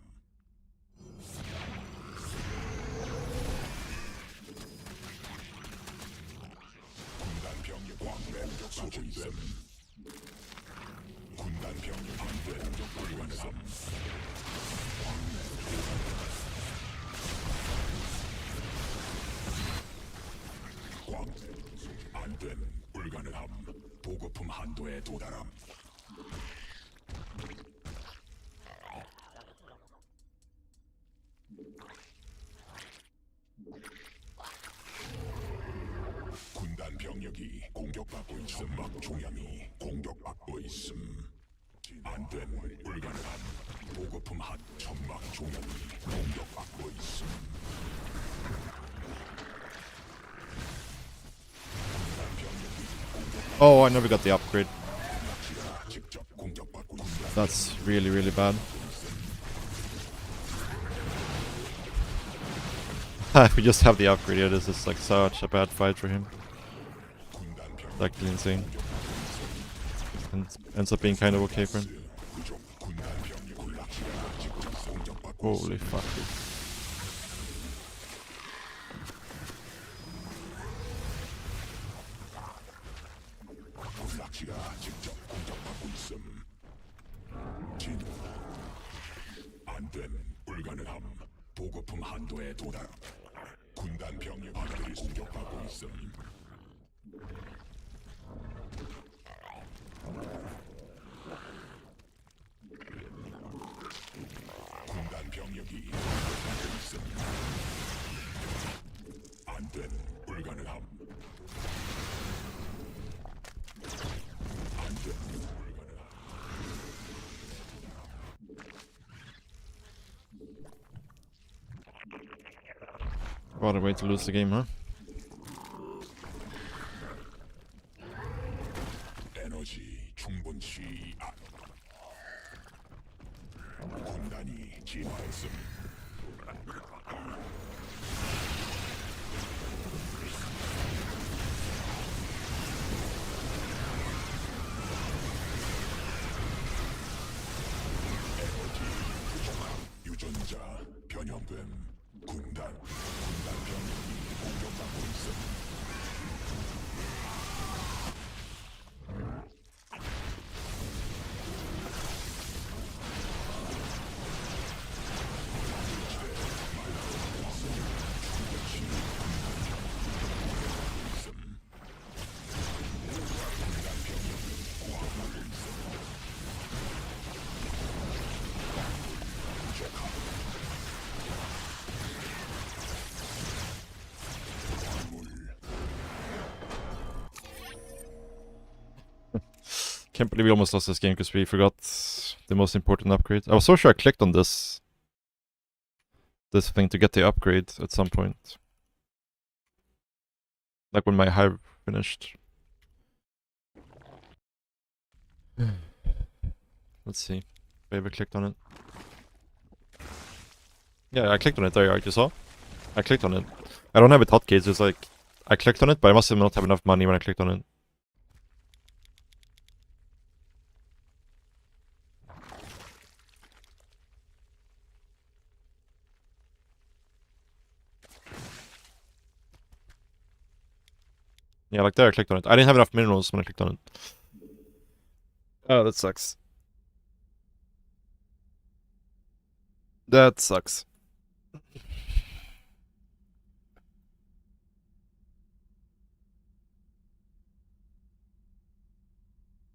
군단 병력 광맥 소진됨. 군단 병력 안됨 불가능함. 광맥 안됨 불가능함. 보급품 한도에 도달함. 군단 병력이 공격받고 있음. 막 종양이 공격받고 있음. 안됨 불가능함. 보급품 한 천막 종양이 공격받고 있음. 군단 병력이 Oh, I never got the upgrade. 직접 공격받고 있음. That's really, really bad. If we just have the upgrade here, this is like such a bad fight for him. actually insane. And ends up being kind of okay for him. 그중 군단 병력 군락지가 지금 공격받고 Holy fuck, dude. 군락지가 직접 공격받고 있음. 진우. 안됨. 불가능함. 보급품 한도에 도달. 군단 병력들이 공격받고 있음. 군단 병력이 공격받고 있음. 안됨. 불가능함. 안됨. 불가능함. What a way to lose the game, huh? 에너지 충분치 않. 군단이 진화했음. 에너지 부족함. 유전자 변형됨. 군단 병력이 공격받고 있음. Can't believe we almost lost this game because we forgot the most important upgrade. I was so sure I clicked on this thing to get the upgrade at some point. Like when my hive finished. Let's see. If I ever clicked on it. Yeah, I clicked on it there, you saw? I clicked on it. I don't have it hotkey, it's just like I clicked on it, but I must have not have enough money when I clicked on it. Yeah, like there I clicked on it. I didn't have enough minerals when I clicked on it. Oh, that sucks. That sucks.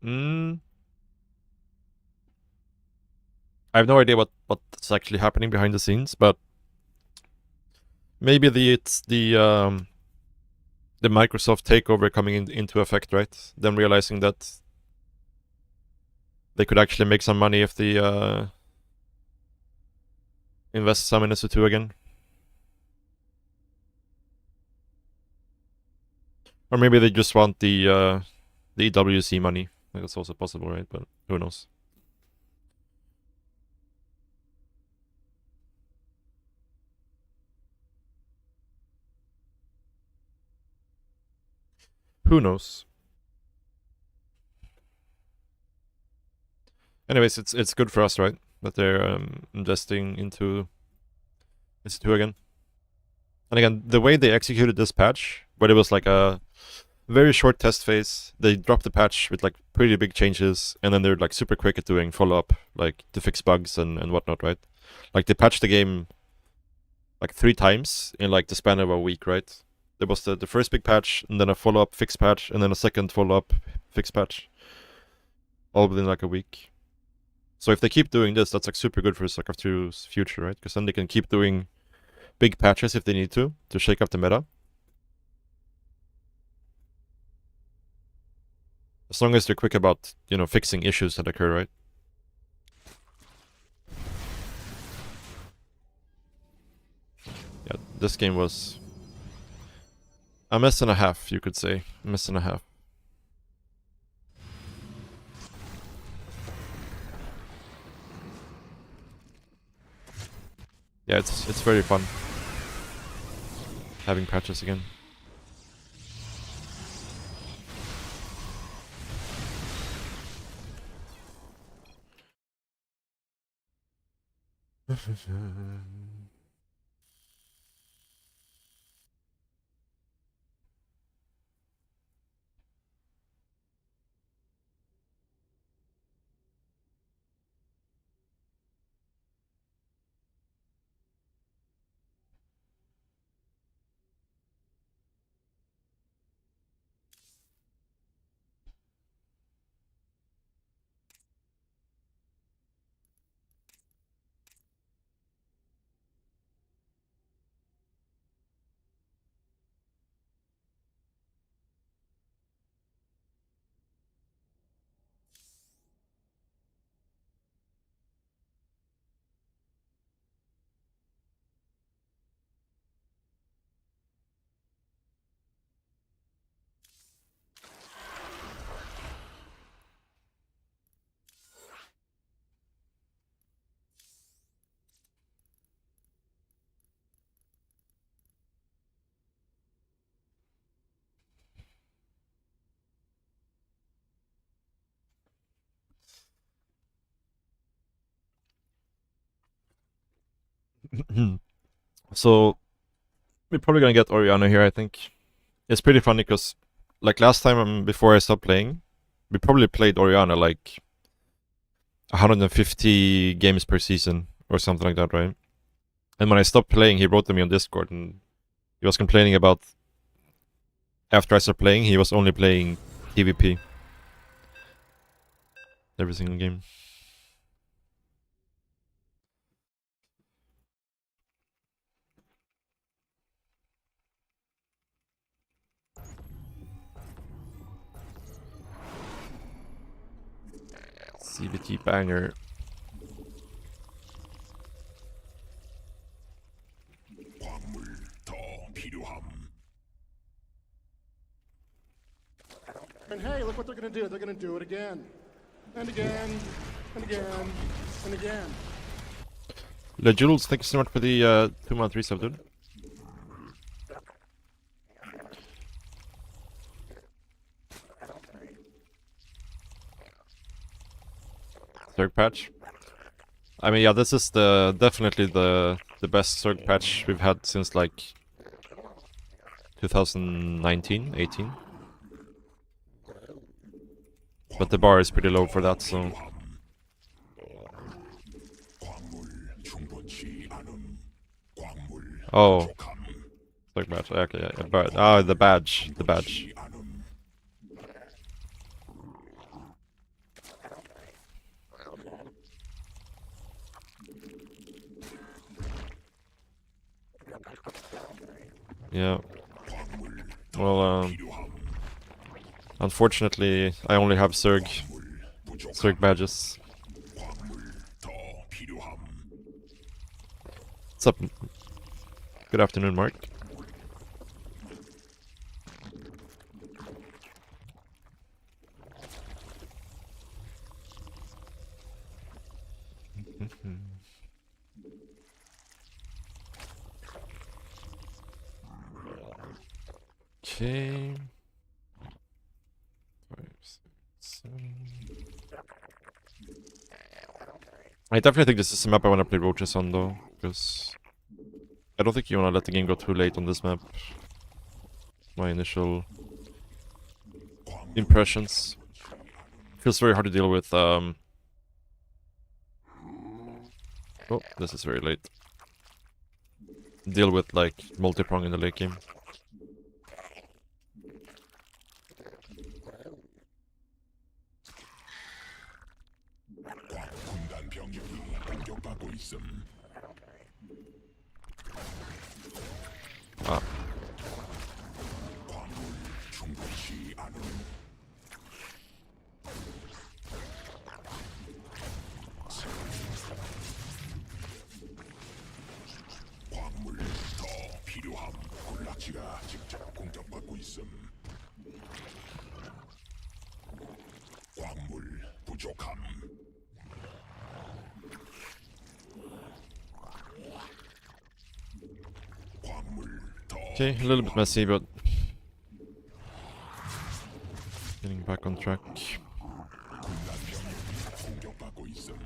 I have no idea what's actually happening behind the scenes, but maybe it's the Microsoft takeover coming into effect, right? Them realizing that they could actually make some money if they invest some in SC2 again. Or maybe they just want the EWC money. I think that's also possible, right? But who knows? Who knows? Anyways, it's good for us, right? That they're investing into SC2 again. And again, the way they executed this patch, but it was like a very short test phase. They dropped the patch with like pretty big changes, and then they're like super quick at doing follow-up, like to fix bugs and whatnot, right? Like they patched the game like 3 times in like the span of a week, right? There was the first big patch, and then a follow-up fix patch, and then a second follow-up fix patch. All within like a week. So if they keep doing this, that's like super good for StarCraft 2's future, right? Because then they can keep doing big patches if they need to shake up the meta. As long as they're quick about, you know, fixing issues that occur, right? Yeah, this game was a mess and a half, you could say. A mess and a half. Yeah, it's very fun having patches again. So we're probably gonna get Oriana here, I think. It's pretty funny because, like last time before I stopped playing, we probably played Oriana like 150 games per season or something like that, right? And when I stopped playing, he wrote to me on Discord and he was complaining about after I started playing, he was only playing PvP every single game. CBT banger. 광물 더 필요함. And hey, look what they're gonna do. They're gonna do it again. And again. And again. And again. Le Jules, thank you so much for the 2-month resub, dude. Zerg patch. I mean, yeah, this is definitely the best Zerg patch we've had since like 2019, 18. But the bar is pretty low for that, so. 충분치 않음. 광물 Oh, 부족함. Zerg badge. Okay, yeah, the badge, the badge. 충분치 않음. Yeah. 광물 더 Well, 필요함. unfortunately, I only have Zerg 부족함. badges. 광물 더 필요함. What's up? Good afternoon, Mark. Okay. 5, 6, 7. I definitely think this is a map I want to play roaches on though, because I don't think you want to let the game go too late on this map. My initial impressions. Feels very hard to deal with. Oh, this is very late. Deal with like multi-prong in the late game. 군단 병력이 공격받고 있음. Ah, 광물 충분치 않음. 광물 더 필요함. 군락지가 직접 공격받고 있음. 광물 부족함. 광물 더 okay, a little bit messy, but getting back on track. 군단 병력이 공격받고 있음.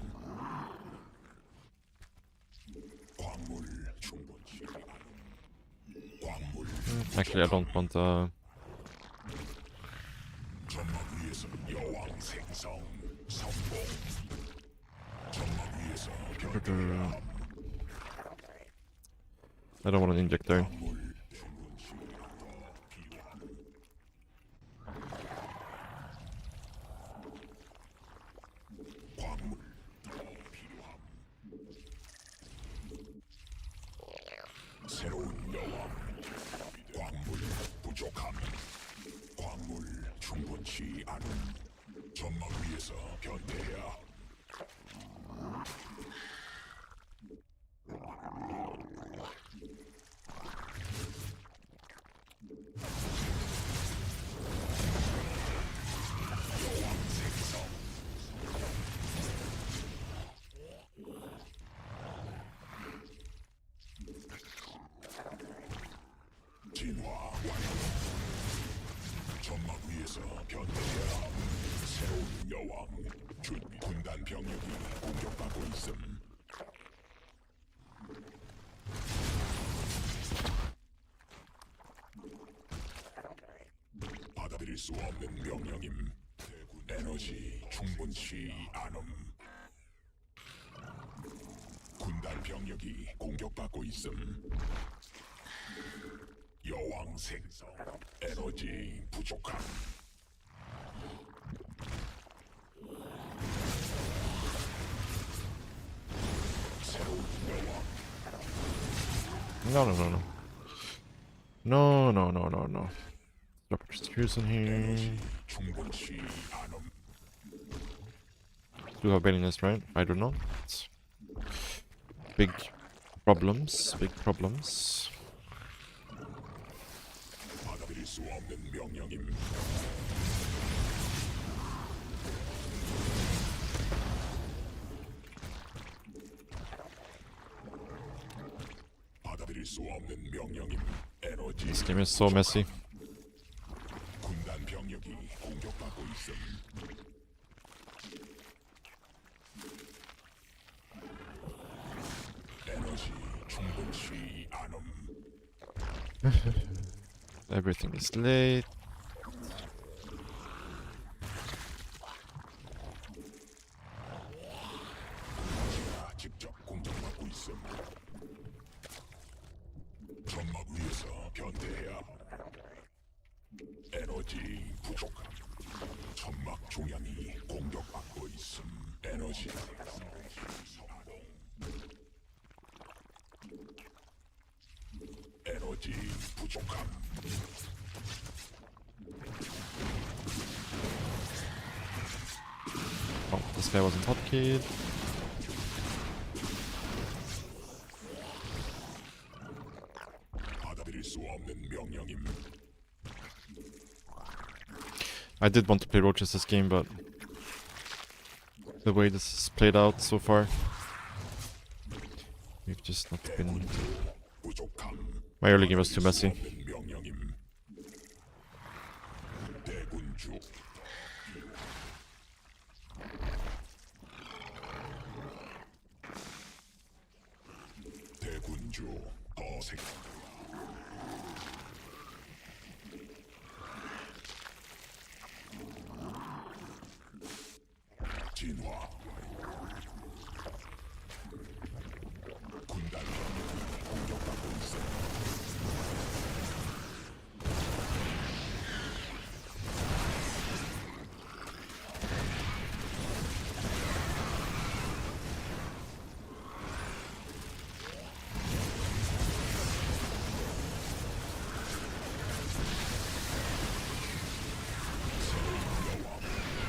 Actually, I don't want 전막 위에서 여왕 생성 성공. 전막 위에서 변태함. I don't want an injector. 광물 충분치 더 필요함. 광물 더 필요함. 새로운 여왕. 광물 부족함. 광물 충분치 않음. 전막 위에서 변태야. 진화 완료. 전막 위에서 변태야. 새로운 여왕. 준비. 군단 병력이 공격받고 있음. 받아들일 수 없는 명령임. 대군 에너지 충분치 않음. 군단 병력이 공격받고 있음. 여왕 생성. 에너지 부족함. 새로운 여왕. No, no, no, no. No, no, no, no, no. Drop a screws in here. 충분치 않음. Do have balliness, right? I don't know. It's big problems. Big problems. 받아들일 수 없는 명령임. 받아들일 수 없는 명령임. 에너지. This game is so messy. 군단 병력이 공격받고 있음. 에너지 충분치 않음. Everything is late. 에너지가 직접 공격받고 있음. 전막 위에서 변태해야. 에너지 부족함. 천막 중앙이 공격받고 있음. 에너지 에너지 부족함. Oh, this guy wasn't hotkeyed. 받아들일 수 없는 명령임. I did want to play roaches this game, but the way this is played out so far, we've just not been. 부족함. My early game was too messy. 명령임. 대군주. 대군주 어색. 진화. 군단 병력이 공격받고 있어.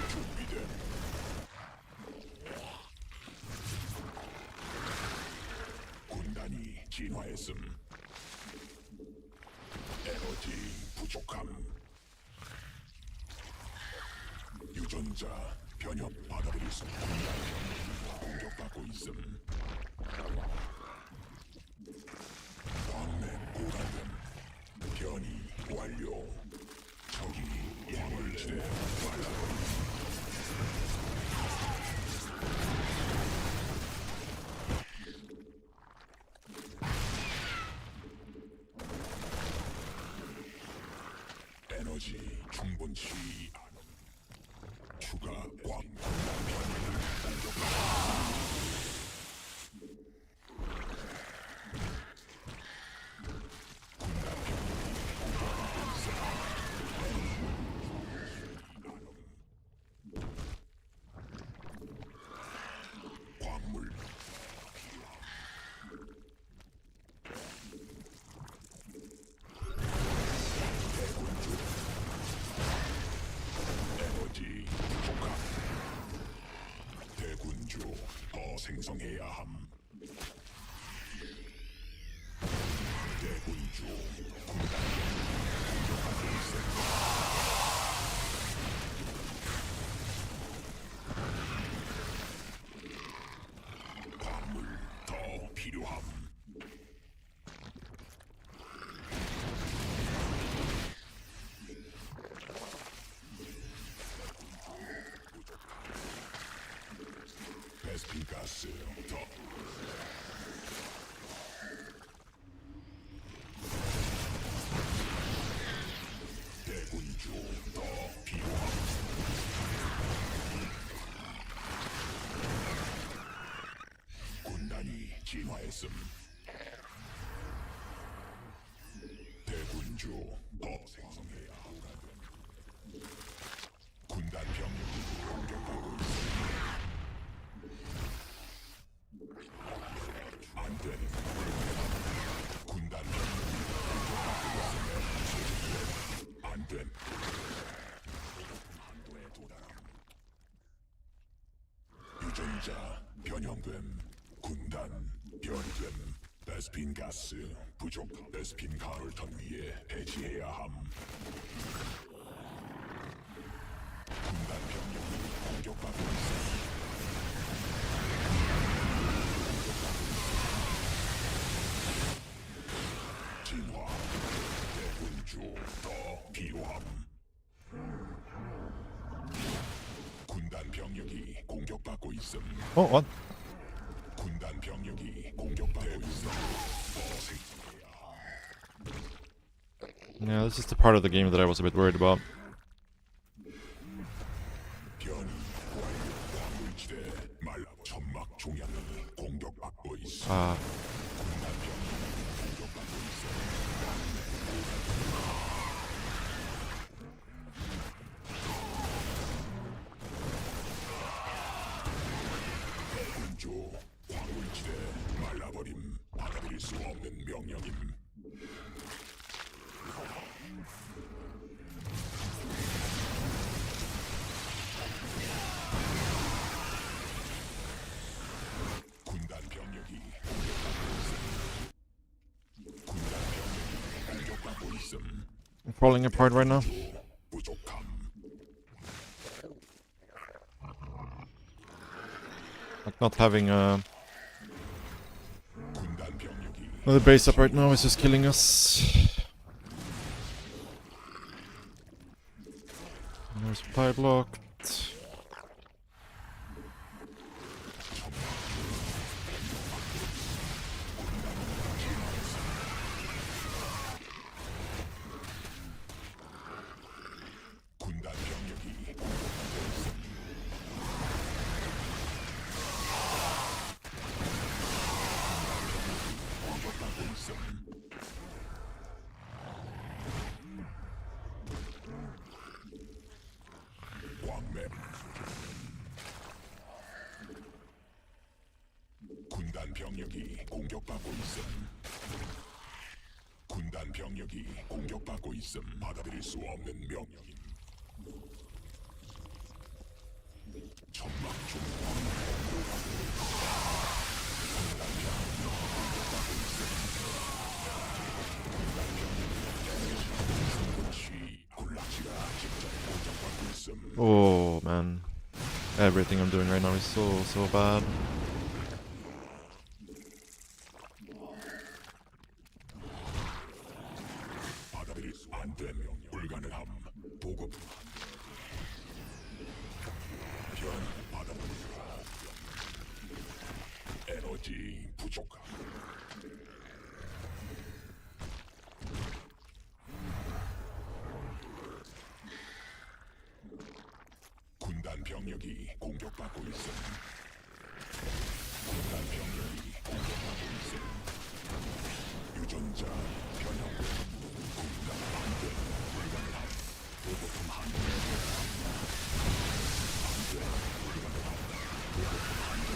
준비됨. 군단이 진화했음. 에너지 부족함. 유전자 변형 받아들일 수 없는 공격받고 있음. 광맥 고갈됨. 변이 완료. 적이 약물제 발라버림. 에너지 충분치 않음. 추가 광. 광물 에너지 부족함. 대군주 더 생성해야 함. 대군주 광물 더 필요함. 베스핀 가스 더 대군주 더 필요함. 군단이 진화했음. 대군주 더 생성해야 함. 군단 병력이 공격하고 있음. 안 돼. 군단 병력이 공격하고 있음. 안 돼. 한도에 도달함. 유전자 변형됨. 군단 변됨. 베스핀 가스 부족. 베스핀 가을턴 위에 배치해야 함. 군단 병력이 공격받고 있어. 진화 대군주 더 필요함. 군단 병력이 공격받고 있음. Oh, what? 군단 병력이 공격받고 있음. 더 생성해야 함. Yeah, this is the part of the game that I was a bit worried about. 변이 완료. 광물지대 말라. 천막 종양이 공격받고 있어. Ah, 군단 병력이 공격받고 있어. 대군주 광물지대 말라버림. 받아들일 수 없는 명령임. 군단 병력이 공격받고 있음. I'm falling apart right now. 부족함. Like not having 군단 병력이 another base up right now is just killing us. Another supply blocked. 군단 병력이 공격받고 있음. 광맥 군단 병력이 공격받고 있음. 군단 병력이 공격받고 있음. 받아들일 수 없는 명령임. 천막 중 군락지가 직접 공격받고 있음. Oh man, everything I'm doing right now is so bad. 받아들일 수 안 된 명령. 불가능함. 보급. 변 받아들이라. 에너지 부족함. 병력이 공격받고 있어. 군단 병력이 공격받고 있어. 유전자 변형. 군단 안돼. 불가능함. 보급품 한대. 안돼. 불가능함. 보급품 한대.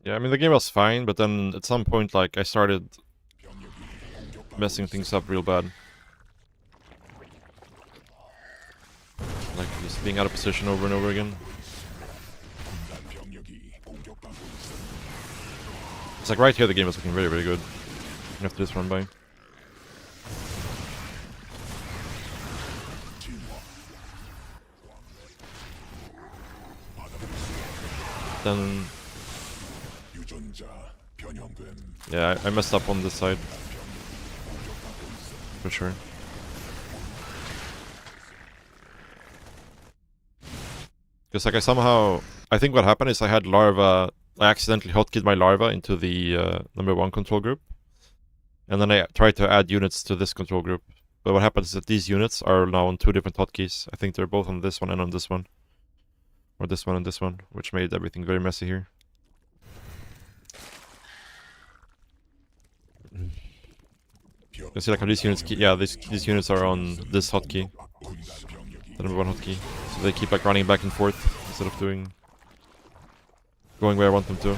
Yeah, I mean the game was fine, but then at some point like I started messing things up real bad. Like just being out of position over and over again. It's like right here the game is looking very, very good. After this run by. Then yeah, I messed up on this side. For sure. Because like I think what happened is I had larva, I accidentally hotkeyed my larva into the number 1 control group. And then I tried to add units to this control group. But what happens is that these units are now on 2 different hotkeys. I think they're both on this one and on this one. Or this one and this one, which made everything very messy here. You see like how these units these units are on this hotkey. The number 1 hotkey. So they keep like running back and forth instead of going where I want them to.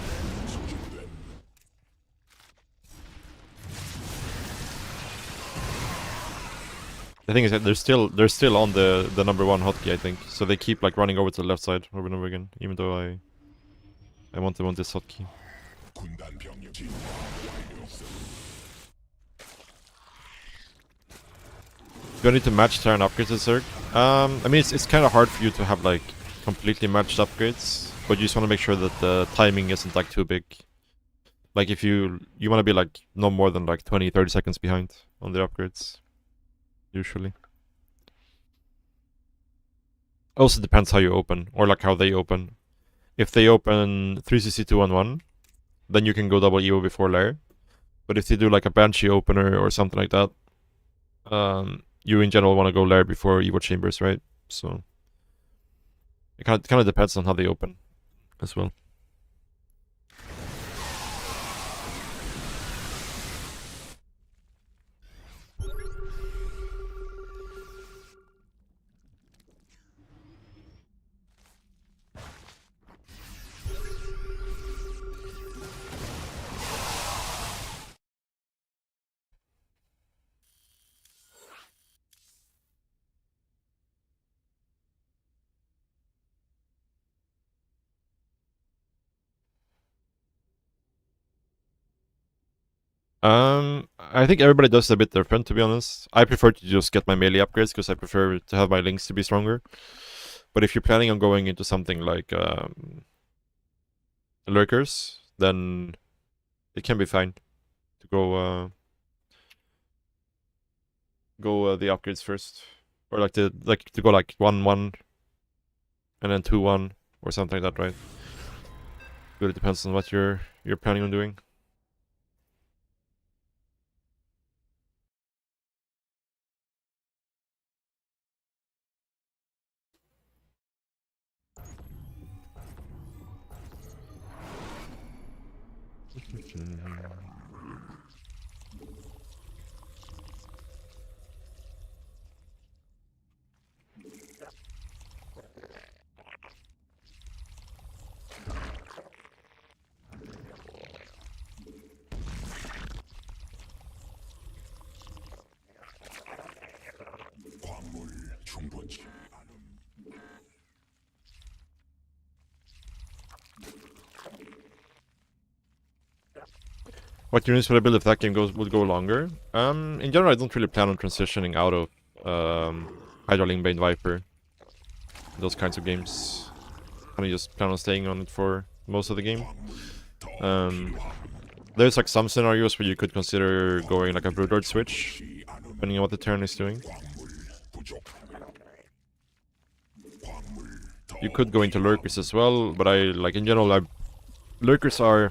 The thing is that they're still on the number 1 hotkey, I think. So they keep like running over to the left side over and over again, even though I want them on this hotkey. Do I need to match Terran upgrades to Zerg? I mean, it's kind of hard for you to have like completely matched upgrades, but you just want to make sure that the timing isn't like too big. Like if you want to be like no more than like 20-30 seconds behind on the upgrades, usually. Also depends how you open, or like how they open. If they open 3CC211, then you can go double EVO before lair. But if they do like a Banshee opener or something like that, you in general want to go lair before Evo chambers, right? So it kind of depends on how they open as well. I think everybody does a bit different, to be honest. I prefer to just get my melee upgrades because I prefer to have my links to be stronger. But if you're planning on going into something like lurkers, then it can be fine to go the upgrades first, or like to go like 1-1 and then 2-1 or something like that, right? Really depends on what you're planning on doing. What units would I build if that game would go longer? In general, I don't really plan on transitioning out of Hydraling Bane Viper. those kinds of games. Kind of just plan on staying on it for most of the game. There's like some scenarios where you could consider going like a Broodlord switch, depending on what the turn is doing. You could go into Lurkers as well, but I like in general. Lurkers are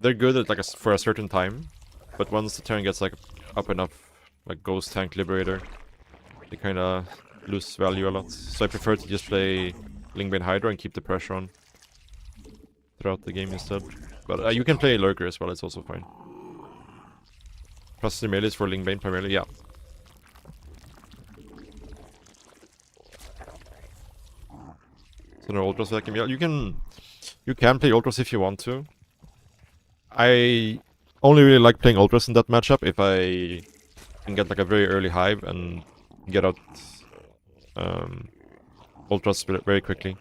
they're good at like for a certain time, but once the turn gets like up enough, like Ghost Tank Liberator, they kind of lose value a lot. So I prefer to just play Lingbane Hydra and keep the pressure on throughout the game instead. But you can play Lurker as well, it's also fine. Plus the melee is for Lingbane primarily, yeah. So no Ultras for that game. Yeah, you can play Ultras if you want to. I only really like playing Ultras in that matchup if I can get like a very early hive and get out Ultras very quickly.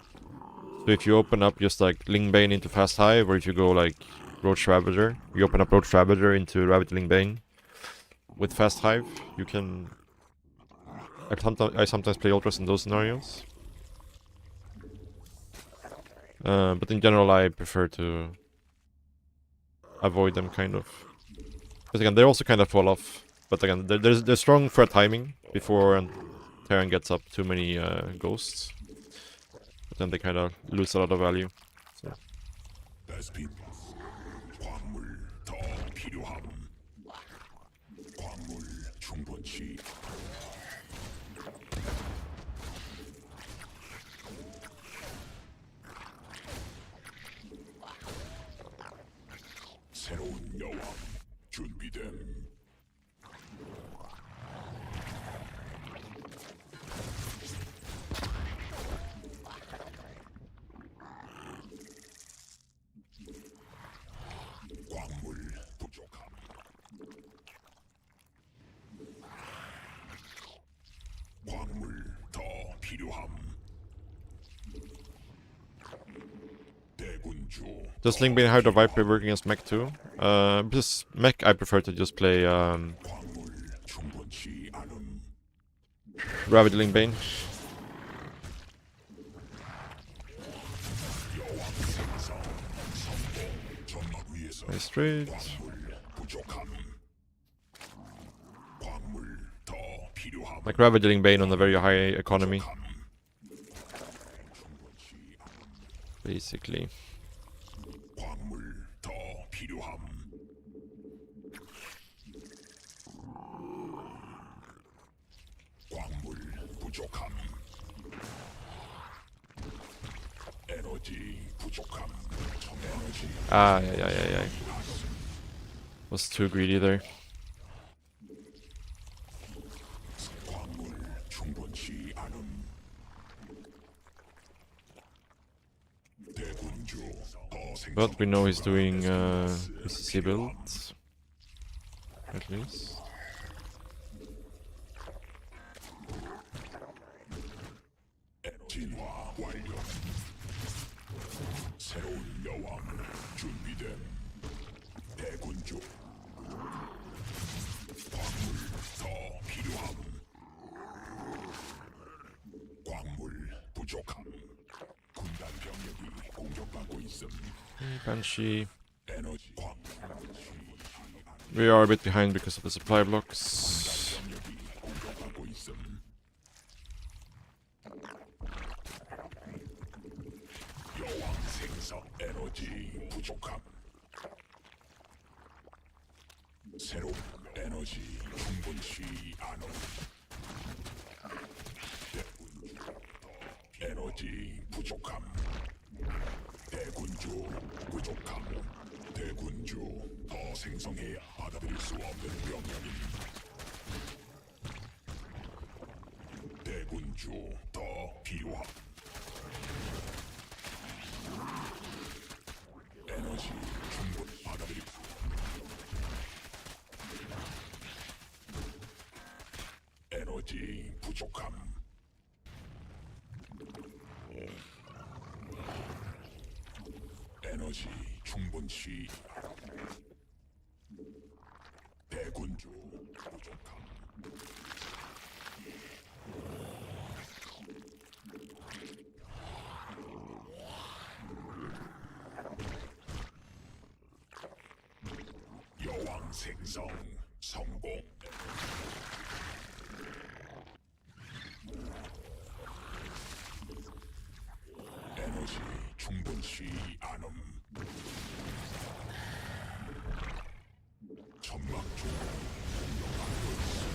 So if you open up just like Lingbane into fast hive, or if you go like Roach Ravager, you open up Roach Ravager into Ravage Lingbane with fast hive, you can... I sometimes play Ultras in those scenarios. But in general I prefer to avoid them kind of. Because again, they also kind of fall off. But again, they're strong for a timing before Terran gets up too many ghosts. But then they kind of lose a lot of value. So. 새로운 여왕 준비됨. 광물 부족함. 광물 더 필요함. Does Lingbane Hydra Viper work against mech too? Because mech I prefer to just play Ravage Lingbane. Nice trade. Like Ravage Lingbane on a very high economy. Basically. Ah, yeah. Was too greedy there. But we know he's doing CC builds, at least. Banshee. We are a bit behind because of the supply blocks. 생성해야 받아들일 수 없는 명령임. 대군주 더 필요함. 에너지 충분히 받아들일 수 에너지 부족함. 에너지 충분치. 대군주 부족함. 생성 성공. 에너지 충분치 않음. 점막 중 공격받고 있음.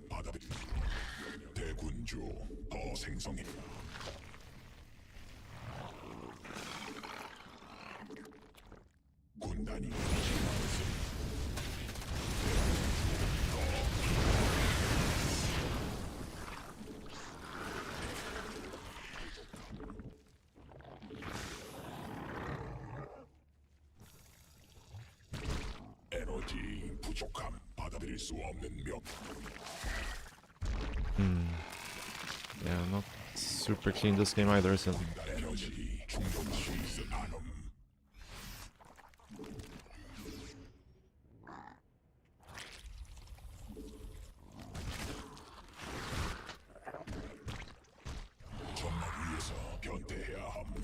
받아들일 수 없는 대군주 더 생성해. 군단이 에너지 부족함. 받아들일 수 없는 명. Yeah, not super clean this game either, so 에너지 충분치 않음. 점막 위에서 변태해야 함.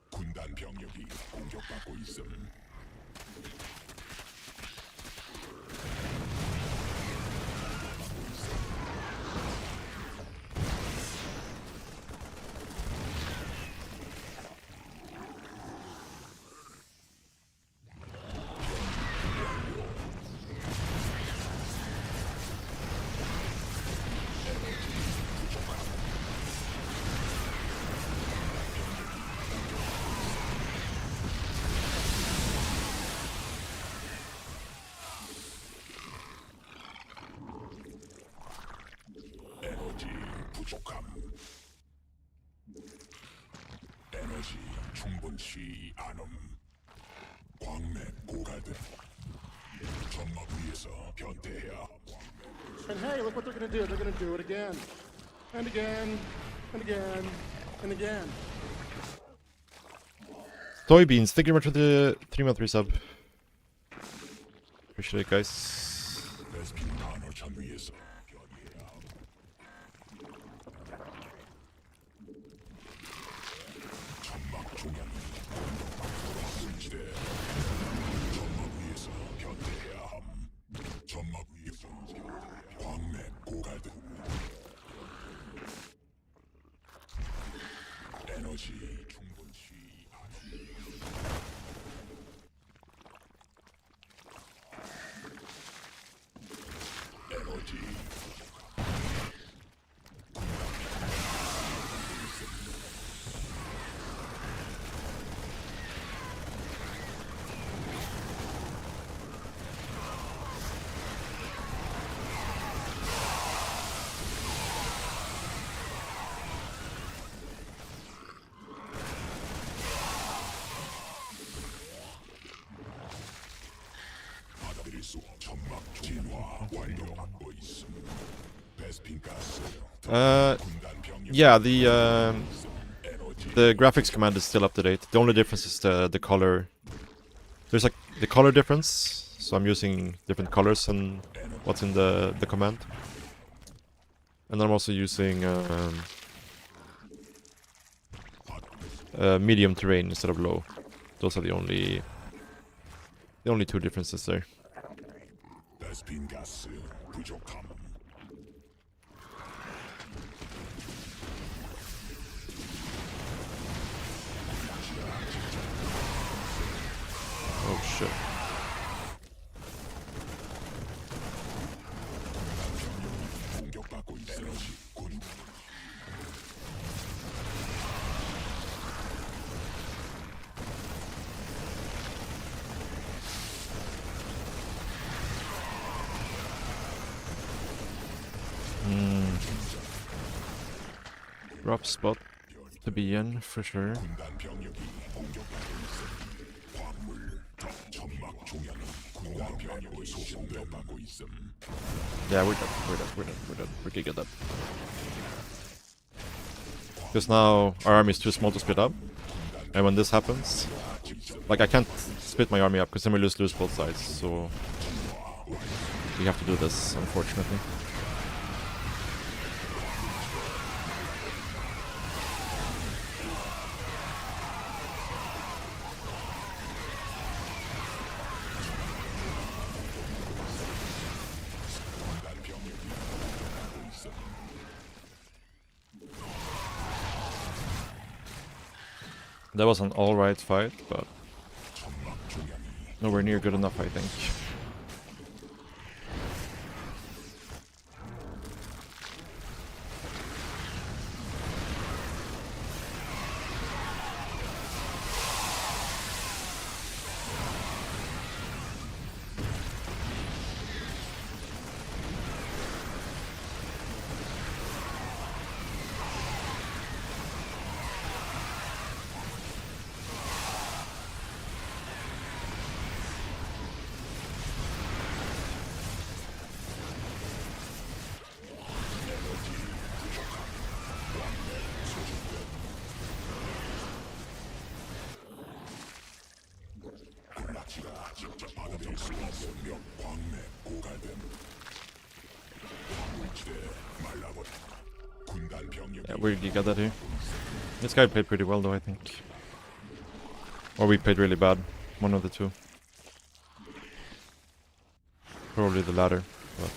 군단 병력이 공격받고 있음. 에너지 부족함. 에너지 충분치 않음. 광맥 고갈등. 점막 위에서 변태해야 함. And hey, look what they're gonna do. They're gonna do it again. And again. And again. And again. Soybeans, thank you very much for the 3-month resub. Appreciate it, guys. 베스핀 간헐천 위에서 변이해야 함. 점막 중량이 공격받고 있음. 점막 위에서 변태해야 함. 점막 위에서 광맥 고갈등. 에너지 충분치 않음. 에너지 받아들일 수 없. 점막 진화 완료하고 있음. 베스핀 가스. 군단 병력. Yeah, the graphics command is still up to date. The only difference is the color. There's like the color difference, so I'm using different colors and what's in the command. And I'm also using medium terrain instead of low. Those are the only two differences there. 베스핀 가스 부족함. Oh shit. 공격받고 있음. 에너지 군. Rough spot to be in for sure. 군단 병력이 공격받고 있음. 광물 더 점막 천막 종양이 군단병력이 소송되고 있음. Yeah, we're dead. We're dead. We're dead. We're dead. We can get that. Because now our army is too small to split up. And when this happens, like I can't split my army up because then we lose both sides. So we have to do this, unfortunately. That was an alright fight, but nowhere near good enough, I think. Yeah, where did you get that here? This guy played pretty well though, I think. Or we played really bad. One of the two. Probably the latter, but...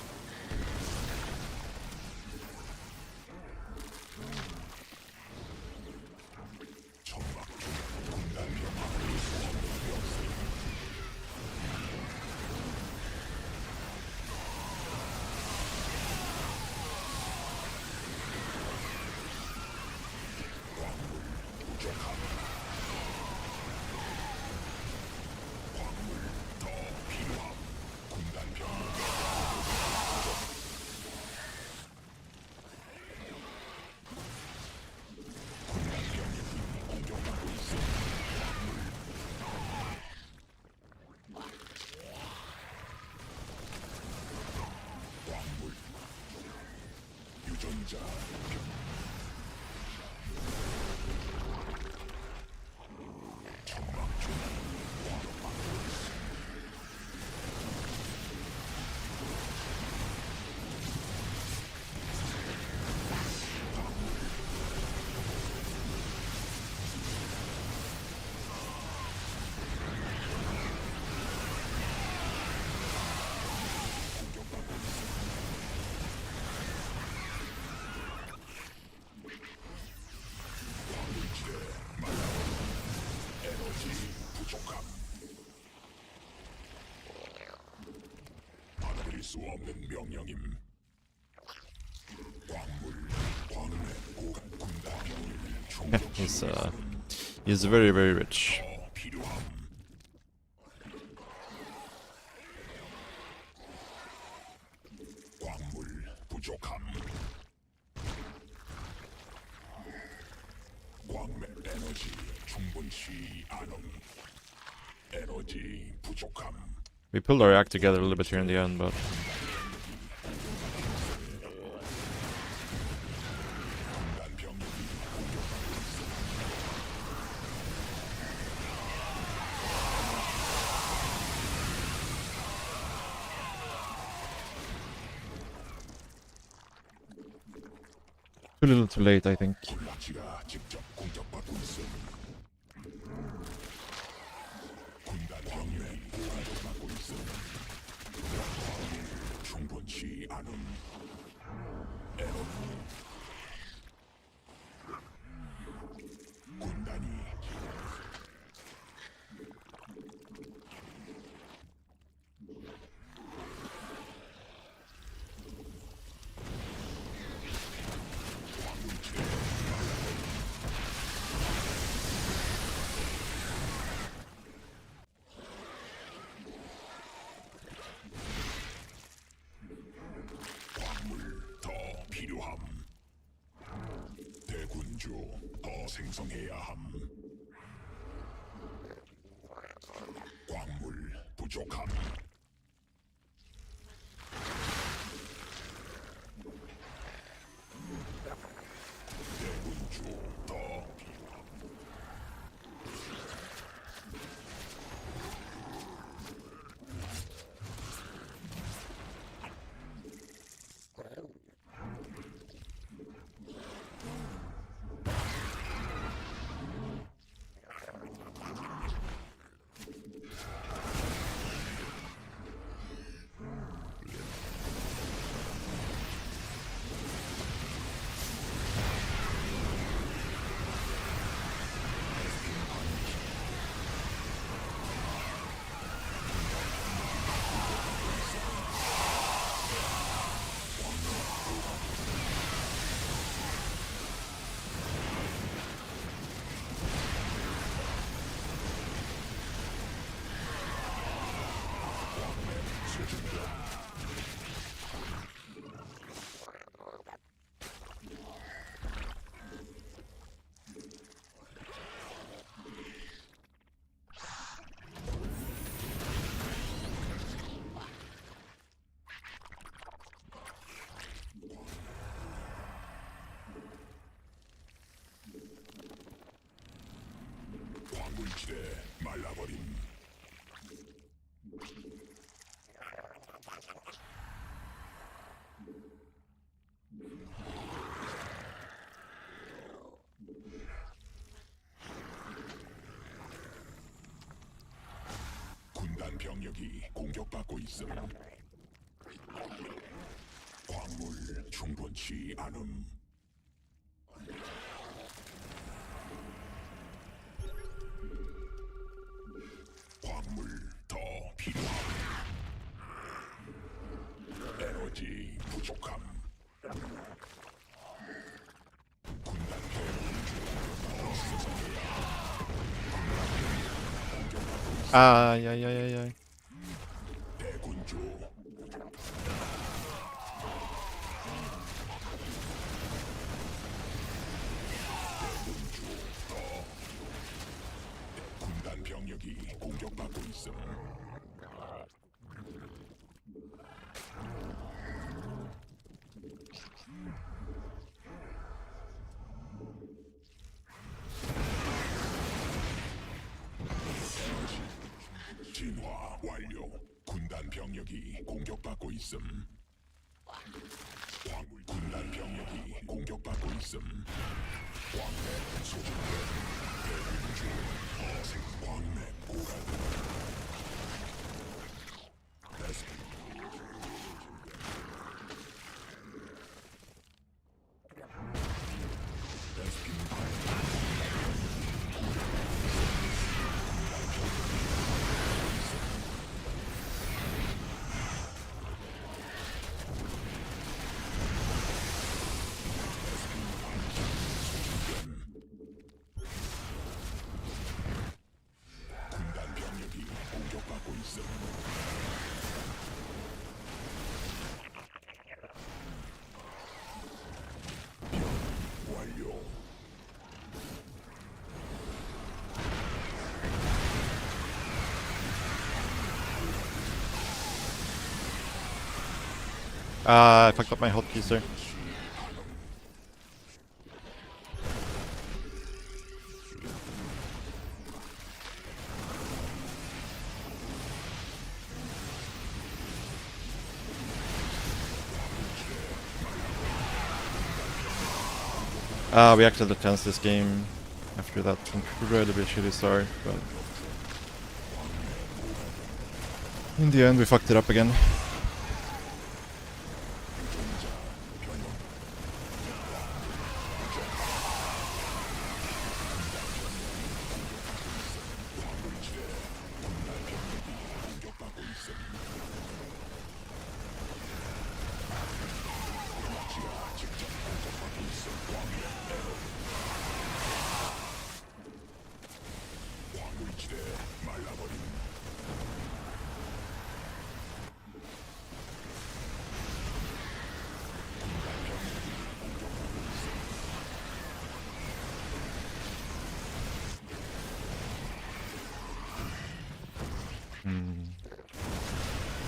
수 없는 명령임. He's very, very rich. 광물 부족함. 광맥 에너지 충분치 않음. 에너지 부족함. We pulled our act together a little bit here in the end, but... Too little too late, I think. 군락지가 직접 공격받고 있음. 군단 병력이 공격받고 있음. 충분치 않음. 에너지. 군단이 필요함. 대군주 더 생성해야 함. 광물 부족함. 대군주 더 필요함. 광물지대 말라버림. 군단 병력이 공격받고 있음. 광물 충분치 않음. 광물 더 필요함. 에너지 부족함. 군단 아야야야야. 대군주 군단 병력이 공격받고 있음. 진화 완료. 군단 병력이 공격받고 있음. 광물 군단 병력이 공격받고 있음. 광맥 소진된 대군주 광맥 고갈. 군단 병력이 공격받고 있음. 완료. I fucked up my hotkeys there. We actually advanced this game after that incredibly shitty start, but in the end we fucked it up again. 광물지대 말라버림.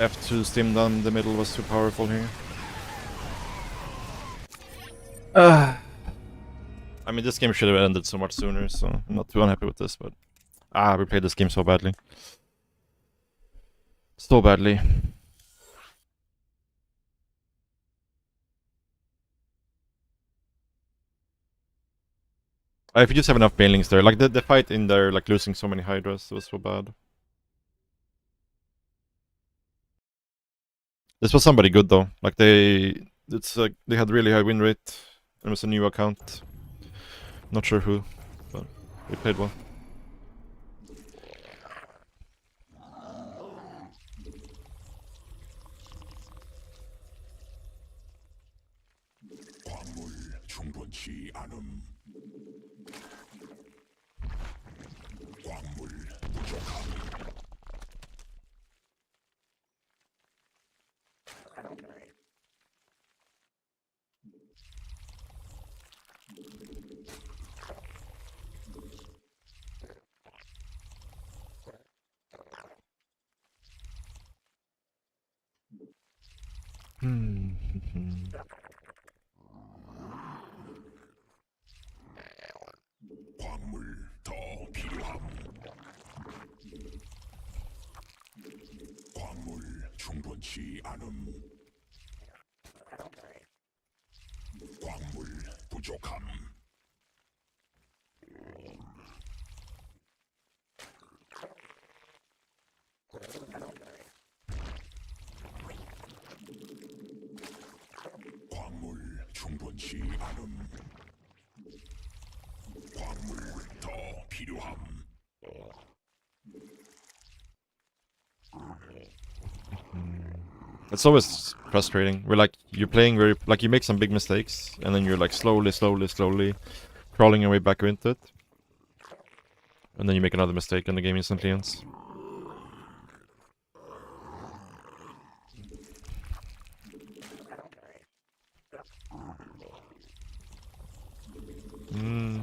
F2 stim down the middle was too powerful here. I mean, this game should have ended so much sooner, so I'm not too unhappy with this, but... we played this game so badly. So badly. If you just have enough banelings there, like the fight in there, like losing so many Hydras was so bad. This was somebody good though. Like they had really high win rate. It was a new account. Not sure who, but they played well. 광물 충분치 않음. 광물 부족함. 광물 더 필요함. 광물 충분치 않음. 광물 부족함. 광물 충분치 않음. 광물 더 필요함. It's always frustrating. We're like, you're playing very, like you make some big mistakes, and then you're like slowly crawling your way back into it. And then you make another mistake and the game instantly ends.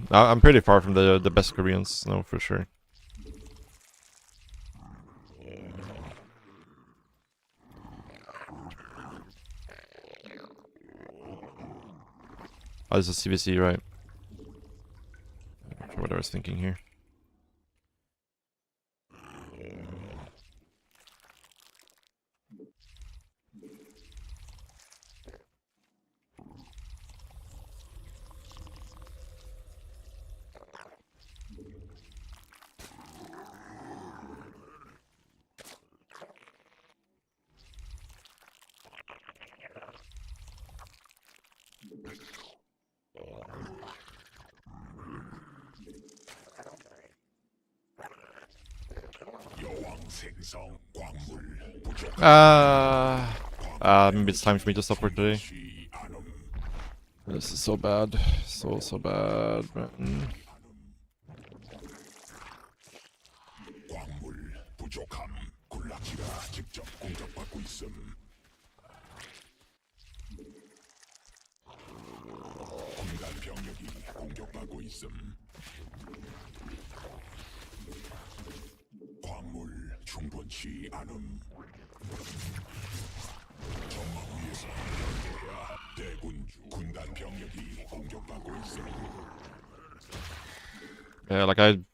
I'm pretty far from the best Koreans, no, for sure. Oh, this is CVC, right? I forgot what I was thinking here. 생성 광물 부족. Maybe it's time for me to stop for today. This is so bad. So bad. 광물 부족함. 굴락기가 직접 공격받고 있음. 군단 병력이 공격받고 있음. 광물 충분치 않음. 정막 위에서 연대야 대군주 군단 병력이 공격받고 있음. Yeah, like I'm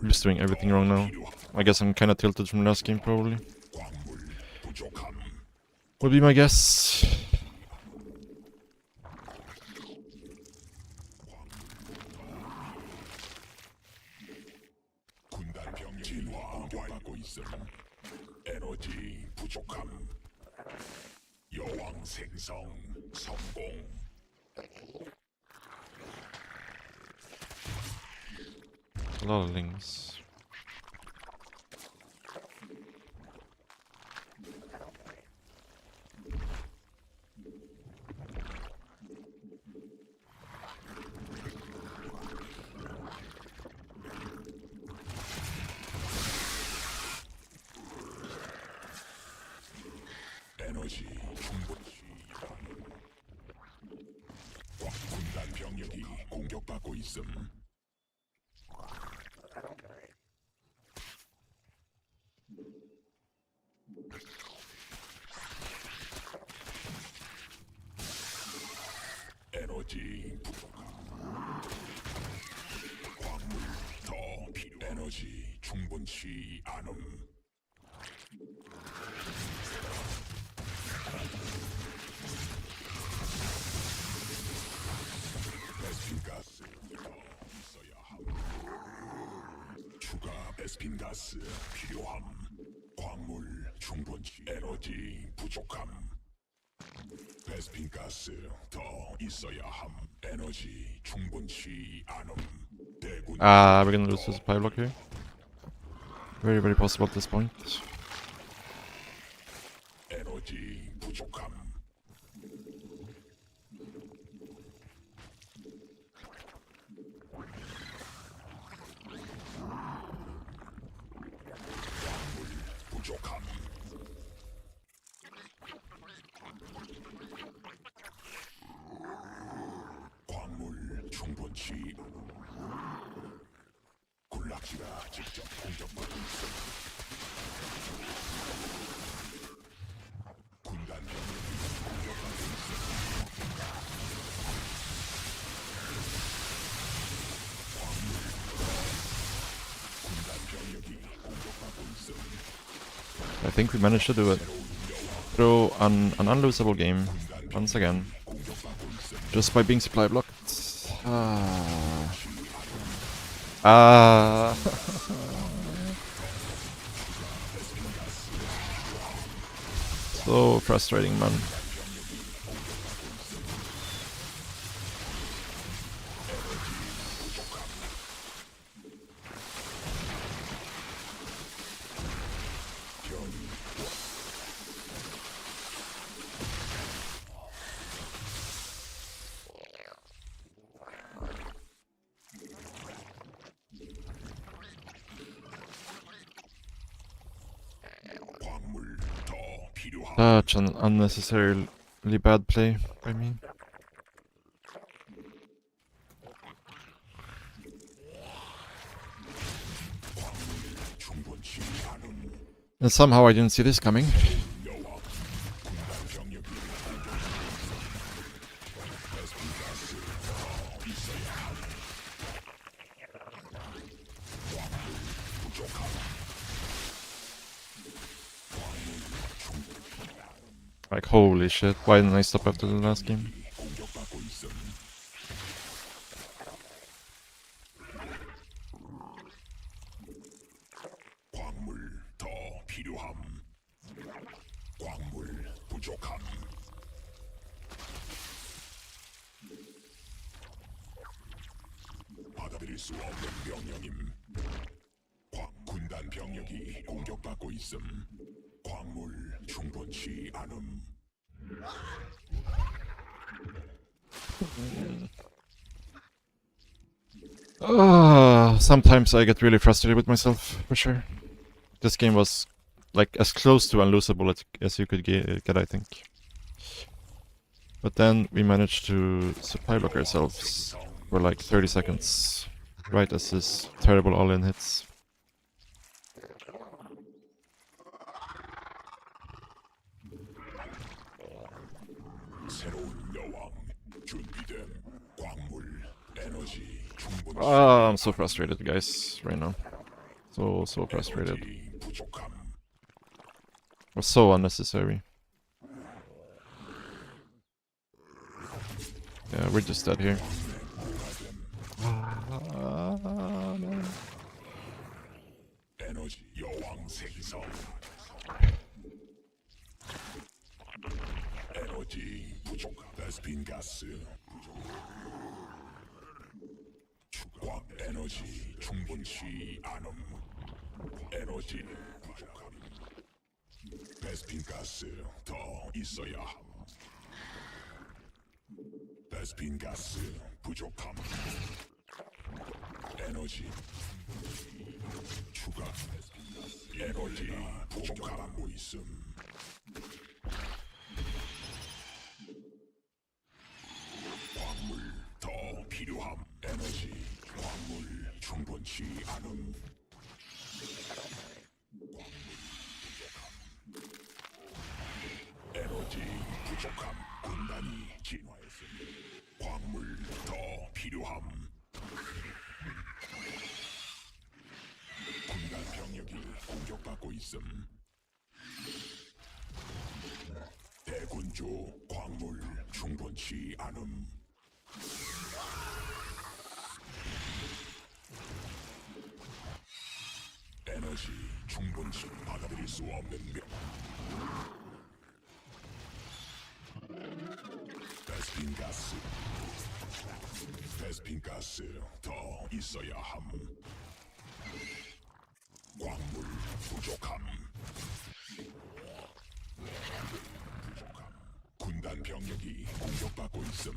just doing everything wrong now. I guess I'm kinda tilted from last game, probably. 광물 부족함. Would be my guess. 군단 병력이 진화 공격받고 있음. 에너지 부족함. 여왕 생성 성공. A lot of links. 에너지 충분치 않음. 군단 병력이 공격받고 있음. 에너지 충분치 않음. 베스핀 가스 더 있어야 함. 추가 베스핀 가스 필요함. 광물 충분치 에너지 부족함. 베스핀 가스 더 있어야 함. 에너지 충분치 않음. 대군 We're gonna lose the supply block here. Very, very possible at this point. 에너지 부족함. 부족함. 광물 충분치 않음. 군락지가 직접 공격받고 있어. 군단 병력이 공격받고 있어. 군단 병력이 공격받고 있어. I think we managed to do it. Through an unlosable game once again, just by being supply blocked. So frustrating, man. 광물 더 필요함. Such an unnecessarily bad play by me. 충분치 않음. And somehow I didn't see this coming. 여왕 군단 병력이 베스핀 가스 더 있어야 함. 광물 부족함. Like, holy shit, why didn't I stop after the last game? 공격받고 있음. 광물 더 필요함. 광물 부족함. 받아들일 수 없는 병력임. 군단 병력이 공격받고 있음. 광물 충분치 않음. Sometimes I get really frustrated with myself, for sure. This game was like as close to unlosable as you could get, I think. But then we managed to supply block ourselves for like 30 seconds, right as this terrible all-in hits. 새로운 여왕 준비됨. 광물 에너지 충분치 I'm so frustrated, guys, right now. So frustrated. 에너지 부족함. It was so unnecessary. Yeah, we're just dead here. 에너지 여왕 생성. 에너지 부족함. 베스핀 가스 부족. 추가 에너지 충분치 않음. 에너지 부족함. 베스핀 가스 더 있어야 함. 베스핀 가스 부족함. 에너지 추가 에너지 부족하고 있음. 광물 더 필요함. 에너지 광물 충분치 않음. 에너지 부족함. 군단이 진화했음. 광물 더 필요함. 있음. 대군주 광물 충분치 않음. 에너지 충분치 받아들일 수 없는 명. 베스핀 가스. 베스핀 가스 더 있어야 함. 광물 부족함. 군단 병력이 공격받고 있음.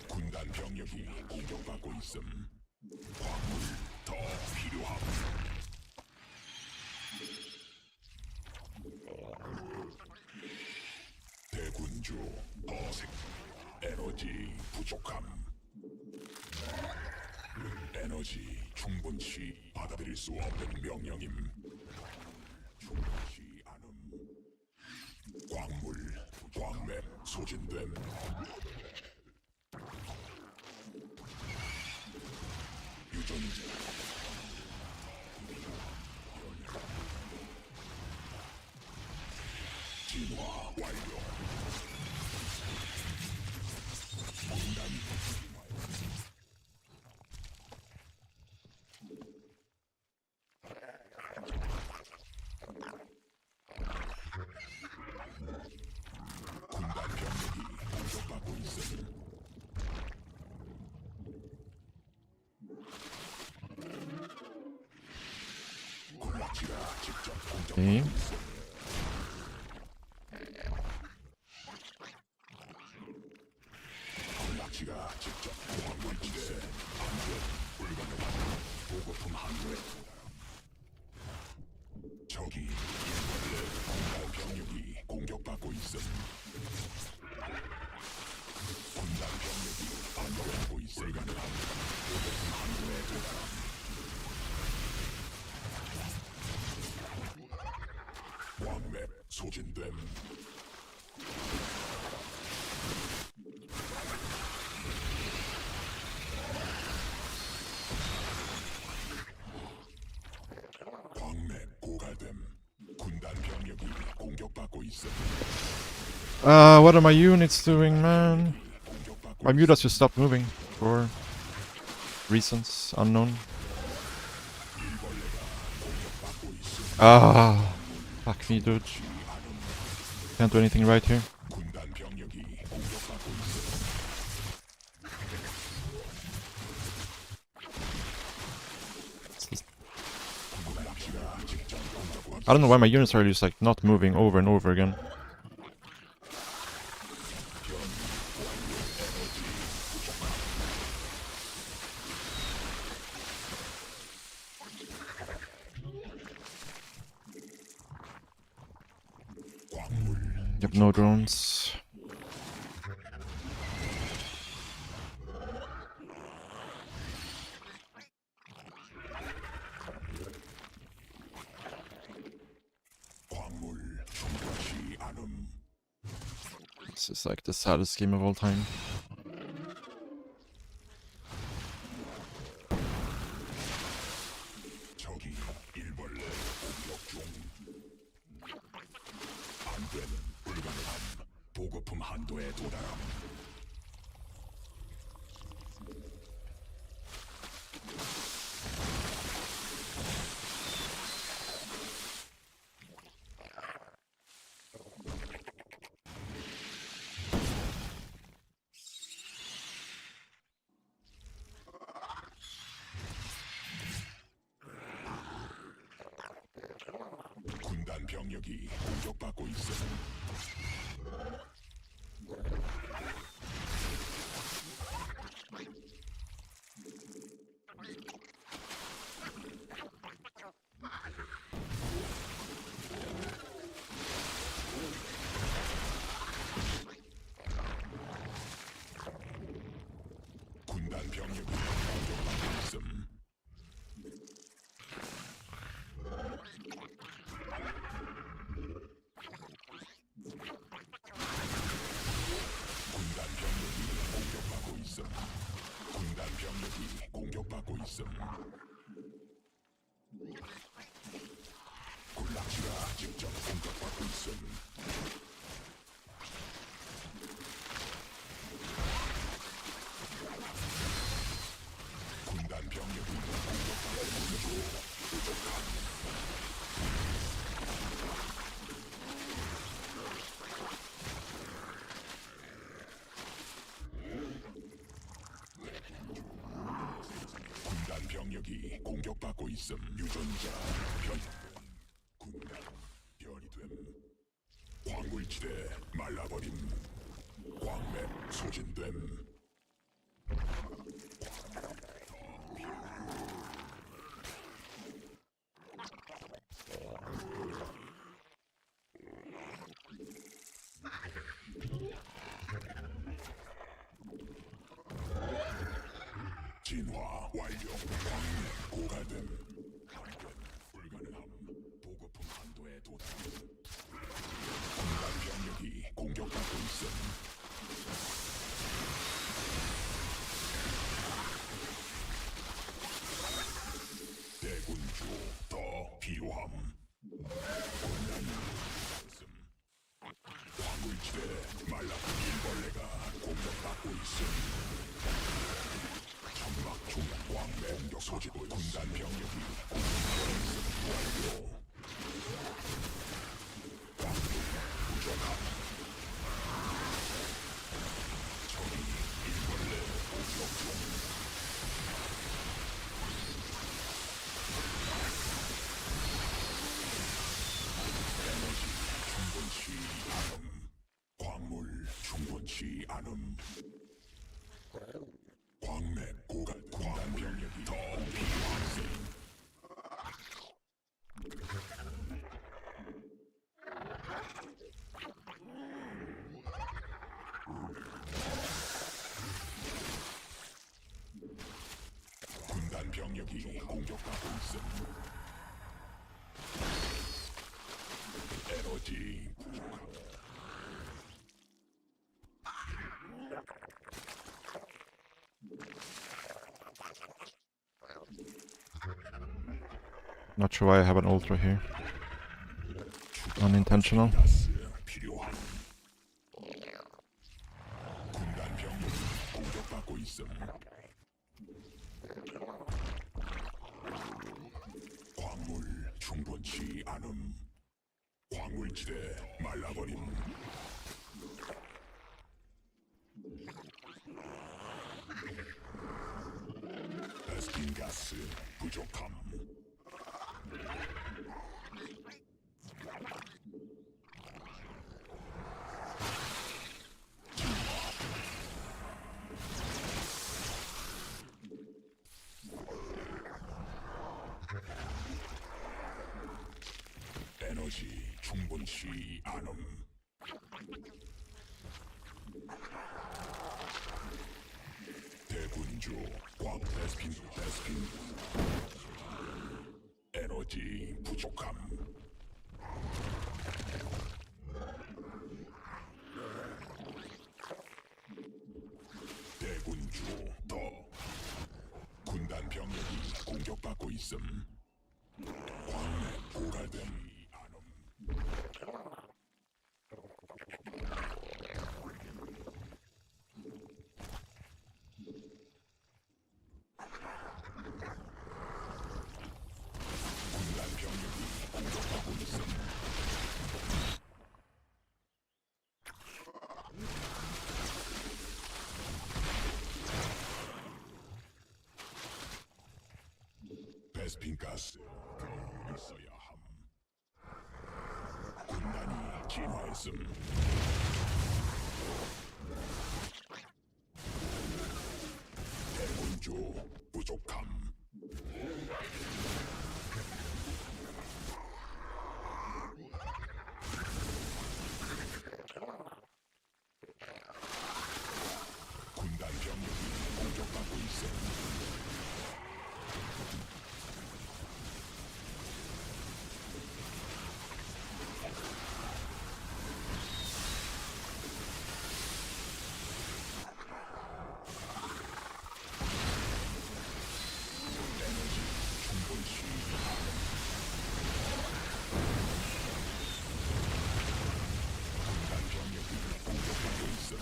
군단 병력이 공격받고 있음. 광물 더 필요함. 대군주 어색. 에너지 부족함. 에너지 충분치 받아들일 수 없는 명령임. 충분치 않음. 광물 광맥 소진됨. 유전자 진화 완료. 군단 군단 병력이 공격받고 있음. 군락지가 직접 공격받고 오케이. 있음. 군락지가 직접 광물지대 안전 불가능한 보급품 한도에 적이 일벌레 군단 병력이 공격받고 있음. 군단 병력이 반격하고 있음. 불가능한 보급품 한도에 도달함. 광맥 소진됨. 광맥 고갈됨. 군단 병력이 공격받고 있음. What are my units doing, man? 공격받고 My mutas just stopped moving for reasons unknown. Fuck me, dude. Can't do anything right here. 군단 병력이 공격받고 있음. 군락지가 직접 공격받고 I don't know why my units are just like not moving over and over again. 광물 Yep, no drones. 광물 충분치 않음. This is like the saddest game of all time. 적이 일벌레 공격 중. 안되는 불가능함. 보급품 한도에 도달함. 군단 병력이 공격받고 있음. 군단 병력이 공격받고 있음. 군단 병력이 공격받고 있음. 군단 병력이 공격받고 있음. 있음. 유전자 변이됨. 군단 변이 됨. 광물지대 말라버림. 광맥 소진됨. 진화 완료. 광맥 고갈됨. 감변 불가능함. 보급품 한도에 도달. 군단 병력이 공격받고 있음. 대군주 더 필요함. 군단이 있음. 광물지대 말라본 일벌레가 공격받고 있음. 천막 중간 광맥 공격 소지고 군단 병력이 공격받고 있음. 완료. 광물 부족함. 적이 일벌레 공격 중. 충분치 않음. 광물 충분치 않음. 광맥 고갈 군단 병력이 더 필요하세. 군단 병력이 공격받고 있음. 에너지 부족함. Not sure why I have an ultra here. Unintentional. 가스 필요함. 군단 병력이 공격받고 있음. 광물 충분치 않음. 광물지대 말라버림. 베스킨 가스 부족함. 에너지 충분치 않음. 대군주 광 베스킨 에너지 부족함. 대군주 더 군단 병력이 공격받고 있음. 광맥 고갈됨 않음. 군단 병력이 공격받고 있음. 베스핀 가스 더 있어야 함. 군단이 진화했음. 대군주 부족함. 군단 병력이 공격받고 있음. 충분치 않음. 군단 병력이 공격받고 있음.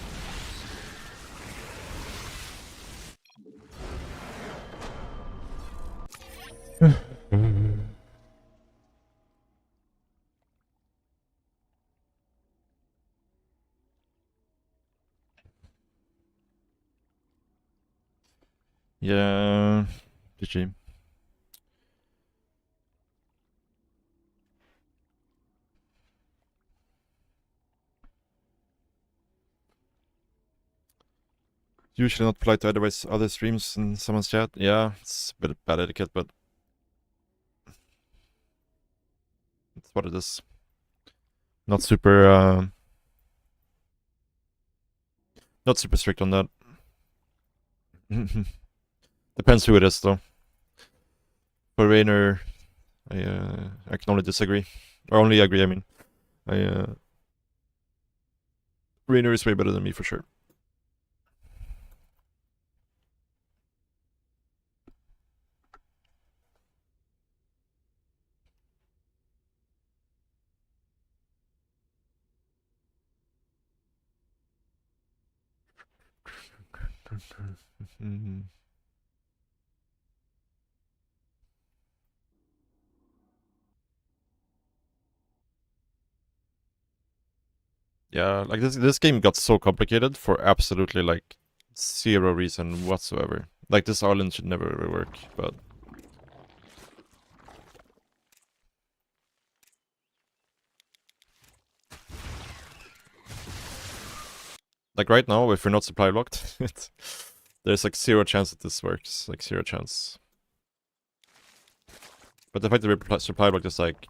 Yeah, GG. Usually not polite to other streams in someone's chat. Yeah, it's a bit of bad etiquette, but it's what it is. Not super strict on that. Depends who it is, though. For Rainer, I can only disagree. Or only agree, I mean. Rainer is way better than me, for sure. Yeah, like this game got so complicated for absolutely like zero reason whatsoever. Like this island should never ever work, but like right now, if we're not supply blocked, there's like zero chance that this works. Like zero chance. But the fact that we're supply blocked is like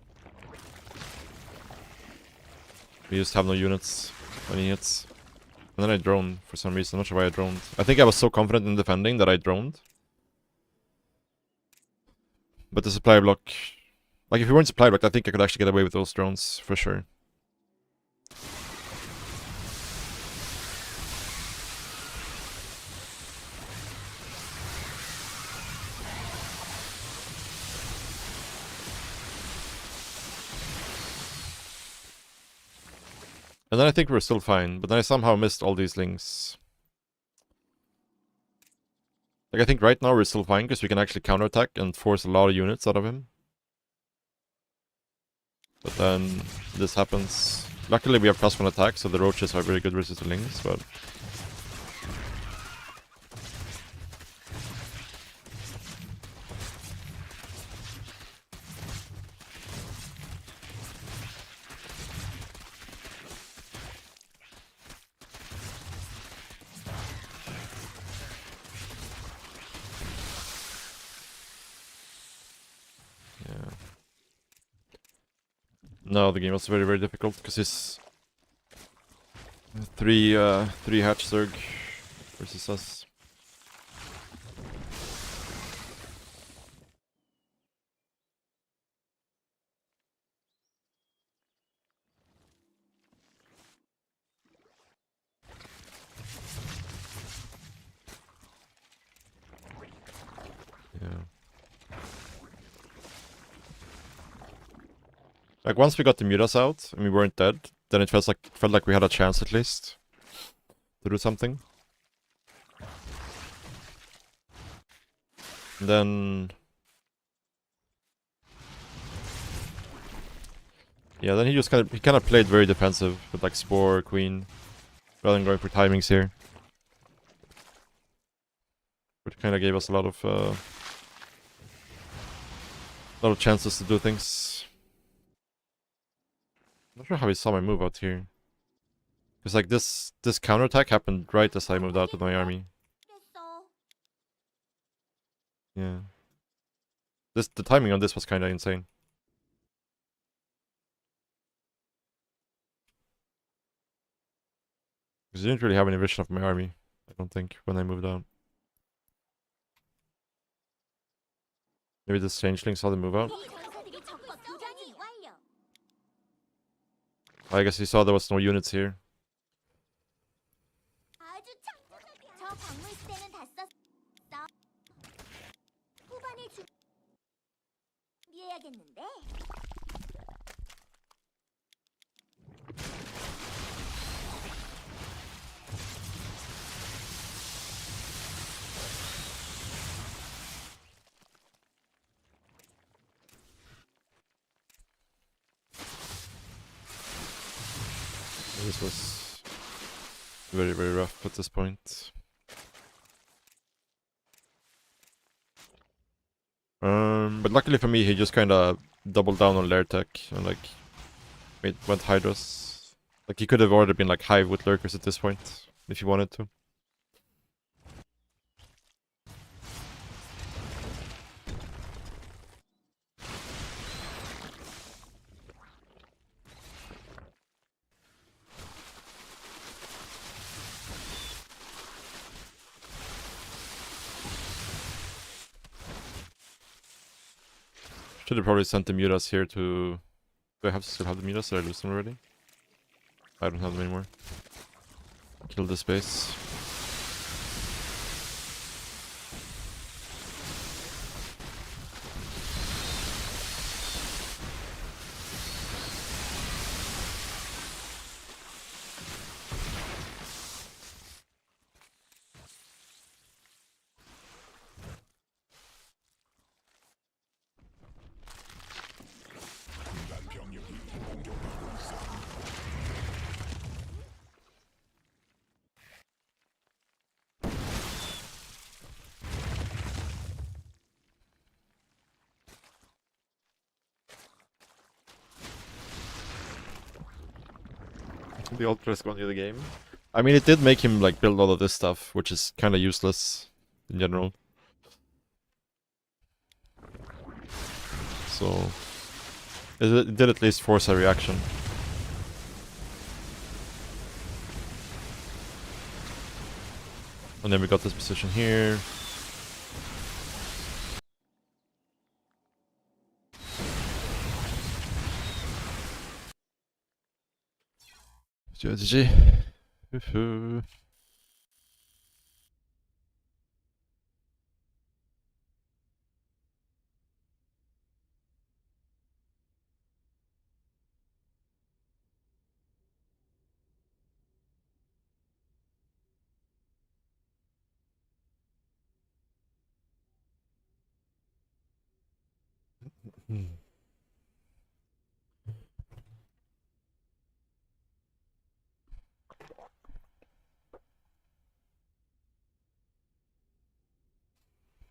we just have no units when he hits. And then I droned for some reason. I'm not sure why I droned. I think I was so confident in defending that I droned. But the supply block... Like, if we weren't supply blocked, I think I could actually get away with those drones, for sure. And then I think we're still fine, but then I somehow missed all these links. Like, I think right now we're still fine, because we can actually counterattack and force a lot of units out of him. But then this happens. Luckily we have +1 attack, so the roaches are very good versus the lings, but... No, the game was very, very difficult because his three hatch Zerg versus us. Yeah. Like once we got the mutas out and we weren't dead, then it felt like we had a chance at least to do something. And then yeah, then he just kind of played very defensive with like Spore, Queen, rather than going for timings here, which kind of gave us a lot of chances to do things. Not sure how he saw my move out here. Because like this counterattack happened right as I moved out with my army. Yeah. The timing on this was kinda insane. Because I didn't really have any vision of my army, I don't think, when I moved out. Maybe this changeling saw the move out? I guess he saw there was no units here. This was very, very rough at this point. But luckily for me, he just kind of doubled down on lair tech and like went Hydras. Like he could have already been like Hive with lurkers at this point if he wanted to. Should have probably sent the mutas here to... Do I have to still have the mutas? Did I lose them already? I don't have them anymore. Kill this base. 인간 병력이 공격받고 있어. The Ultra is going to the game. I mean, it did make him like build all of this stuff, which is kind of useless in general. So it did at least force a reaction. And then we got this position here. GG. Woohoo.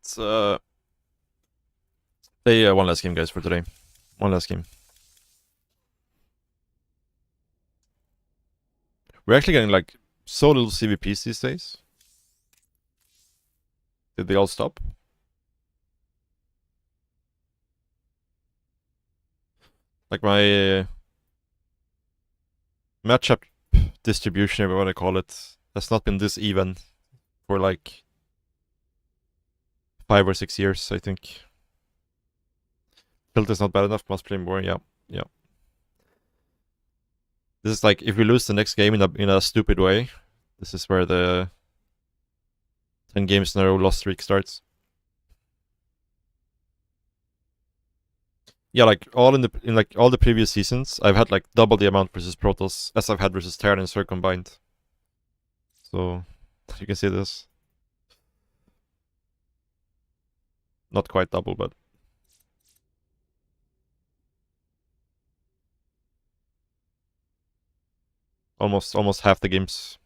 It's play one last game, guys, for today. One last game. We're actually getting like so little CVPs these days. Did they all stop? Like my matchup distribution, whatever I call it, has not been this even for like 5 or 6 years, I think. Tilt is not bad enough, must play more, yeah. This is like, if we lose the next game in a stupid way, this is where the 10 games in a row loss streak starts. Yeah, like all in like all the previous seasons, I've had like double the amount versus Protoss as I've had versus Terran and Zerg combined. So you can see this. Not quite double, but almost half the games.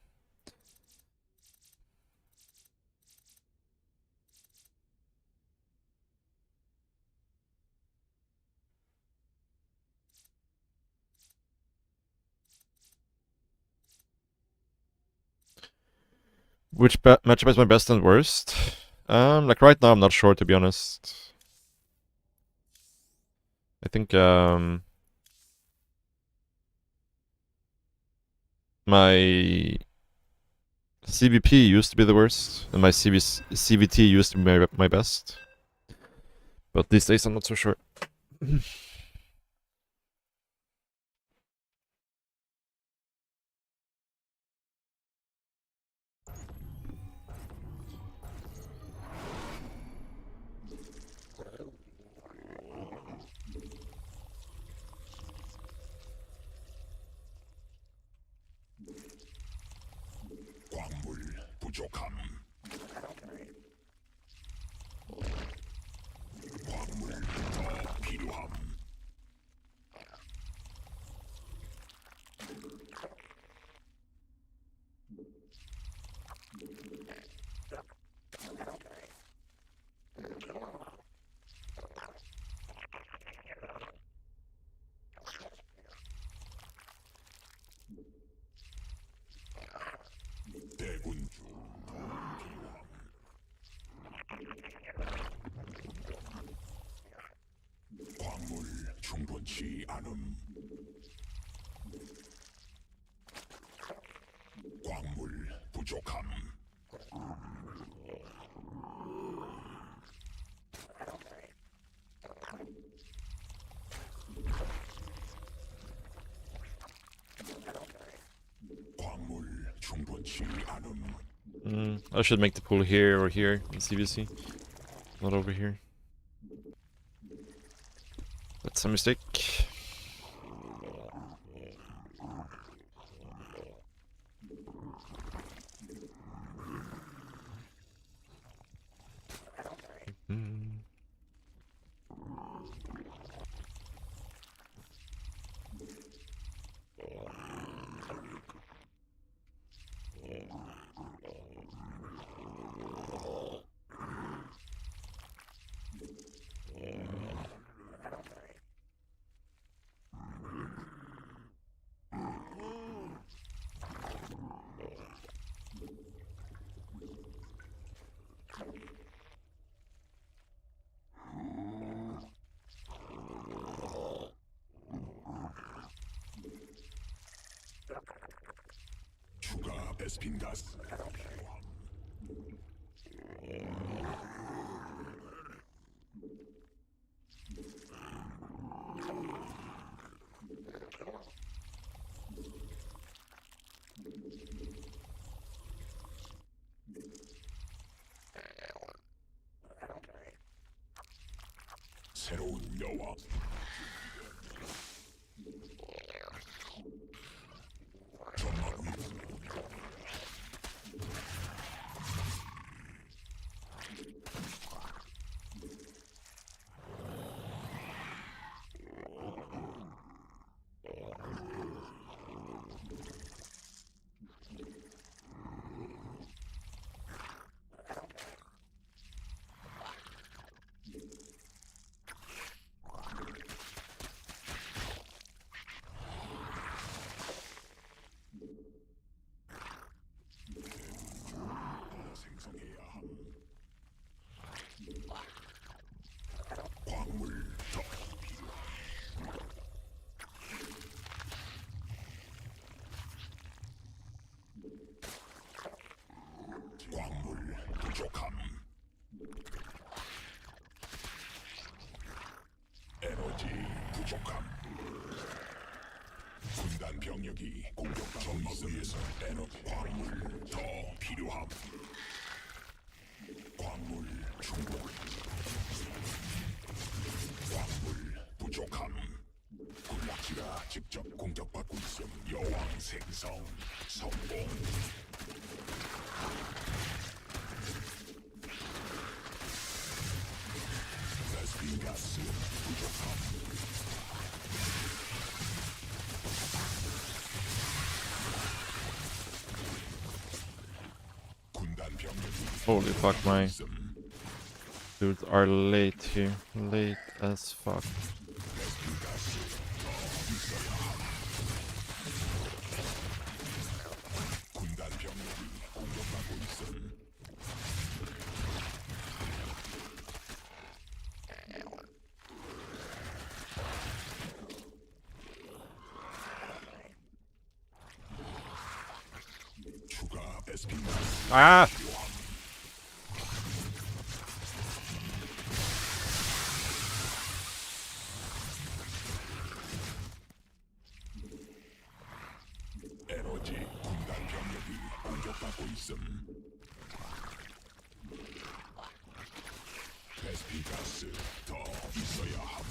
Which matchup is my best and worst? Like right now, I'm not sure, to be honest. I think my CVP used to be the worst, and my CVT used to be my best. But these days, I'm not so sure. 광물 부족함. 광물 더 필요함. I should make the pool here or here in CVC, not over here. That's a mistake. 추가 베스핀 가스. 새로운 여왕. 생성해야 함. 광물 더 필요함. 광물 부족함. 에너지 부족함. 군단 병력이 공격받고 있으면서 에너지 광물 더 필요함. 광물 충분. 광물 부족함. 군락지가 직접 공격받고 있음. 여왕 생성 성공. 베스핀 가스 부족함. 군단 병력이 Holy fuck, my 있음. dudes are late here. Late as fuck. 베스핀 가스 더 있어야 함. 군단 병력이 공격받고 있음. 추가 베스핀 가스 Ah! 필요함. 에너지 군단 병력이 공격받고 있음. 베스핀 가스 더 있어야 함.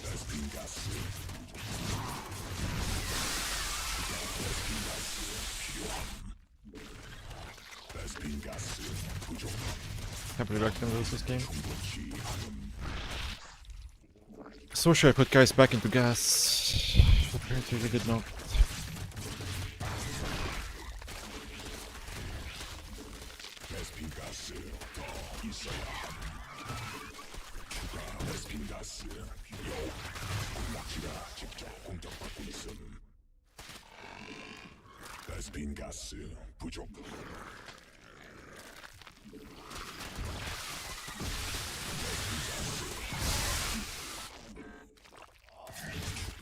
베스핀 가스. 베스핀 가스 필요함. 베스핀 가스 부족함. Can't believe I can lose this game. 충분치 않음. So should I put guys back into gas? Apparently we did not. 베스핀 가스 더 있어야 함. 추가 베스핀 가스 필요. 군락지가 직접 공격받고 있음. 베스핀 가스 부족.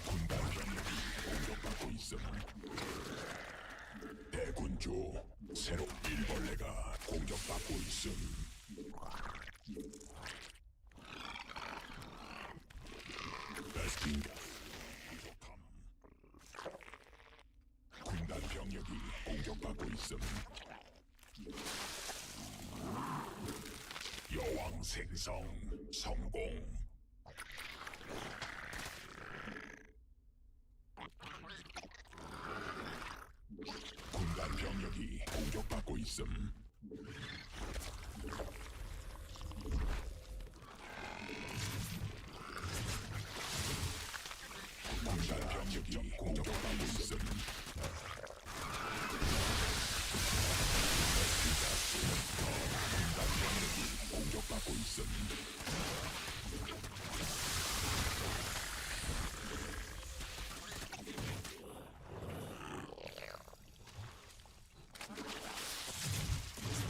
군단 병력이 공격받고 있음. 대군주 새로 일벌레가 공격받고 있음. 베스핀 가스 부족함. 있음. 여왕 생성 성공. 군단 병력이 공격받고 있음. 군단 병력이 공격받고 있음. 군단 병력이 공격받고 있음.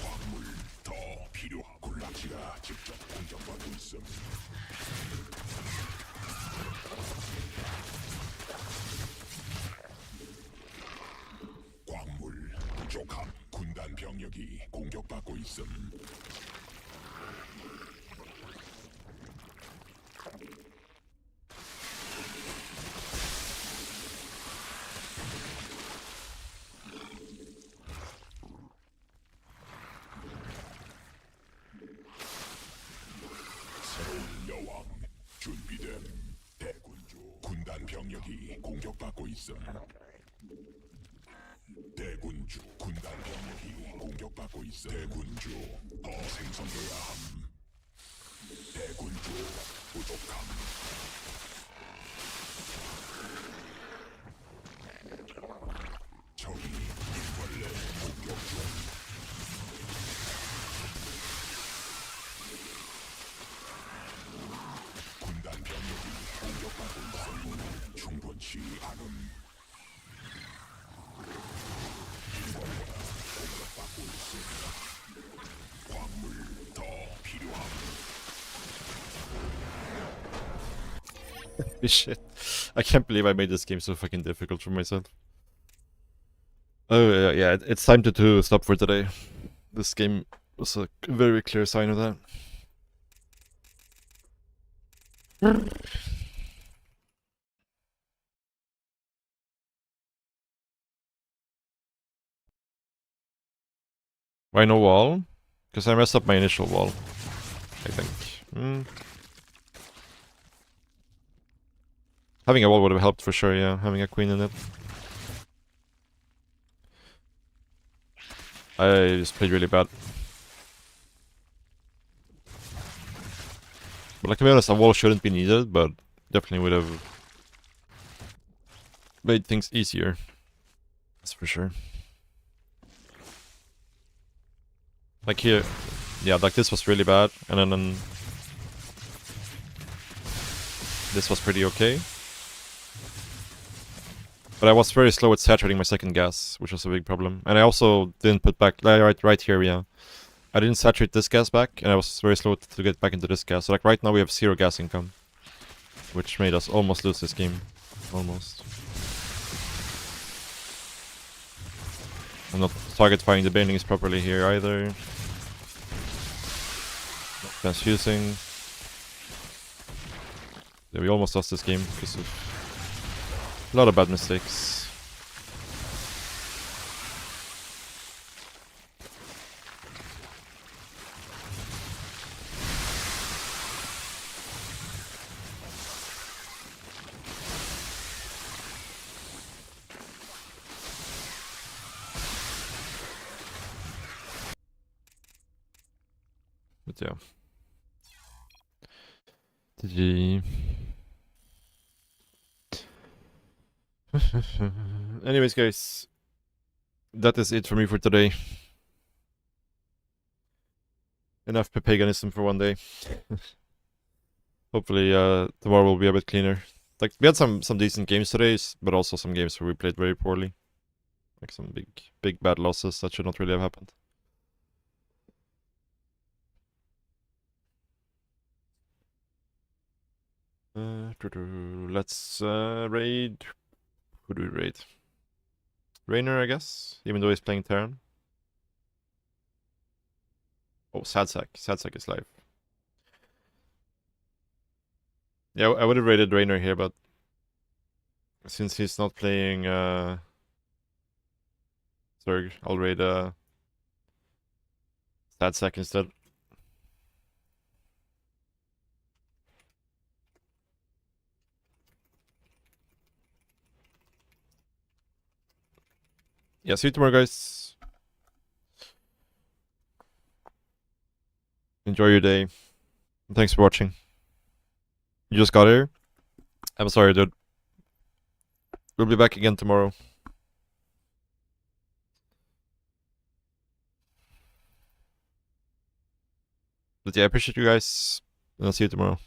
광물 더 필요한 군락지가 직접 공격받고 있음. 광물 부족함. 군단 병력이 공격받고 있음. 새로운 여왕 준비됨. 대군주 군단 병력이 공격받고 있음. 대군주 군단 병력이 공격받고 있음. 대군주 더 생성돼야 함. 대군주 부족함. 적이 일벌레 공격 중. 군단 병력이 공격받고 있음. 충분치 않음. 일벌레가 공격받고 있음. 광물 더 필요함. Holy shit. I can't believe I made this game so fucking difficult for myself. Oh, yeah, it's time to stop for today. This game was a very clear sign of that. Why no wall? Because I messed up my initial wall, I think. Having a wall would have helped for sure, yeah, having a queen in it. I just played really bad. But like, to be honest, a wall shouldn't be needed, but definitely would have made things easier. That's for sure. Like here, yeah, like this was really bad, and then this was pretty okay. But I was very slow at saturating my second gas, which was a big problem. And I also didn't put back, right here, yeah. I didn't saturate this gas back, and I was very slow to get back into this gas. So like right now we have 0 gas income, which made us almost lose this game. Almost. I'm not target firing the banelings properly here either. Not transfusing. Yeah, we almost lost this game because of a lot of bad mistakes. But yeah. GG. Anyways, guys, that is it for me for today. Enough paganism for one day. Hopefully, tomorrow will be a bit cleaner. Like, we had some decent games today, but also some games where we played very poorly. Like some big bad losses that should not really have happened. Let's raid. Who do we raid? Rainer, I guess, even though he's playing Terran. Oh, Sadsack. Sadsack is live. Yeah, I would have raided Rainer here, but since he's not playing So I'll raid stat sec instead. Yeah, see you tomorrow, guys. Enjoy your day. And thanks for watching. You just got here? I'm sorry, dude. We'll be back again tomorrow. But yeah, I appreciate you guys. And I'll see you tomorrow.